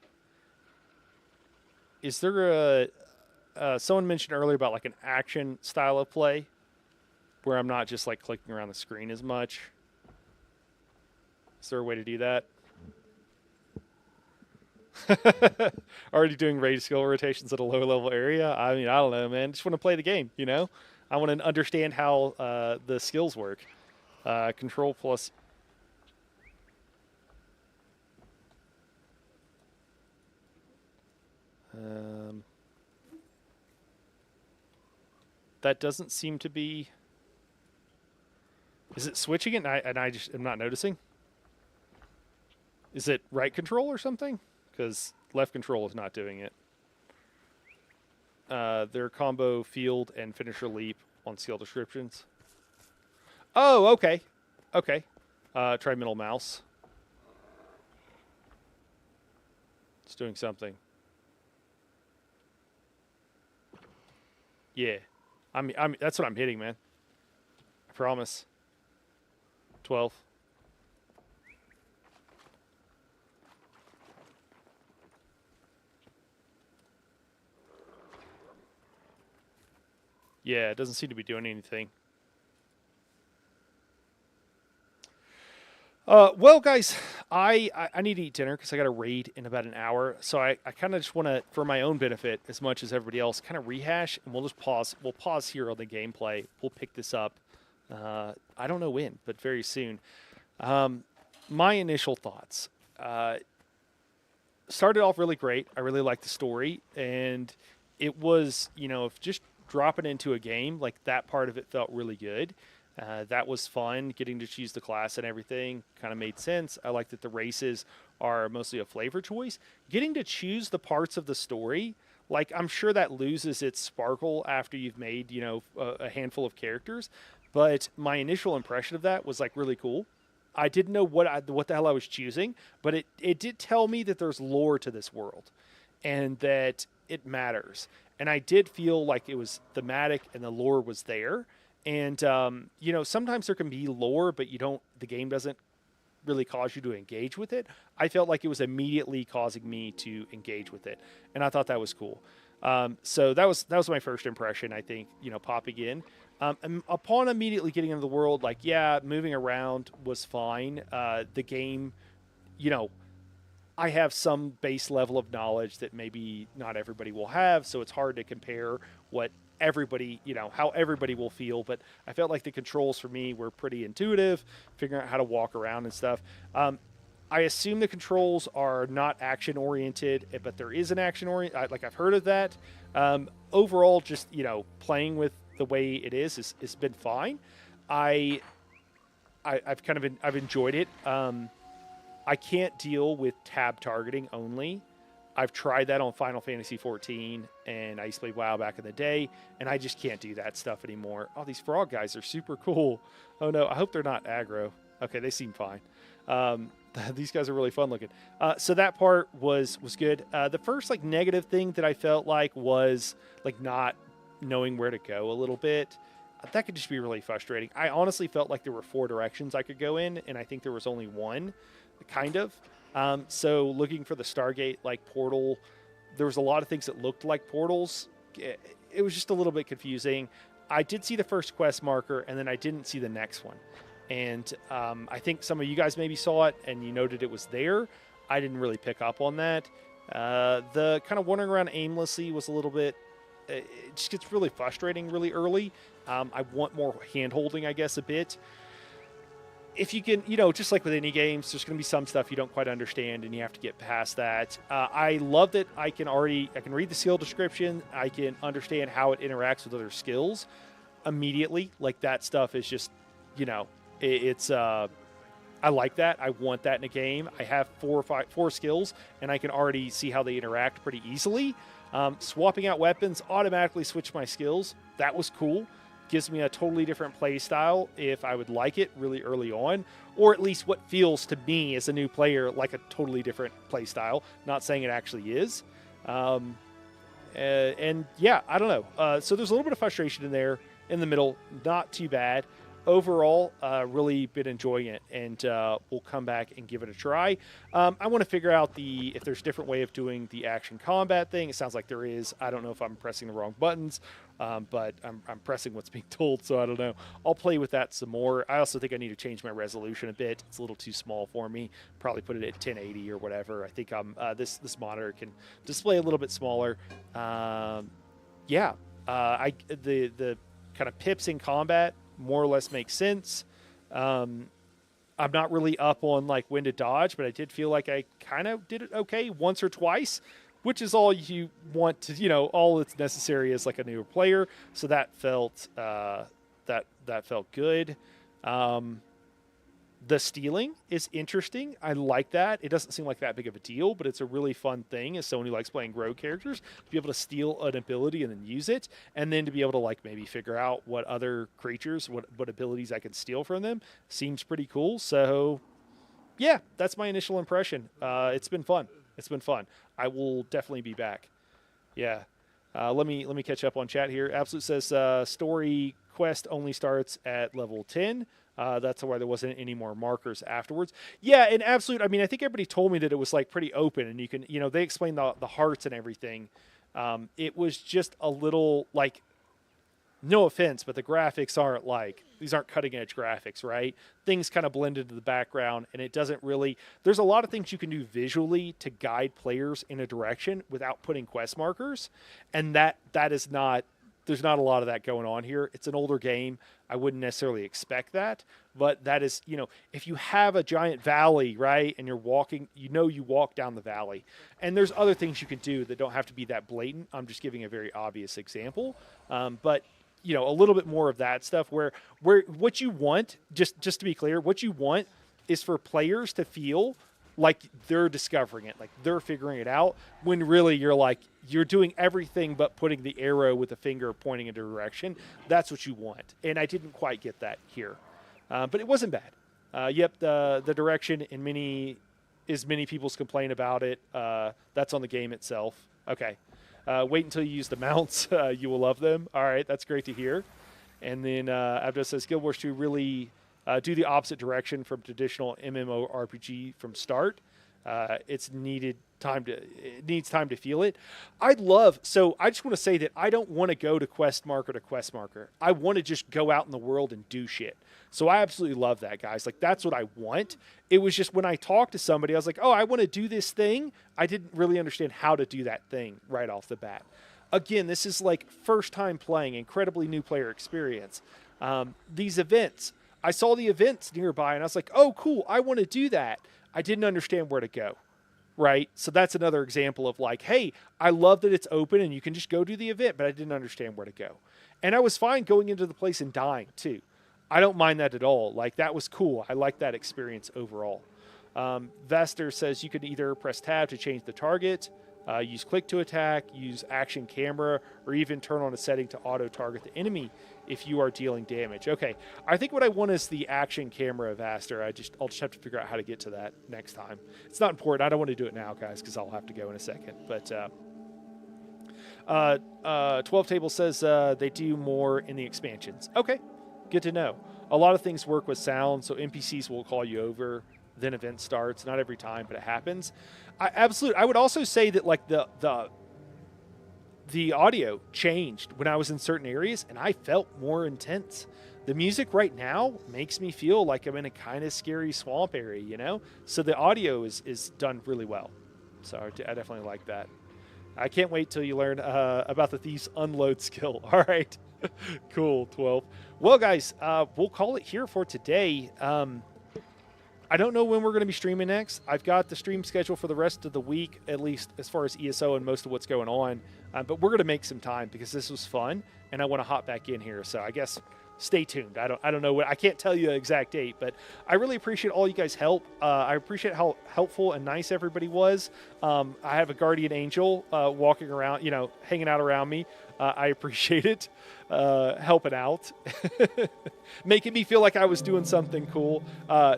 Is there someone mentioned earlier about like an action style of play where I'm not just like clicking around the screen as much? Is there a way to do that? Already doing raid skill rotations at a low level area? I mean, I don't know, man. Just want to play the game, you know? I want to understand how the skills work. Control plus... that doesn't seem to be... Is it switching it and I just am not noticing? Is it right control or something? Because left control is not doing it. Their combo field and finisher leap on skill descriptions. Oh, okay. Okay. Try middle mouse. It's doing something. Yeah. I'm that's what I'm hitting, man. I promise. 12. Yeah, it doesn't seem to be doing anything. Well, guys, I need to eat dinner because I got a raid in about an hour. So I kind of just want to, for my own benefit, as much as everybody else, kind of rehash, and we'll just pause. We'll pause here on the gameplay. We'll pick this up. I don't know when, but very soon. My initial thoughts. Started off really great. I really liked the story, and it was, you know, if just dropping into a game, like that part of it felt really good. That was fun. Getting to choose the class and everything kind of made sense. I like that the races are mostly a flavor choice. Getting to choose the parts of the story, like I'm sure that loses its sparkle after you've made, you know, a handful of characters. But my initial impression of that was like really cool. I didn't know what the hell I was choosing, but it did tell me that there's lore to this world and that it matters. And I did feel like it was thematic and the lore was there. And, you know, sometimes there can be lore, but the game doesn't really cause you to engage with it. I felt like it was immediately causing me to engage with it. And I thought that was cool. So that was my first impression, I think, you know, popping in. And upon immediately getting into the world, like, yeah, moving around was fine. The game, you know, I have some base level of knowledge that maybe not everybody will have, so it's hard to compare what everybody, you know, how everybody will feel, but I felt like the controls for me were pretty intuitive, figuring out how to walk around and stuff. I assume the controls are not action-oriented, but there is an action-oriented, like I've heard of that. Overall, just, you know, playing with the way it is it's been fine. I've enjoyed it. I can't deal with tab targeting only. I've tried that on Final Fantasy XIV, and I used to play WoW back in the day, and I just can't do that stuff anymore. Oh, these frog guys are super cool. Oh, no, I hope they're not aggro. Okay, they seem fine. These guys are really fun looking. So that part was good. The first, like, negative thing that I felt like was, like, not knowing where to go a little bit. That could just be really frustrating. I honestly felt like there were 4 directions I could go in, and I think there was only one, kind of. So looking for the Stargate, like, portal, there was a lot of things that looked like portals. It was just a little bit confusing. I did see the first quest marker, and then I didn't see the next one. And I think some of you guys maybe saw it, and you noted it was there. I didn't really pick up on that. The kind of wandering around aimlessly was a little bit... It just gets really frustrating really early. I want more hand-holding, I guess, a bit. if you can, just like with any games, there's going to be some stuff you don't quite understand, and you have to get past that. I love that I can read the skill description. I can understand how it interacts with other skills immediately. Like that stuff is just, it's. I like that. I want that in a game. I have four skills, and I can already see how they interact pretty easily. Swapping out weapons automatically switch my skills. That was cool. Gives me a totally different play style if I would like it really early on, or at least what feels to me as a new player like a totally different play style. Not saying it actually is. And yeah, I don't know. So there's a little bit of frustration in there in the middle. Not too bad. Overall, really been enjoying it, and we'll come back and give it a try. I want to figure out if there's a different way of doing the action combat thing. It sounds like there is. I don't know if I'm pressing the wrong buttons, but I'm pressing what's being told, so I don't know. I'll play with that some more. I also think I need to change my resolution a bit. It's a little too small for me. Probably put it at 1080 or whatever. I think this monitor can display a little bit smaller. The kind of pips in combat more or less makes sense. I'm not really up on like when to dodge, but I did feel like I kind of did it okay once or twice, which is all you want to, all that's necessary as like a newer player. So that felt that felt good. The stealing is interesting. I like that. It doesn't seem like that big of a deal, but it's a really fun thing as someone who likes playing rogue characters to be able to steal an ability and then use it, and then to be able to like maybe figure out what other creatures, what abilities I can steal from them. Seems pretty cool. So yeah, that's my initial impression. It's been fun. I will definitely be back. Yeah. Let me catch up on chat here. Absolute says story quest only starts at level 10. That's why there wasn't any more markers afterwards. Yeah, and Absolute, I mean, I think everybody told me that it was like pretty open, and you can, they explained the hearts and everything. It was just a little like, no offense, but the graphics aren't like, these aren't cutting edge graphics, right? Things kind of blend into the background, and it doesn't really, there's a lot of things you can do visually to guide players in a direction without putting quest markers. And that is not, there's not a lot of that going on here. It's an older game. I wouldn't necessarily expect that, but that is, if you have a giant valley, right, and you're walking, you walk down the valley, and there's other things you can do that don't have to be that blatant. I'm just giving a very obvious example, but a little bit more of that stuff where what you want, just to be clear, what you want is for players to feel like they're discovering it, like they're figuring it out, when really you're doing everything but putting the arrow with the finger pointing in a direction. That's what you want. And I didn't quite get that here. But it wasn't bad. Yep, the direction in many people's complain about it. That's on the game itself. Okay. Wait until you use the mounts. You will love them. All right, that's great to hear. And then Abdo says Guild Wars 2 really do the opposite direction from traditional MMORPG from start. It needs time to feel it. So I just want to say that I don't want to go to quest marker to quest marker. I want to just go out in the world and do shit. So I absolutely love that, guys. Like, that's what I want. It was just when I talked to somebody, I was like, oh, I want to do this thing. I didn't really understand how to do that thing right off the bat. Again, this is like first time playing, incredibly new player experience. These events, I saw the events nearby and I was like, oh, cool, I want to do that. I didn't understand where to go, right? So that's another example of like, hey, I love that it's open and you can just go do the event, but I didn't understand where to go. And I was fine going into the place and dying too. I don't mind that at all. Like, that was cool. I like that experience overall. Vester says you can either press tab to change the target, use click to attack, use action camera, or even turn on a setting to auto target the enemy if you are dealing damage. Okay, I think what I want is the action camera, Vaster. I'll just have to figure out how to get to that next time. It's not important. I don't want to do it now, guys, because I'll have to go in a second. But 12 Table says they do more in the expansions. Okay, good to know. A lot of things work with sound, so NPCs will call you over. Then event starts. Not every time, but it happens. I would also say that like the audio changed when I was in certain areas, and I felt more intense. The music right now makes me feel like I'm in a kind of scary swamp area, So the audio is done really well. So I definitely like that. I can't wait till you learn about the Thief's unload skill. All right. Cool, 12. Well, guys, we'll call it here for today. I don't know when we're going to be streaming next. I've got the stream schedule for the rest of the week, at least as far as ESO and most of what's going on. But we're going to make some time because this was fun, and I want to hop back in here. So I guess stay tuned. I don't know what, I can't tell you the exact date, but I really appreciate all you guys' help. I appreciate how helpful and nice everybody was. I have a guardian angel walking around, hanging out around me. I appreciate it, helping out, making me feel like I was doing something cool. I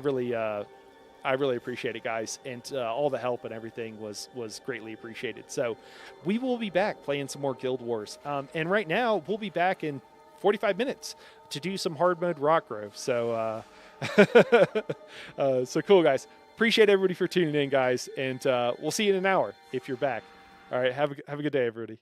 really appreciate it, guys, and all the help and everything was greatly appreciated. So we will be back playing some more Guild Wars, and right now we'll be back in 45 minutes to do some hard mode Rockgrove. So so cool, guys. Appreciate everybody for tuning in, guys, and we'll see you in an hour if you're back. All right, have a good day, everybody.